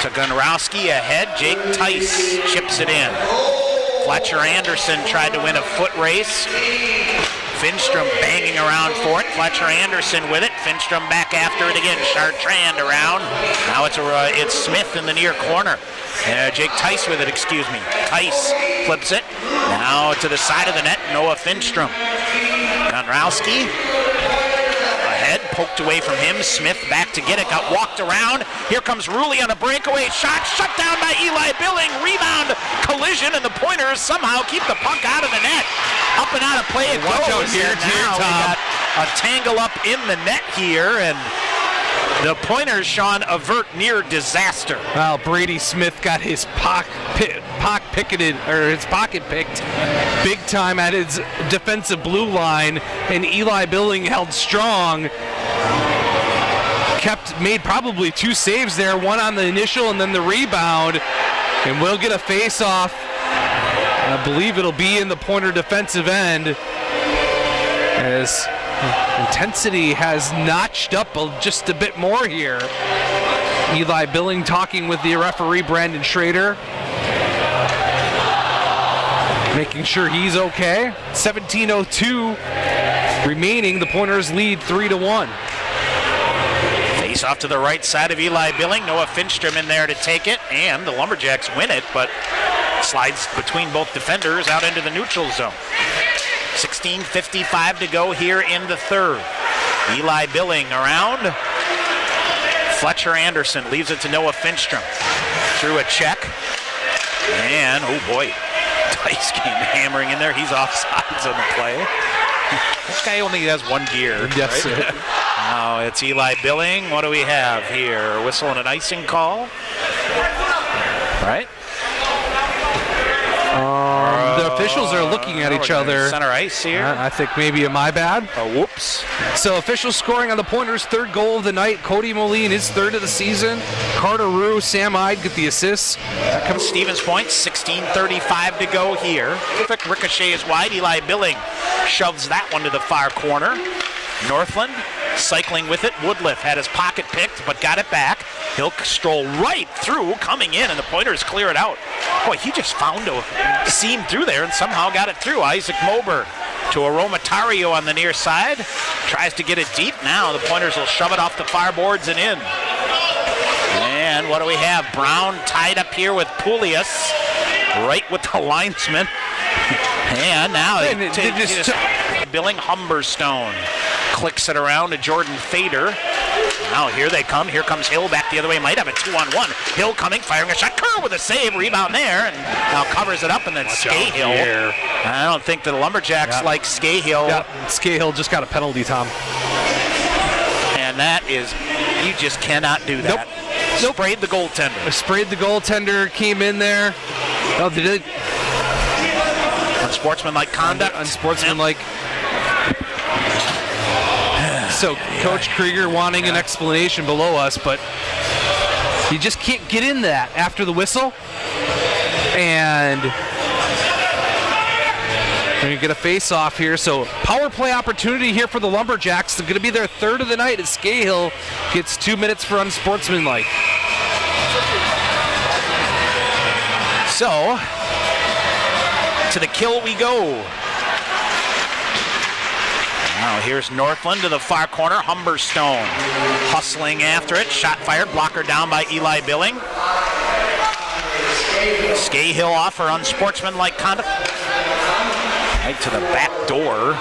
to Gunrowski ahead. Jake Tice chips it in. Fletcher Anderson tried to win a foot race. Finstrom banging around for it. Fletcher Anderson with it. Finstrom back after it again. Chartrand around. Now it's Smith in the near corner. Jake Tice with it, excuse me. Tice flips it. Now to the side of the net, Noah Finstrom. Gunrowski ahead, poked away from him. Smith back to get it, got walked around. Here comes Rulli on a breakaway shot, shut down by Eli Billing. Rebound, collision, and the Pointers somehow keep the puck out of the net. Up and out of play it Watch goes. out here, Now we got a tangle up in the net here, and the Pointers, Sean, avert near disaster. Well, Brady Smith got his pocket picked big time at his defensive blue line, and Eli Billing held strong. Made probably 2 saves there, one on the initial and then the rebound, and we'll get a face-off. I believe it'll be in the Pointer defensive end, as intensity has notched up just a bit more here. Eli Billing talking with the referee, Brandon Schrader, making sure he's okay. 17:02 remaining. The Pointers lead 3-1. Face off to the right side of Eli Billing. Noah Finstrom in there to take it, and the Lumberjacks win it, but slides between both defenders out into the neutral zone. 16:55 to go here in the third. Eli Billing around. Fletcher Anderson leaves it to Noah Finstrom. through a check. And, oh boy, Tice came hammering in there. He's offsides on the play. This guy only has one gear. Yes, right? sir. Now it's Eli Billing. What do we have here? Whistle and an icing call. Right? The officials are looking at each other. Center ice here. I think maybe my bad. Oh, whoops. So officials scoring on the Pointers' third goal of the night. Cody Moline, his third of the season. Carter Rue, Sam Ide get the assists. That comes Stevens Point, 16:35 to go here. Perfect ricochet is wide. Eli Billing shoves that one to the far corner. Northland cycling with it. Woodliff had his pocket picked, but got it back. He'll stroll right through, coming in, and the Pointers clear it out. Boy, he just found a seam through there and somehow got it through. Isaac Moberg to Aromatario on the near side. Tries to get it deep. Now the Pointers will shove it off the far boards and in. And what do we have? Brown tied up here with Pulias, right with the linesman. And now Billing Humberstone clicks it around to Jordan Fader. Now here they come. Here comes Hill back the other way. Might have a 2-on-1. Hill coming, firing a shot. Kerr with a save. Rebound there. And now covers it up. And then Scahill. I don't think the Lumberjacks like Scahill. Yeah, Scahill just got a penalty, Tom. And that is, you just cannot do that. Nope. Sprayed the goaltender. Sprayed the goaltender. Came in there. Oh, they did. Unsportsmanlike conduct. Unsportsmanlike. So Coach Krieger wanting an explanation below us, but you just can't get in that after the whistle. And we're going to get a face-off here. So power play opportunity here for the Lumberjacks. They're going to be their third of the night as Scahill gets 2 minutes for unsportsmanlike. So, to the kill we go. Now here's Northland to the far corner. Humberstone hustling after it. Shot fired. Blocker down by Eli Billing. Scahill off for unsportsmanlike conduct. Right to the back door.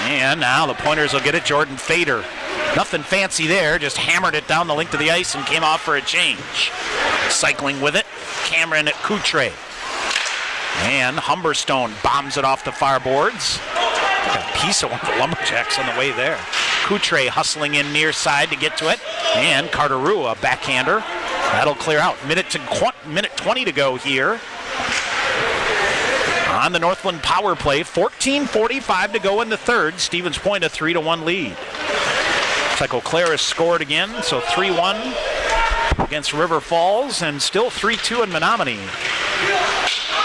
And now the Pointers will get it. Jordan Fader. Nothing fancy there. Just hammered it down the length of the ice and came off for a change. Cycling with it. Cameron Coutre. And Humberstone bombs it off the far boards. A piece of one of the Lumberjacks on the way there. Coutre hustling in near side to get to it. And Carter Rue, a backhander. That'll clear out. Minute 20 to go here. On the Northland power play. 14:45 to go in the third. Stevens Point a 3-1 lead. Looks like Eau Claire has scored again. So 3-1 against River Falls and still 3-2 in Menominee.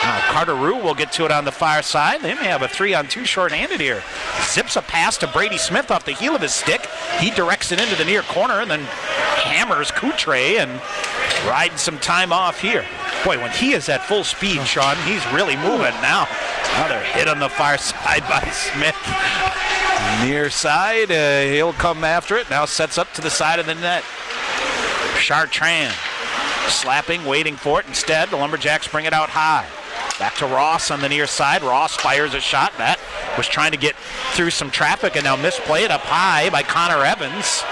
Now Carter Rue will get to it on the far side. They may have a 3-on-2 short-handed here. Zips a pass to Brady Smith off the heel of his stick. He directs it into the near corner and then hammers Coutre and rides some time off here. Boy, when he is at full speed, Sean, he's really moving now. Another hit on the far side by Smith. Near side, he'll come after it. Now sets up to the side of the net. Chartrand slapping, waiting for it. Instead, the Lumberjacks bring it out high. Back to Ross on the near side. Ross fires a shot. That was trying to get through some traffic and now misplayed up high by Connor Evans.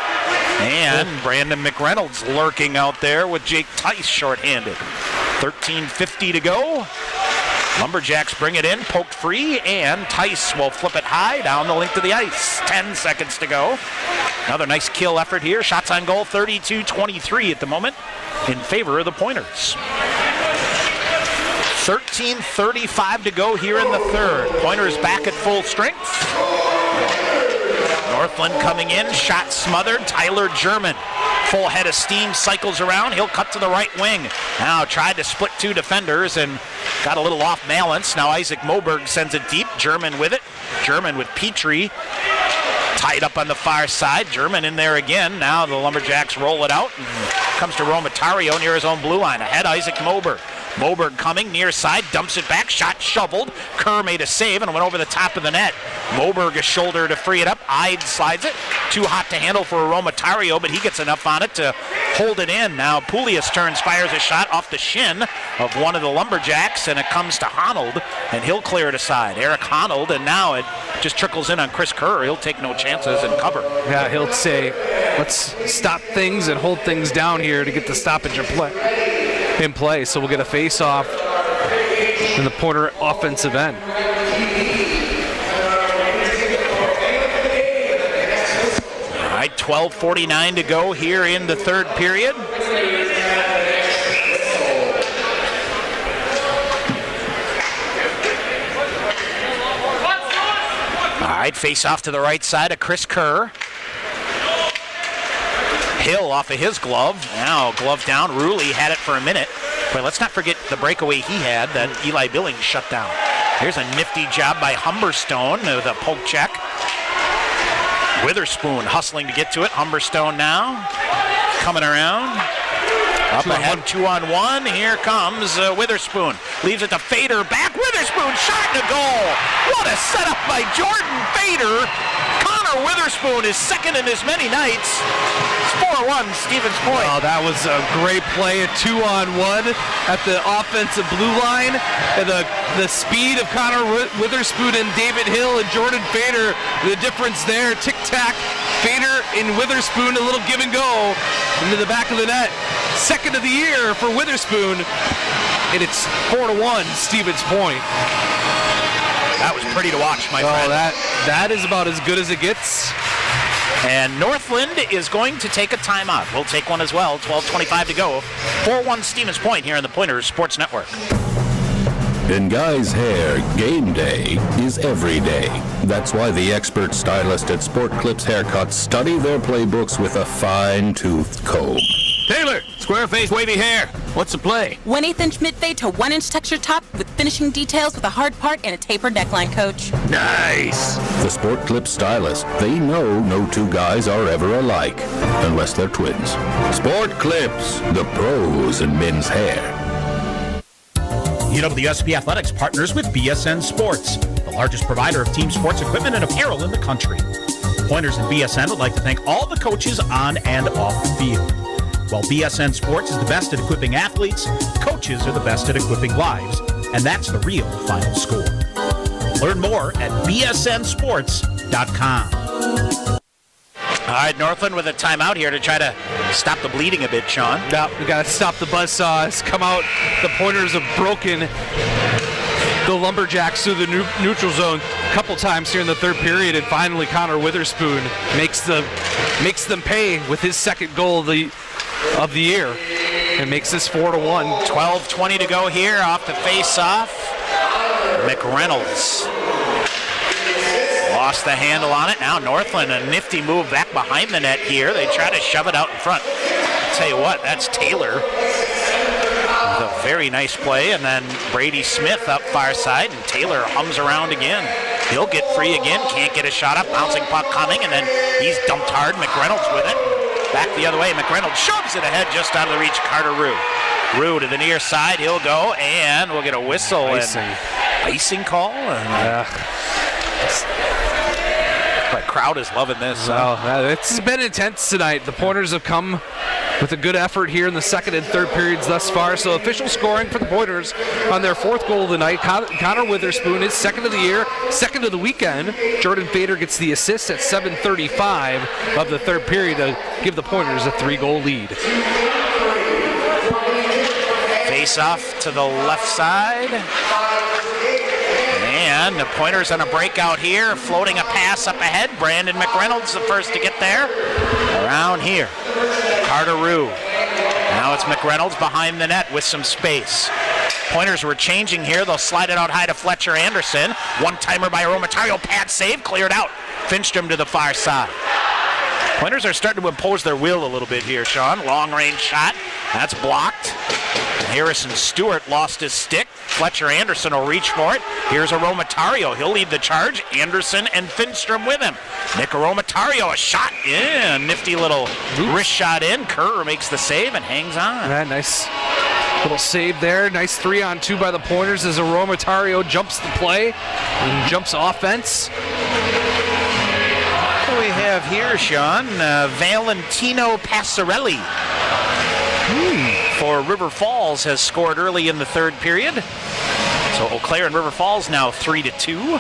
And Brandon McReynolds lurking out there with Jake Tice shorthanded. 13:50 to go. Lumberjacks bring it in, poked free, and Tice will flip it high down the length of the ice. 10 seconds to go. Another nice kill effort here. Shots on goal, 32-23 at the moment in favor of the Pointers. 13:35 to go here in the third. Pointers back at full strength. Northland coming in, shot smothered. Tyler German, full head of steam, cycles around. He'll cut to the right wing. Now tried to split two defenders and got a little off balance. Now Isaac Moberg sends it deep. German with it. German with Petrie. Tied up on the far side. German in there again. Now the Lumberjacks roll it out. And comes to Romatario near his own blue line. Ahead, Isaac Moberg. Moberg coming near side, dumps it back, shot shoveled. Kerr made a save and went over the top of the net. Moberg a shoulder to free it up. Ide slides it. Too hot to handle for Romatario, but he gets enough on it to hold it in. Now Pulias turns, fires a shot off the shin of one of the Lumberjacks, and it comes to Honnold, and he'll clear it aside. Eric Honnold, and now it just trickles in on Chris Kerr. He'll take no chances and cover. Yeah, he'll say, let's stop things and hold things down here to get the stoppage of play. in play. So we'll get a face-off in the Pointer offensive end. All right, 12:49 to go here in the third period. All right, face off to the right side of Chris Kerr. Hill off of his glove. Now glove down. Rulli had it for a minute. But let's not forget the breakaway he had that Eli Billings shut down. Here's a nifty job by Humberstone with a poke check. Witherspoon hustling to get to it. Humberstone now coming around. Up ahead, 2-on-1. Here comes Witherspoon. Leaves it to Fader. Back Witherspoon. Shot in the goal. What a setup by Jordan Fader. Connor Witherspoon is second in as many nights. It's 4-1 Stevens Point. Oh, that was a great play. A 2-on-1 at the offensive blue line. And the speed of Connor Witherspoon and David Hill and Jordan Fader. The difference there. Tic-tac. Fader and Witherspoon, a little give and go into the back of the net. Second of the year for Witherspoon, and it's 4-1 Stevens Point. That was pretty to watch, my friend. That is about as good as it gets. And Northland is going to take a timeout. We'll take one as well. 12:25 to go. 4-1 Stevens Point here on the Pointers Sports Network. In guys' hair, game day is every day. That's why the expert stylist at Sport Clips Haircuts study their playbooks with a fine-toothed comb. Taylor, square face, wavy hair. What's the play? 1/8 inch mid-fade to 1 inch texture top with finishing details with a hard part and a tapered neckline, coach. Nice. The Sport Clips stylist, they know no two guys are ever alike, unless they're twins. Sport Clips, the pros in men's hair. UWSP Athletics partners with BSN Sports, the largest provider of team sports equipment and apparel in the country. Pointers and BSN would like to thank all the coaches on and off the field. While BSN Sports is the best at equipping athletes, coaches are the best at equipping lives, and that's the real final score. Learn more at bsnsports.com. All right, Northland with a timeout here to try to stop the bleeding a bit, Sean. Yeah, we got to stop the buzzsaws. Come out. The Pointers have broken the Lumberjacks through the neutral zone a couple times here in the third period, and finally Connor Witherspoon makes them pay with his second goal of the year, and makes this 4-1. 12:20 to go here off the face-off. McReynolds lost the handle on it. Now Northland, a nifty move back behind the net here. They try to shove it out in front. I'll tell you what, that's Taylor. With a very nice play, and then Brady Smith up far side, and Taylor hums around again. He'll get free again, can't get a shot up, bouncing puck coming, and then he's dumped hard. McReynolds with it. Back the other way, McReynolds shoves it ahead just out of the reach, Carter Rue. Rue to the near side, he'll go, and we'll get a whistle. Icing call? The crowd is loving this. It's been intense tonight. The Pointers have come with a good effort here in the second and third periods thus far. So official scoring for the Pointers on their fourth goal of the night. Connor Witherspoon is second of the year, second of the weekend. Jordan Fader gets the assist at 7:35 of the third period to give the Pointers a 3-goal lead. Face off to the left side. And the Pointers on a breakout here, floating a pass up ahead. Brandon McReynolds the first to get there. Around here, Carter Rue. Now it's McReynolds behind the net with some space. Pointers were changing here. They'll slide it out high to Fletcher Anderson. One-timer by Romatario, pad save, cleared out. Finstrom to the far side. Pointers are starting to impose their will a little bit here, Sean. Long-range shot. That's blocked. Harrison Stewart lost his stick. Fletcher Anderson will reach for it. Here's a Romatario. He'll lead the charge. Anderson and Finstrom with him. Nick Romatario, a shot in. Nifty little wrist shot in. Kerr makes the save and hangs on. Yeah, nice little save there. Nice 3-on-2 by the Pointers as a Romatario jumps the play and jumps offense. What do we have here, Sean? Valentino Passarelli for River Falls has scored early in the third period. So Eau Claire and River Falls now 3-2.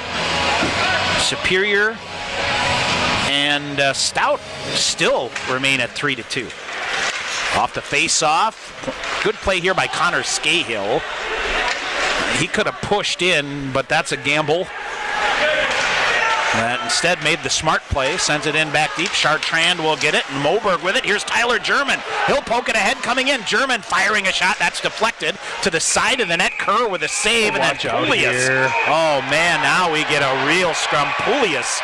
Superior and Stout still remain at 3-2. Off the face-off, Good play here by Connor Scahill. He could have pushed in, but that's a gamble. That instead made the smart play, sends it in back deep. Chartrand will get it, and Moberg with it. Here's Tyler German. He'll poke it ahead coming in. German firing a shot. That's deflected to the side of the net. Kerr with a save, and then Poulias. Oh, man, now we get a real scrum. Poulias,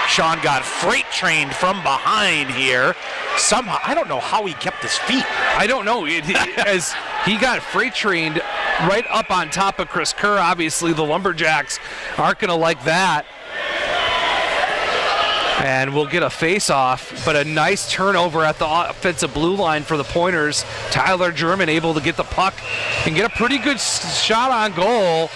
Sean, got freight trained from behind here. Somehow, I don't know how he kept his feet. I don't know. As he got freight trained right up on top of Chris Kerr, obviously the Lumberjacks aren't going to like that. And we'll get a face-off, but a nice turnover at the offensive blue line for the Pointers. Tyler German able to get the puck and get a pretty good shot on goal.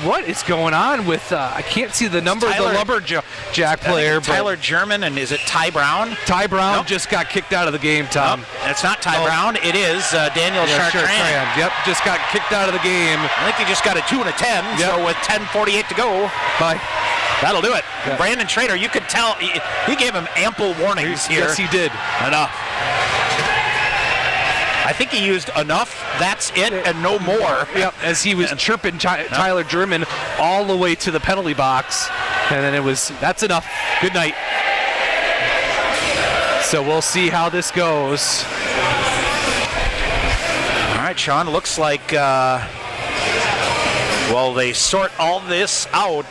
What is going on with, I can't see the number of the Lumberjack player. Tyler German, and is it Ty Brown? Ty Brown just got kicked out of the game, Tom. Nope. It's not Ty Brown, it is Daniel Chartrand. Yep, just got kicked out of the game. I think he just got a 2 and a 10, so with 10:48 to go. Bye. That'll do it. Yeah. Brandon Trader, you could tell, he gave him ample warnings here. Yes, he did. Enough. I think he used enough, that's it, and no more. Yep, as he was chirping Tyler German all the way to the penalty box. And then that's enough. Good night. So we'll see how this goes. All right, Sean, looks like, they sort all this out.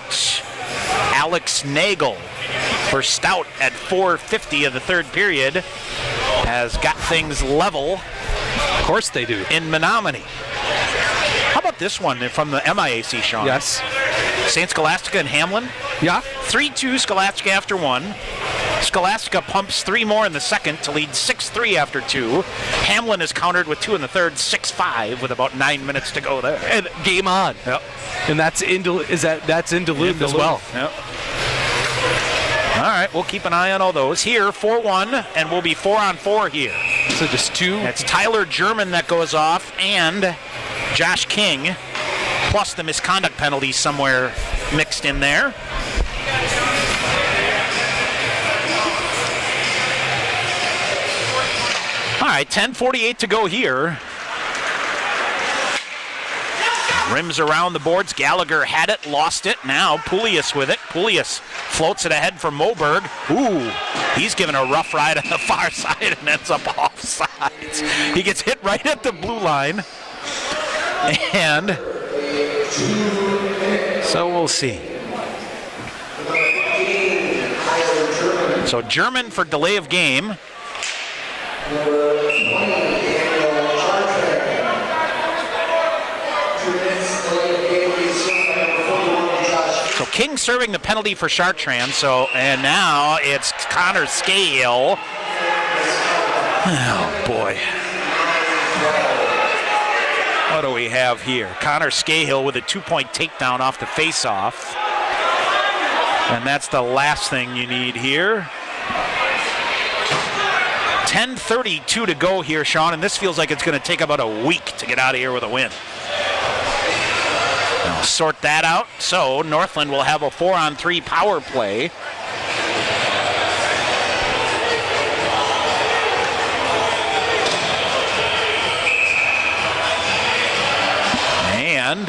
Alex Nagel for Stout at 4:50 of the third period has got things level. Of course they do. In Menominee. How about this one from the MIAC, Sean? Yes. St. Scholastica and Hamlin. Yeah. 3-2 Scholastica after 1. Scholastica pumps 3 more in the second to lead 6-3 after 2. Hamlin is countered with 2 in the third, 6-5 with about 9 minutes to go there. And game on. Yep. And that's in Duluth as well. Yep. All right, we'll keep an eye on all those. Here, 4-1, and we'll be 4-on-4 here. So just 2. It's Tyler German that goes off, and Josh King, plus the misconduct penalty somewhere mixed in there. All right, 10:48 to go here. Rims around the boards. Gallagher had it, lost it. Now Poulias with it. Poulias floats it ahead for Moberg. Ooh, he's given a rough ride on the far side and ends up offsides. He gets hit right at the blue line. And so we'll see. So German for delay of game. So King serving the penalty for Chartrand. And now it's Connor Scahill. Oh boy. What do we have here? Connor Scahill with a 2-point takedown off the face-off. And that's the last thing you need here. 10:32 to go here, Sean, and this feels like it's going to take about a week to get out of here with a win. Now sort that out. So Northland will have a 4-on-3 power play. And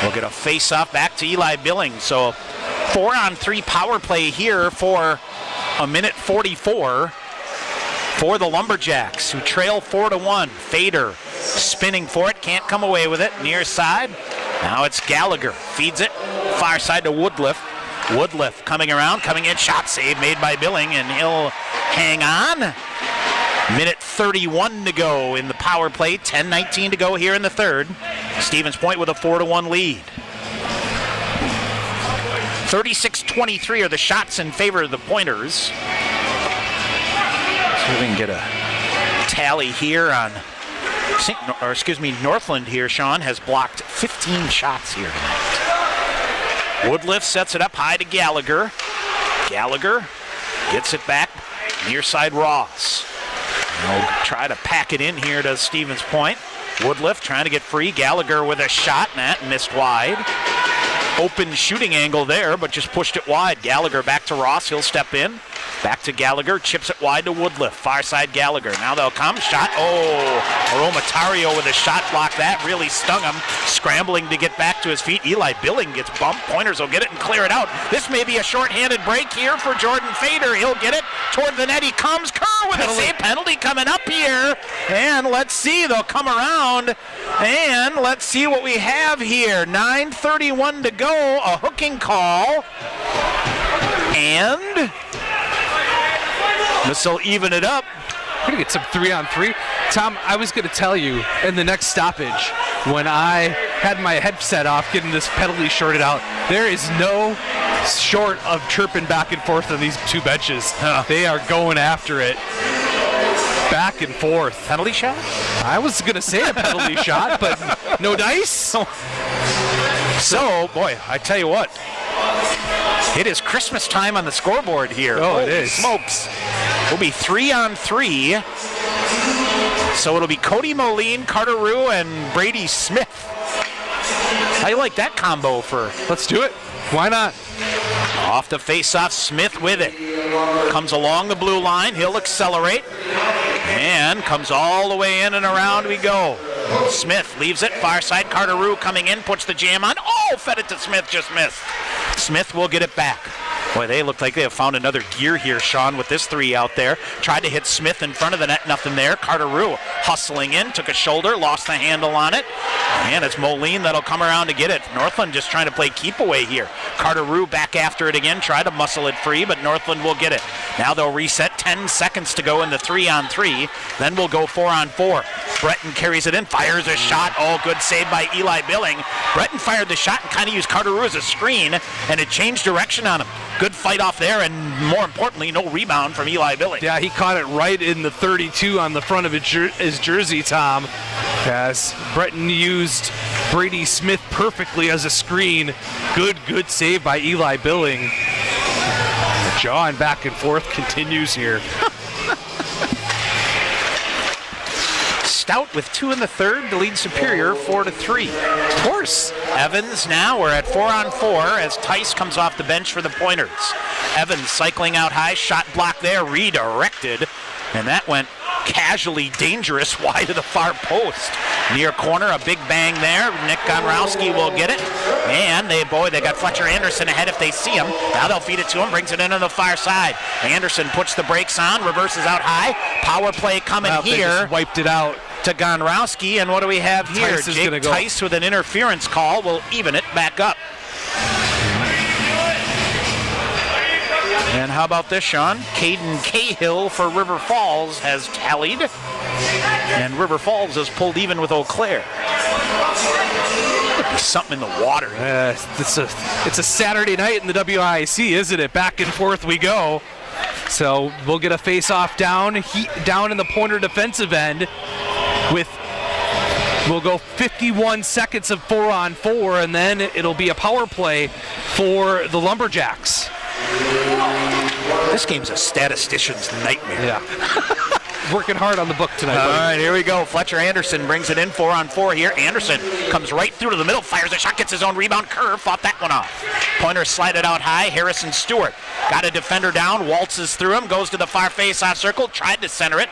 we'll get a face-off back to Eli Billings. So 4-on-3 power play here for a minute 44 for the Lumberjacks, who trail 4-1. Fader spinning for it, can't come away with it. Near side. Now it's Gallagher. Feeds it. Far side to Woodliff. Woodliff coming around, coming in. Shot save made by Billing, and he'll hang on. Minute 31 to go in the power play. 10:19 to go here in the third. Stevens Point with a 4-1 lead. 36-23 are the shots in favor of the Pointers. So we can get a tally here on Northland here, Sean, has blocked 15 shots here tonight. Woodliff sets it up high to Gallagher. Gallagher gets it back near side Ross. They'll try to pack it in here to Stevens Point. Woodliff trying to get free. Gallagher with a shot, and that missed wide. Open shooting angle there, but just pushed it wide. Gallagher back to Ross. He'll step in. Back to Gallagher, chips it wide to Woodliff. Far side Gallagher. Now they'll come. Shot. Oh, Aromatario with a shot block. That really stung him. Scrambling to get back to his feet. Eli Billing gets bumped. Pointers will get it and clear it out. This may be a shorthanded break here for Jordan Fader. He'll get it toward the net. He comes. Kerr with a save penalty coming up here. And let's see. They'll come around. And let's see what we have here. 9:31 to go. A hooking call. And this will even it up. We're going to get some 3-on-3. Tom, I was going to tell you in the next stoppage when I had my headset off getting this penalty shorted out, there is no short of chirping back and forth on these two benches. They are going after it. Back and forth. Penalty shot? I was going to say a penalty shot, but no dice. So, boy, I tell you what. It is Christmas time on the scoreboard here. Oh, it is. Smokes. It'll be 3-on-3. So it'll be Cody Moline, Carter Rue, and Brady Smith. How you like that combo for? Let's do it. Why not? Off the face-off, Smith with it. Comes along the blue line. He'll accelerate. And comes all the way in and around we go. Smith leaves it. Far side. Carter Rue coming in. Puts the jam on. Oh, fed it to Smith. Just missed. Smith will get it back. Boy, they look like they have found another gear here, Sean, with this three out there. Tried to hit Smith in front of the net, nothing there. Carter Rue hustling in, took a shoulder, lost the handle on it. And it's Moline that'll come around to get it. Northland just trying to play keep away here. Carter Rue back after it again, try to muscle it free, but Northland will get it. Now they'll reset, 10 seconds to go in the 3-on-3. Then we'll go 4-on-4. Breton carries it in, fires a shot. Oh, good save by Eli Billing. Breton fired the shot and kind of used Carter Rue as a screen, and it changed direction on him. Good fight off there, and more importantly, no rebound from Eli Billing. Yeah, he caught it right in the 32 on the front of his jersey, Tom, as Breton used Brady Smith perfectly as a screen. Good save by Eli Billing. The jaw and back and forth continues here. Stout with 2 in the third, the lead Superior 4-3. Of course. Evans now, we're at 4-on-4 as Tice comes off the bench for the Pointers. Evans cycling out high, shot block there, redirected, and that went casually dangerous wide of the far post. Near corner, a big bang there. Nick Gonrowski will get it. And they got Fletcher Anderson ahead if they see him. Now they'll feed it to him, brings it in on the far side. Anderson puts the brakes on, reverses out high. Power play coming here. They just wiped it out. To Gonrowski, and what do we have here? Jake Tice with an interference call will even it back up. And how about this, Sean? Caden Cahill for River Falls has tallied, and River Falls has pulled even with Eau Claire. Could be something in the water. It's a Saturday night in the WIC, isn't it? Back and forth we go. So we'll get a face-off down in the Pointer defensive end. We'll go 51 seconds of 4-on-4, and then it'll be a power play for the Lumberjacks. This game's a statistician's nightmare. Yeah. Working hard on the book tonight. All right, here we go. Fletcher Anderson brings it in 4-on-4 here. Anderson comes right through to the middle, fires a shot, gets his own rebound. Kerr fought that one off. Pointer slided out high. Harrison Stewart got a defender down, waltzes through him, goes to the far face-off circle, tried to center it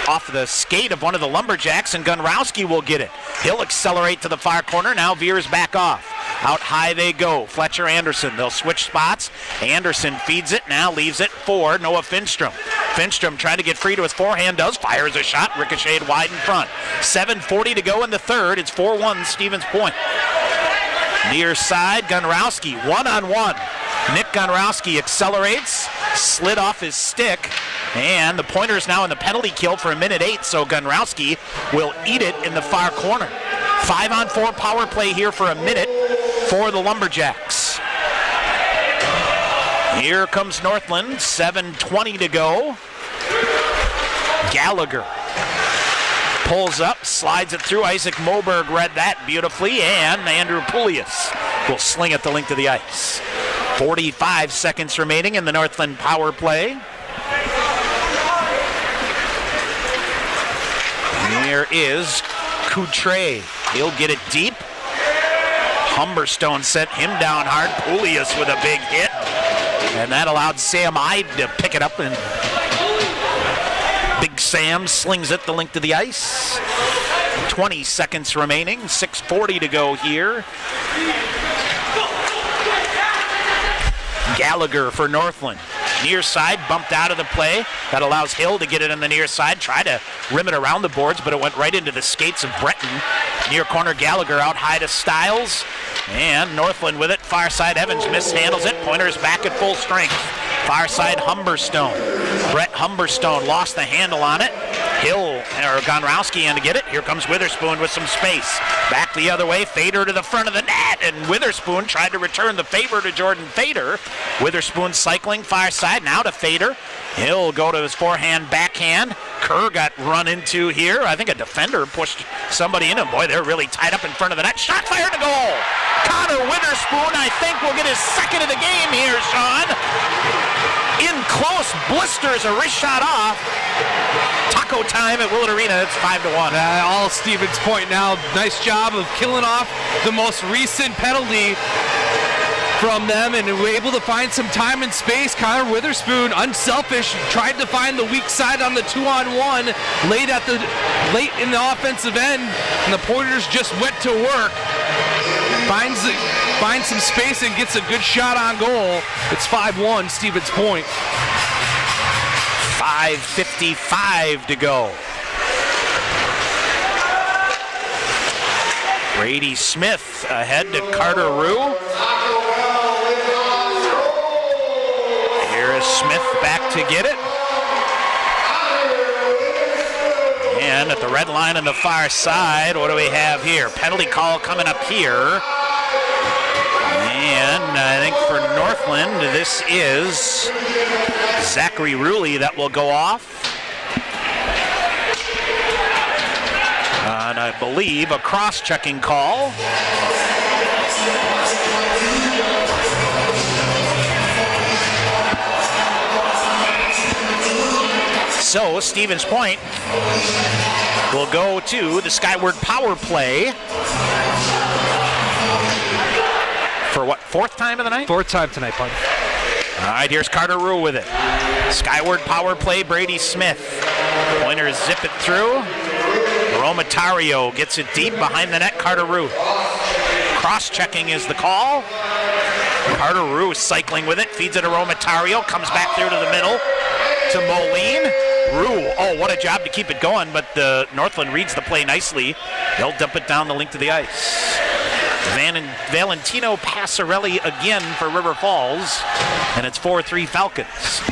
off the skate of one of the Lumberjacks, and Gonrowski will get it. He'll accelerate to the far corner, now veers back off. Out high they go. Fletcher Anderson. They'll switch spots. Anderson feeds it, now leaves it for Noah Finstrom. Finstrom trying to get free to his forehand, fires a shot, ricocheted wide in front. 7:40 to go in the third. It's 4-1 Stevens Point. Near side, Gonrowski, 1-on-1. Nick Gonrowski accelerates, slid off his stick, and the Pointers now in the penalty kill for 1:08, so Gonrowski will eat it in the far corner. 5-on-4 power play here for a minute for the Lumberjacks. Here comes Northland, 7:20 to go. Gallagher pulls up, slides it through. Isaac Moberg read that beautifully, and Andrew Poulias will sling it the length of the ice. 45 seconds remaining in the Northland power play. Here is Coutre. He'll get it deep. Humberstone sent him down hard. Poulias with a big hit. And that allowed Sam Ide to pick it up, and Big Sam slings it the length of the ice. 20 seconds remaining, 6:40 to go here. Gallagher for Northland. Near side, bumped out of the play. That allows Hill to get it on the near side. Try to rim it around the boards, but it went right into the skates of Breton. Near corner, Gallagher out high to Stiles. And Northland with it. Far side, Evans mishandles it. Pointers back at full strength. Far side, Humberstone. Brett Humberstone lost the handle on it. Hill, or Gonrowski in to get it. Here comes Witherspoon with some space. Back the other way, Fader to the front of the net, and Witherspoon tried to return the favor to Jordan Fader. Witherspoon cycling far side, now to Fader. He'll go to his forehand, backhand. Kerr got run into here. I think a defender pushed somebody in him. Boy, they're really tied up in front of the net. Shot fired to goal. Connor Witherspoon, I think, will get his second of the game here, Sean. In close, blisters a wrist shot off. Taco time at Willett Arena. It's 5-1. All Stevens Point now. Nice job of killing off the most recent penalty from them, and were able to find some time and space. Connor Witherspoon, unselfish, tried to find the weak side on the 2-on-1 late in the offensive end, and the Pointers just went to work. Finds some space and gets a good shot on goal. It's 5-1, Stevens Point. 5:55 to go. Brady Smith ahead to Carter Rue. Here is Smith back to get it. And at the red line on the far side, what do we have here? Penalty call coming up here. And I think for Northland, this is Zachary Ruley that will go off. And I believe a cross-checking call. So Stevens Point will go to the Skyward power play. For what, fourth time of the night? Fourth time tonight, bud. All right, here's Carter Rue with it. Skyward power play, Brady Smith. Pointers zip it through. Romatario gets it deep behind the net, Carter Rue. Cross-checking is the call. Carter Rue cycling with it, feeds it to Romatario, comes back through to the middle to Moline. Rue, oh, what a job to keep it going, but Northland reads the play nicely. They'll dump it down the length of the ice. Valentino Passarelli again for River Falls, and it's 4-3 Falcons.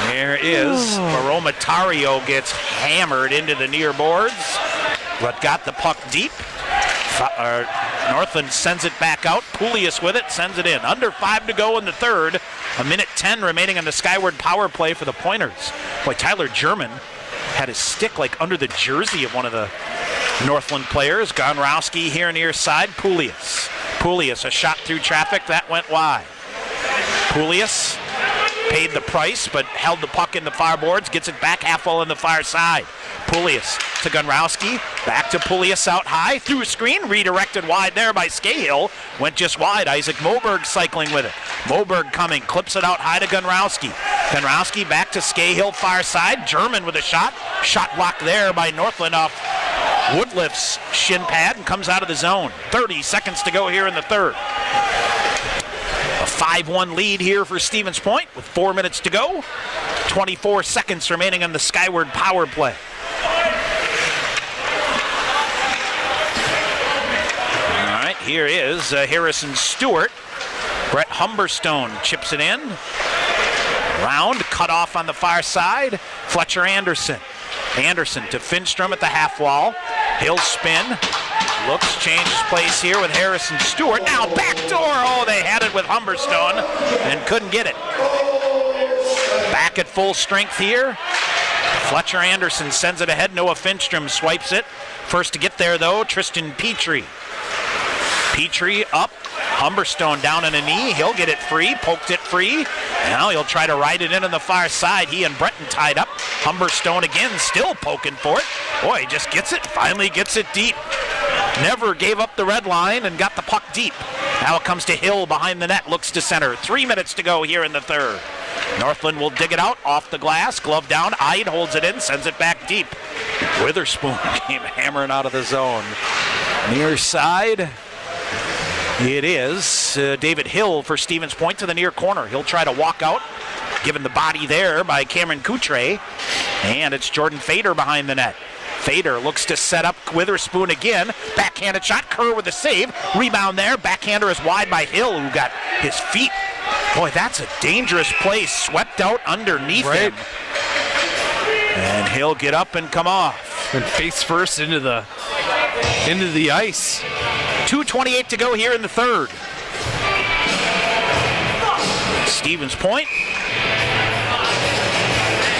There is Romatario gets hammered into the near boards, but got the puck deep. Northland sends it back out. Poulius with it, sends it in. Under 5 to go in the third. 1:10 remaining on the Skyward power play for the Pointers. Boy, Tyler German had his stick like under the jersey of one of the Northland players. Gonrowski here near side. Poulius, a shot through traffic. That went wide. Poulius paid the price, but held the puck in the far boards. Gets it back half wall on the far side. Poulius to Gonrowski. Back to Poulius out high. Through a screen. Redirected wide there by Scahill. Went just wide. Isaac Moberg cycling with it. Moberg coming. Clips it out high to Gonrowski. Gonrowski back to Scahill far side. German with a shot. Shot blocked there by Northland off Woodliff's shin pad and comes out of the zone. 30 seconds to go here in the third. A 5-1 lead here for Stevens Point with 4 minutes to go. 24 seconds remaining on the Skyward power play. All right, here is Harrison Stewart. Brett Humberstone chips it in. Round, cut off on the far side. Fletcher Anderson. Anderson to Finstrom at the half wall. He'll spin. Looks, changes place here with Harrison Stewart. Now backdoor. Oh, they had it with Humberstone and couldn't get it. Back at full strength here. Fletcher Anderson sends it ahead. Noah Finstrom swipes it. First to get there, though, Tristan Petrie. Petrie up. Humberstone down on a knee. He'll get it free. Poked it free. Now he'll try to ride it in on the far side. He and Breton tied up. Humberstone again, still poking for it. Boy, he just gets it. Finally gets it deep. Never gave up the red line and got the puck deep. Now it comes to Hill behind the net, looks to center. 3 minutes to go here in the third. Northland will dig it out, off the glass, glove down. Ide holds it in, sends it back deep. Witherspoon came hammering out of the zone. Near side, it is David Hill for Stevens Point to the near corner. He'll try to walk out, given the body there by Cameron Coutre. And it's Jordan Fader behind the net. Fader looks to set up Witherspoon again. Backhanded shot, Kerr with a save. Rebound there, backhander is wide by Hill, who got his feet. Boy, that's a dangerous play, swept out underneath him. And he'll get up and come off. And face first into the ice. 2:28 to go here in the third. Stevens Point.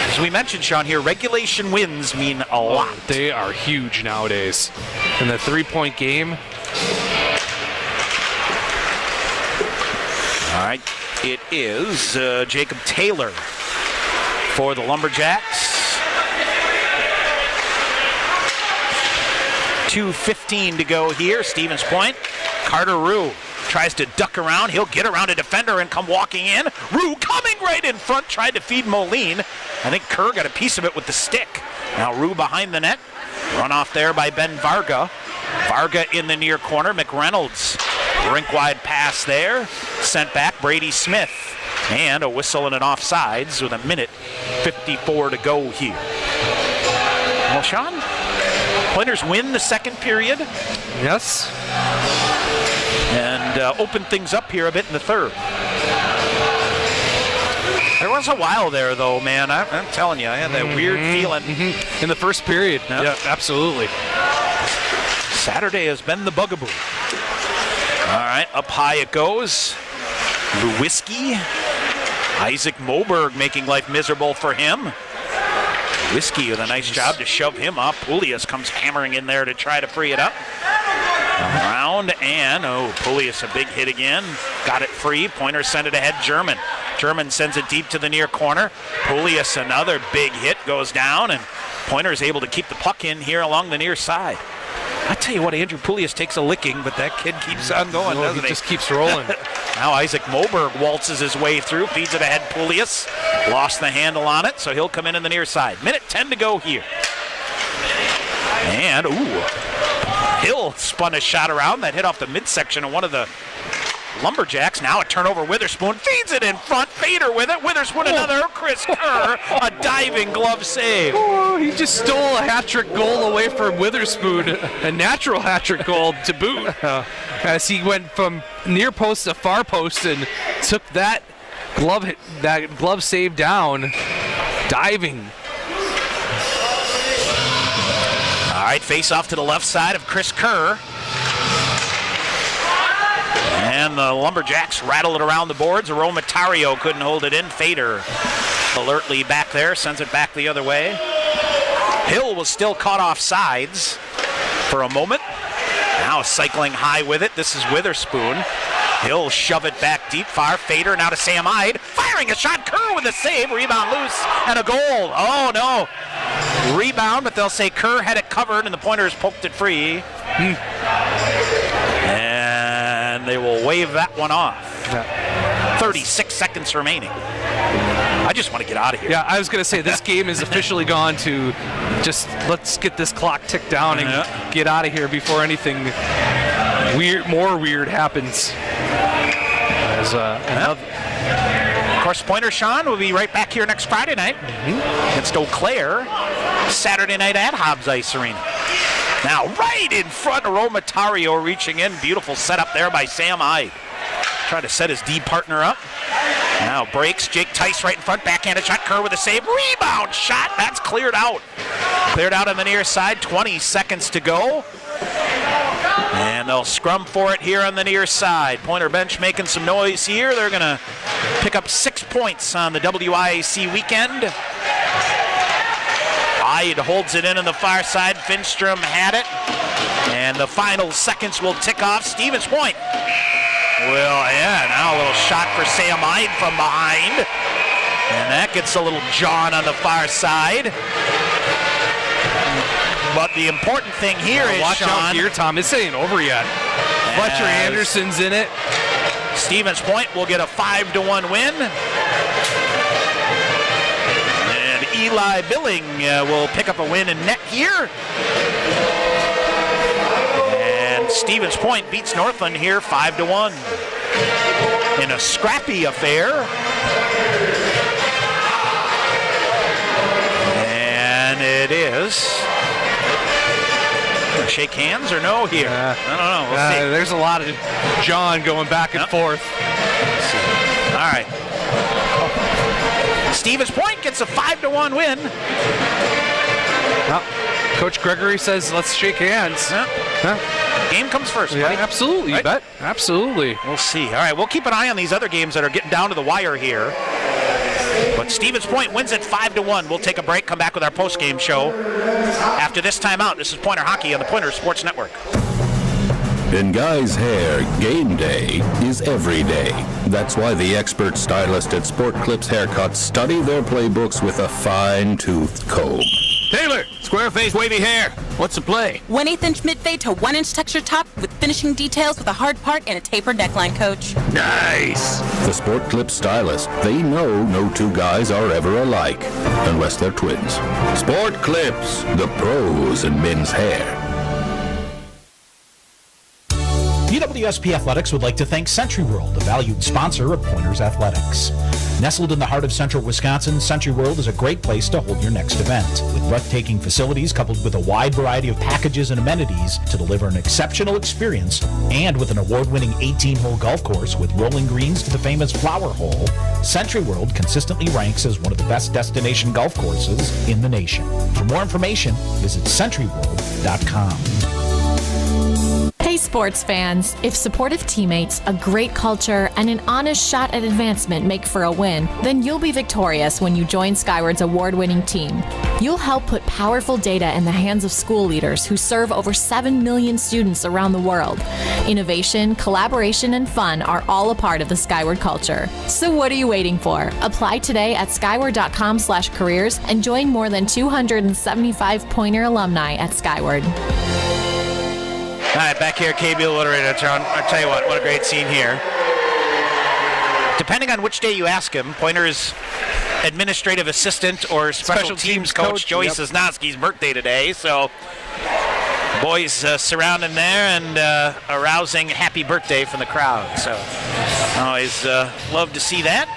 As we mentioned, Sean, here, regulation wins mean a lot. They are huge nowadays. In the 3-point game. All right, it is Jacob Taylor for the Lumberjacks. 2:15 to go here, Stevens Point. Carter Rue tries to duck around. He'll get around a defender and come walking in. Rue coming right in front, tried to feed Moline. I think Kerr got a piece of it with the stick. Now Rue behind the net. Run off there by Ben Varga. Varga in the near corner. McReynolds. Rink-wide pass there. Sent back Brady Smith. And a whistle and an offsides with 1:54 to go here. Well, Sean, Pointers win the second period. Yes. And open things up here a bit in the third. There was a while there, though, man. I'm telling you, I had that weird feeling. In the first period. Yep. Yeah, absolutely. Saturday has been the bugaboo. All right, up high it goes. Lewiski. Isaac Moberg making life miserable for him. Lewiski with a nice job to shove him up. Pulias comes hammering in there to try to free it up. Around and, Pulias a big hit again. Got it free. Pointers send it ahead. German sends it deep to the near corner. Pulias, another big hit, goes down, and Pointers able to keep the puck in here along the near side. I tell you what, Andrew Pulias takes a licking, but that kid keeps on going, doesn't he? Just keeps rolling. Now Isaac Moberg waltzes his way through, feeds it ahead. Pulias lost the handle on it, so he'll come in the near side. 1:10 to go here. And, Hill spun a shot around that hit off the midsection of one of the Lumberjacks. Now a turnover. Witherspoon feeds it in front. Fader with it. Witherspoon another. Chris Kerr, a diving glove save. Oh, he just stole a hat-trick goal away from Witherspoon. A natural hat-trick goal to boot. As he went from near post to far post and took that glove save down. Diving. All right, face off to the left side of Chris Kerr. And the Lumberjacks rattle it around the boards. Aromatario couldn't hold it in. Fader alertly back there, sends it back the other way. Hill was still caught off sides for a moment. Now cycling high with it. This is Witherspoon. He'll shove it back deep far. Fader now to Sam Ide. Firing a shot. Kerr with a save. Rebound loose. And a goal. Oh, no. Rebound, but they'll say Kerr had it covered and the Pointers poked it free. And they will wave that one off. 36 seconds remaining. I just want to get out of here. Yeah, I was going to say this game is officially gone to just let's get this clock ticked down and get out of here before anything more weird happens. As, Of course, Pointer Sean will be right back here next Friday night against Eau Claire. Saturday night at Hobbs Ice Arena. Now right in front, Aromatario reaching in. Beautiful setup there by Sam Ide. Trying to set his D partner up. Now breaks. Jake Tice right in front. Backhanded shot. Kerr with a save. Rebound shot. That's cleared out. Cleared out on the near side. 20 seconds to go. And they'll scrum for it here on the near side. Pointer bench making some noise here. They're going to pick up 6 points on the WIAC weekend. Ide holds it in on the far side. Finstrom had it. And the final seconds will tick off. Stevens Point. Well, yeah, now a little shot for Sam Ide from behind. And that gets a little John on the far side. But the important thing here is, watch Sean, out here, Tom. This ain't over yet. Fletcher Anderson's in it. Stevens Point will get a 5-1 win. And Eli Billing will pick up a win in net here. And Stevens Point beats Northland here 5-1 in a scrappy affair. And it is. Shake hands or no here? I don't know. We'll see. There's a lot of John going back and forth. Let's see. All right. Stevens Point gets a 5-1 win. Well, Coach Gregory says, let's shake hands. Game comes first. Yeah, right? absolutely. Right? You bet. Absolutely. We'll see. All right, we'll keep an eye on these other games that are getting down to the wire here. But Stevens Point wins it 5-1. We'll take a break, come back with our post-game show. After this timeout, this is Pointer Hockey on the Pointer Sports Network. In Guy's hair, game day is every day. That's why the expert stylist at Sport Clips Haircuts study their playbooks with a fine-toothed comb. Taylor, square face, wavy hair. What's the play? 1/8 inch mid-fade to 1 inch texture top with finishing details with a hard part and a tapered neckline, Coach. Nice. The Sport Clips stylist, they know no two guys are ever alike, unless they're twins. Sport Clips, the pros in men's hair. UWSP Athletics would like to thank Century World, a valued sponsor of Pointers Athletics. Nestled in the heart of central Wisconsin, Century World is a great place to hold your next event. With breathtaking facilities coupled with a wide variety of packages and amenities to deliver an exceptional experience, and with an award-winning 18-hole golf course with rolling greens to the famous Flower Hole, Century World consistently ranks as one of the best destination golf courses in the nation. For more information, visit centuryworld.com. Hey sports fans, if supportive teammates, a great culture, and an honest shot at advancement make for a win, then you'll be victorious when you join Skyward's award-winning team. You'll help put powerful data in the hands of school leaders who serve over 7 million students around the world. Innovation, collaboration, and fun are all a part of the Skyward culture. So what are you waiting for? Apply today at skyward.com/careers and join more than 275 Pointer alumni at Skyward. All right, back here, KB Alliterator, John. I'll tell you what a great scene here. Depending on which day you ask him, Pointer's administrative assistant or special teams coach Joey Sosnowski's birthday today. So boys surround him there and a rousing happy birthday from the crowd. So always love to see that.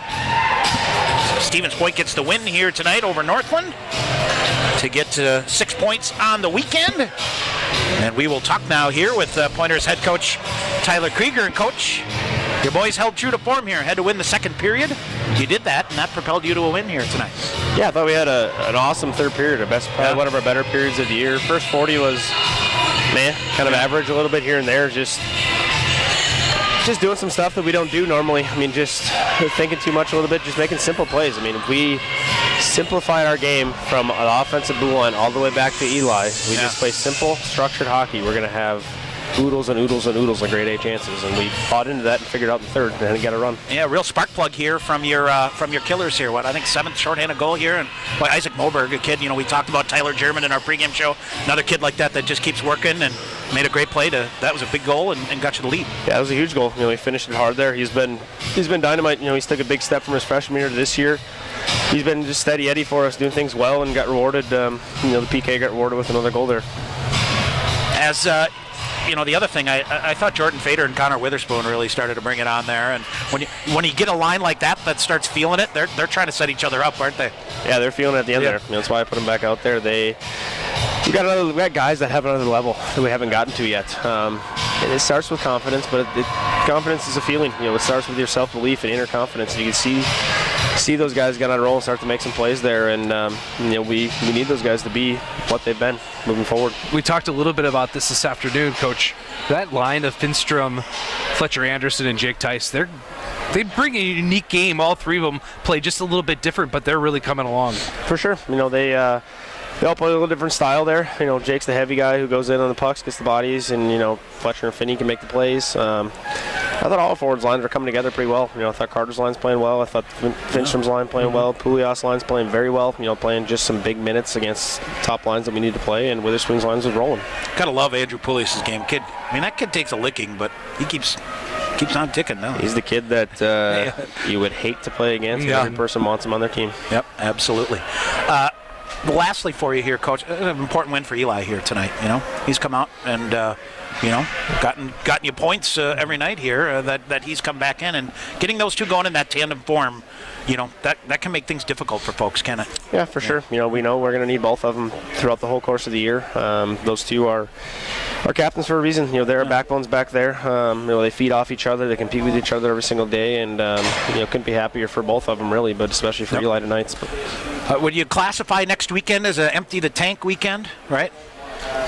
So Stevens Point gets the win here tonight over Northland to get to 6 points on the weekend. And we will talk now here with Pointer's head coach Tyler Krieger. And Coach, your boys held true to form here. Had to win the second period. You did that, and that propelled you to a win here tonight. Yeah, I thought we had an awesome third period. Probably one of our better periods of the year. First 40 was, kind of average a little bit here and there. Just doing some stuff that we don't do normally. I mean, just thinking too much a little bit, just making simple plays. I mean, if we simplify our game from an offensive blue line all the way back to Eli, we just play simple, structured hockey, we're going to have oodles and oodles and oodles of grade A chances, and we bought into that and figured out the third, and then got a run. Yeah, real spark plug here from your killers here. I think 7th shorthanded goal here, and Isaac Moberg, a kid. We talked about Tyler German in our pregame show. Another kid like that just keeps working and made a great play. That was a big goal and got you the lead. Yeah, it was a huge goal. He finished it hard there. He's been dynamite. He's took a big step from his freshman year to this year. He's been just steady Eddie for us, doing things well, and got rewarded. The PK got rewarded with another goal there. As the other thing, I thought Jordan Fader and Connor Witherspoon really started to bring it on there. And when you get a line like that starts feeling it, they're trying to set each other up, aren't they? Yeah, they're feeling it at the end there. That's why I put them back out there. We got guys that have another level that we haven't gotten to yet. And it starts with confidence, but confidence is a feeling. It starts with your self-belief and inner confidence. And you can see those guys get on a roll and start to make some plays there, and we need those guys to be what they've been moving forward. We talked a little bit about this afternoon, Coach. That line of Finstrom, Fletcher Anderson, and Jake Tice, they bring a unique game. All three of them play just a little bit different, but they're really coming along. For sure. They all play a little different style there. Jake's the heavy guy who goes in on the pucks, gets the bodies, and Fletcher and Finney can make the plays. I thought all forwards lines were coming together pretty well. I thought Carter's line's playing well. I thought Finstrom's line playing well. Pouliot's line's playing very well. Playing just some big minutes against top lines that we need to play, and Witherspoon's lines was rolling. Gotta love Andrew Pouliot's game. Kid, that kid takes a licking, but he keeps on ticking now. He's the kid that you would hate to play against. Yeah. Every person wants him on their team. Yep, absolutely. Lastly for you here, Coach, an important win for Eli here tonight. He's come out and gotten you points every night here that he's come back in, and getting those two going in that tandem form, that can make things difficult for folks, can it? Yeah, for sure. We know we're going to need both of them throughout the whole course of the year. Those two are our captains for a reason. They're our backbones back there. They feed off each other. They compete with each other every single day, and couldn't be happier for both of them, really, but especially for Eli tonight. Would you classify next weekend as an empty the tank weekend, right?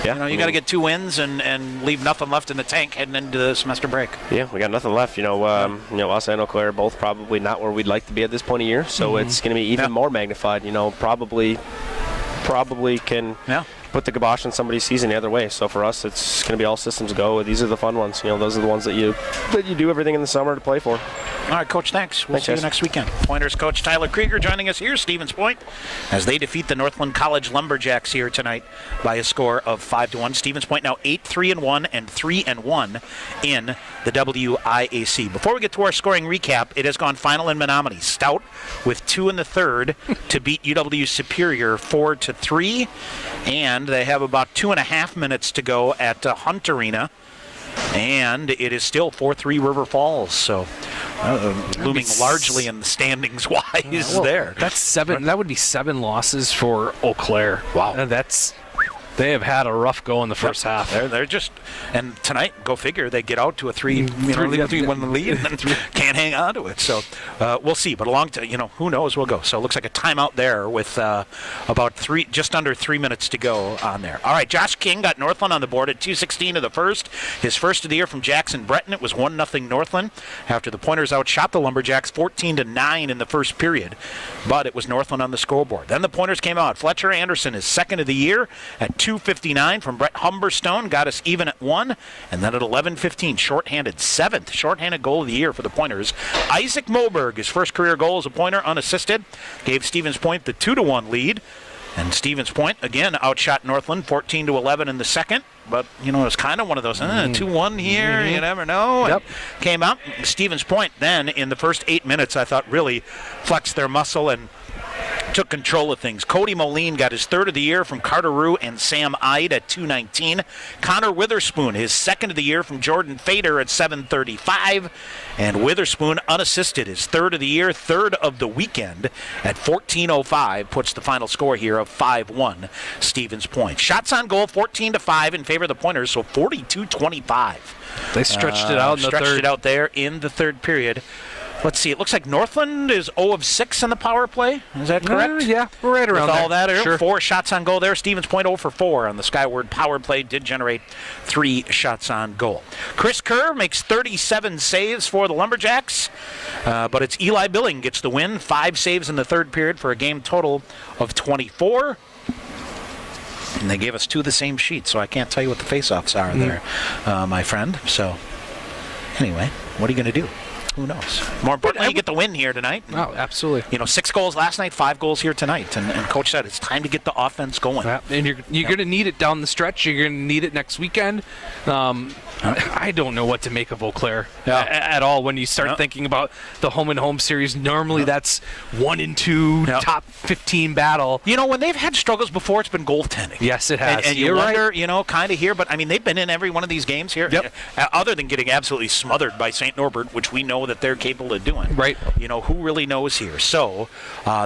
Yeah, you got to get 2 wins and leave nothing left in the tank heading into the semester break. Yeah, we got nothing left. Us and Eau Claire are both probably not where we'd like to be at this point of year, so it's going to be even more magnified. Probably can put the kibosh on somebody's season the other way. So for us, it's going to be all systems go. These are the fun ones. Those are the ones that you do everything in the summer to play for. All right, Coach, thanks. We'll see you next weekend. Pointers coach Tyler Krieger joining us here, Stevens Point, as they defeat the Northland College Lumberjacks here tonight by a score of 5-1. Stevens Point now 8-3-1 and 3-1 in the WIAC. Before we get to our scoring recap, it has gone final in Menominee. Stout with 2 in the third to beat UW Superior 4-3, and they have about 2.5 minutes to go at Hunt Arena. And it is still 4-3 River Falls, so looming largely in the standings wise there. That's 7. That would be 7 losses for Eau Claire. Wow, they have had a rough go in the first half. They're just, and tonight, go figure, they get out to a 3-1 lead and can't hang on to it. So we'll see. But who knows? We'll go. So it looks like a timeout there with just under 3 minutes to go on there. All right, Josh King got Northland on the board at 2:16 of the first. His first of the year from Jackson Breton. It was 1-0 Northland after the Pointers outshot the Lumberjacks 14-9 in the first period. But it was Northland on the scoreboard. Then the Pointers came out. Fletcher Anderson, his second of the year at 2:59 from Brett Humberstone, got us even at 1, and then at 11:15, shorthanded, 7th shorthanded goal of the year for the Pointers. Isaac Moberg, his first career goal as a Pointer, unassisted, gave Stevens Point the 2-1 lead, and Stevens Point again outshot Northland 14-11 in the second. But it was kind of one of those 2-1 here. You never know. Yep. Came out. Stevens Point then in the first 8 minutes, I thought, really flexed their muscle and took control of things. Cody Moline got his third of the year from Carter Rue and Sam Ide at 2:19. Connor Witherspoon, his second of the year from Jordan Fader at 7:35. And Witherspoon, unassisted, his third of the year, third of the weekend at 14:05, puts the final score here of 5-1 Stevens Point. Shots on goal, 14-5 in favor of the Pointers, so 42-25. They stretched it out in the third. Stretched it out there in the third period. Let's see. It looks like Northland is 0 of 6 on the power play. Is that correct? Yeah, we're right around with there. all that. Sure. 4 shots on goal there. Stevens Point 0 for 4 on the Skyward power play. Did generate 3 shots on goal. Chris Kerr makes 37 saves for the Lumberjacks, but it's Eli Billing gets the win. 5 saves in the third period for a game total of 24. And they gave us 2 of the same sheet, so I can't tell you what the face-offs are there, my friend. So, anyway, what are you going to do? Who knows? More importantly, you get the win here tonight. Oh, absolutely. 6 goals last night, 5 goals here tonight. And Coach said it's time to get the offense going. Yeah. And you're going to need it down the stretch. You're going to need it next weekend. I don't know what to make of Eau Claire at all when you start thinking about the home-and-home series. Normally that's 1-2 top 15 battle. When they've had struggles before, it's been goaltending. Yes, it has. And you wonder, kind of here. But, they've been in every one of these games here. Yep. Other than getting absolutely smothered by St. Norbert, which we know that they're capable of doing. Right. Who really knows here? So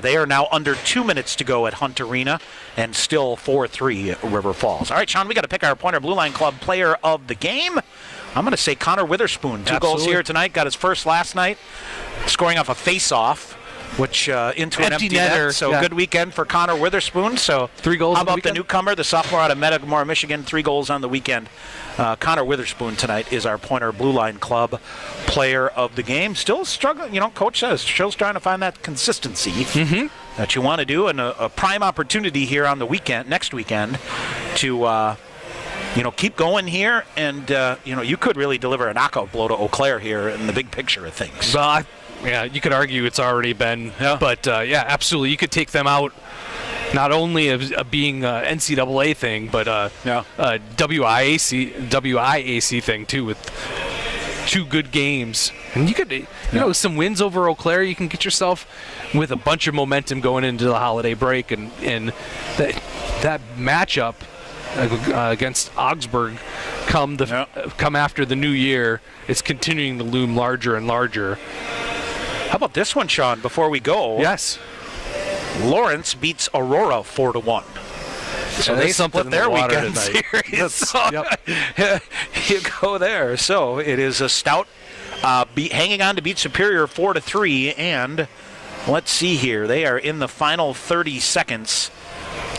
they are now under 2 minutes to go at Hunt Arena and still 4-3 River Falls. All right, Sean, we got to pick our Pointer Blue Line Club player of the game. I'm going to say Connor Witherspoon. 2 goals here tonight. Got his first last night, scoring off a face-off, which into an empty net. So good weekend for Connor Witherspoon. So 3 goals. How about the newcomer, the sophomore out of Metamora, Michigan? 3 goals on the weekend. Connor Witherspoon tonight is our Pointer Blue Line Club player of the game. Still struggling, Coach says, still trying to find that consistency that you want to do, and a prime opportunity here on the weekend, next weekend, to keep going here, and you could really deliver a knockout blow to Eau Claire here in the big picture of things. Well, you could argue it's already been, but absolutely, you could take them out. Not only of being an NCAA thing, but WIAC thing too, with 2 good games, and you could, some wins over Eau Claire. You can get yourself with a bunch of momentum going into the holiday break, and that matchup against Augsburg come after the new year is continuing to loom larger and larger. How about this one, Sean? Before we go, yes, Lawrence beats Aurora 4-1. So they split their weekend series. So you go there. So it is a Stout hanging on to beat Superior 4-3, and let's see here. They are in the final 30 seconds.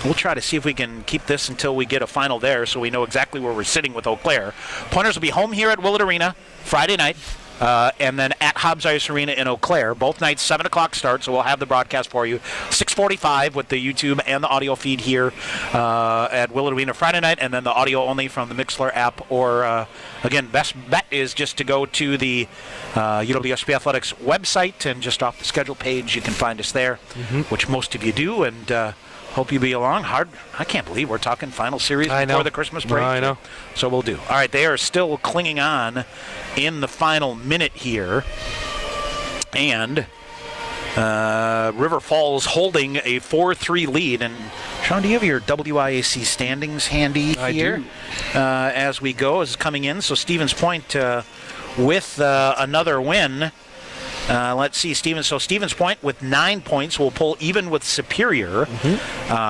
We'll try to see if we can keep this until we get a final there, so we know exactly where we're sitting with Eau Claire. Pointers will be home here at Willett Arena Friday night. And then at Hobbs Ice Arena in Eau Claire. Both nights, 7 o'clock start, so we'll have the broadcast for you. 6:45 with the YouTube and the audio feed here at Willett Arena Friday night, and then the audio only from the Mixlr app. Or, again, best bet is just to go to the UWSP Athletics website, and just off the schedule page, you can find us there, which most of you do, and hope you be along. I can't believe we're talking final series before the Christmas break. I know. So we'll do. All right, they are still clinging on in the final minute here. And River Falls holding a 4-3 lead. And Sean, do you have your WIAC standings handy here? As we go, as coming in. So Stevens Point with another win. Let's see, Stevens. So Stevens Point with 9 points will pull even with Superior.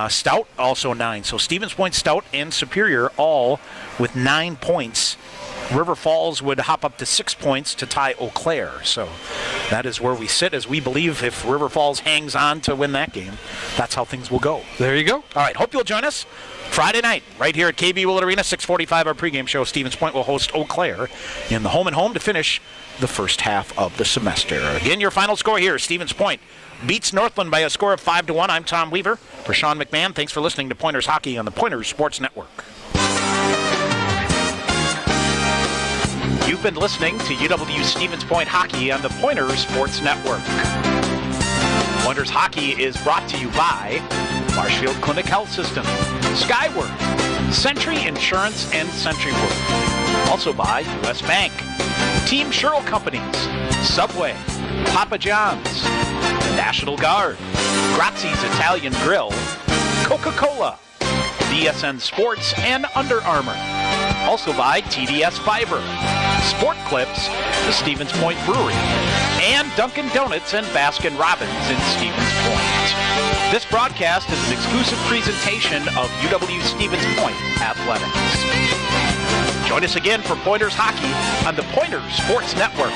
Stout also 9. So Stevens Point, Stout, and Superior all with 9 points. River Falls would hop up to 6 points to tie Eau Claire. So that is where we sit, as we believe if River Falls hangs on to win that game, that's how things will go. There you go. All right, hope you'll join us Friday night right here at KB Willett Arena, 6:45 our pregame show. Stevens Point will host Eau Claire in the home and home to finish the first half of the semester. Again, your final score here, Stevens Point beats Northland by a score of 5-1. I'm Tom Weaver. For Sean McMahon, thanks for listening to Pointers Hockey on the Pointers Sports Network. You've been listening to UW Stevens Point Hockey on the Pointers Sports Network. Pointers Hockey is brought to you by Marshfield Clinic Health System, Skyward, Century Insurance, and Century World. Also by U.S. Bank, Team Sherrill Companies, Subway, Papa John's, the National Guard, Grazzi's Italian Grill, Coca-Cola, BSN Sports, and Under Armour. Also by TDS Fiber, Sport Clips, the Stevens Point Brewery, and Dunkin' Donuts and Baskin Robbins in Stevens Point. This broadcast is an exclusive presentation of UW Stevens Point Athletics. Join us again for Pointers Hockey on the Pointers Sports Network.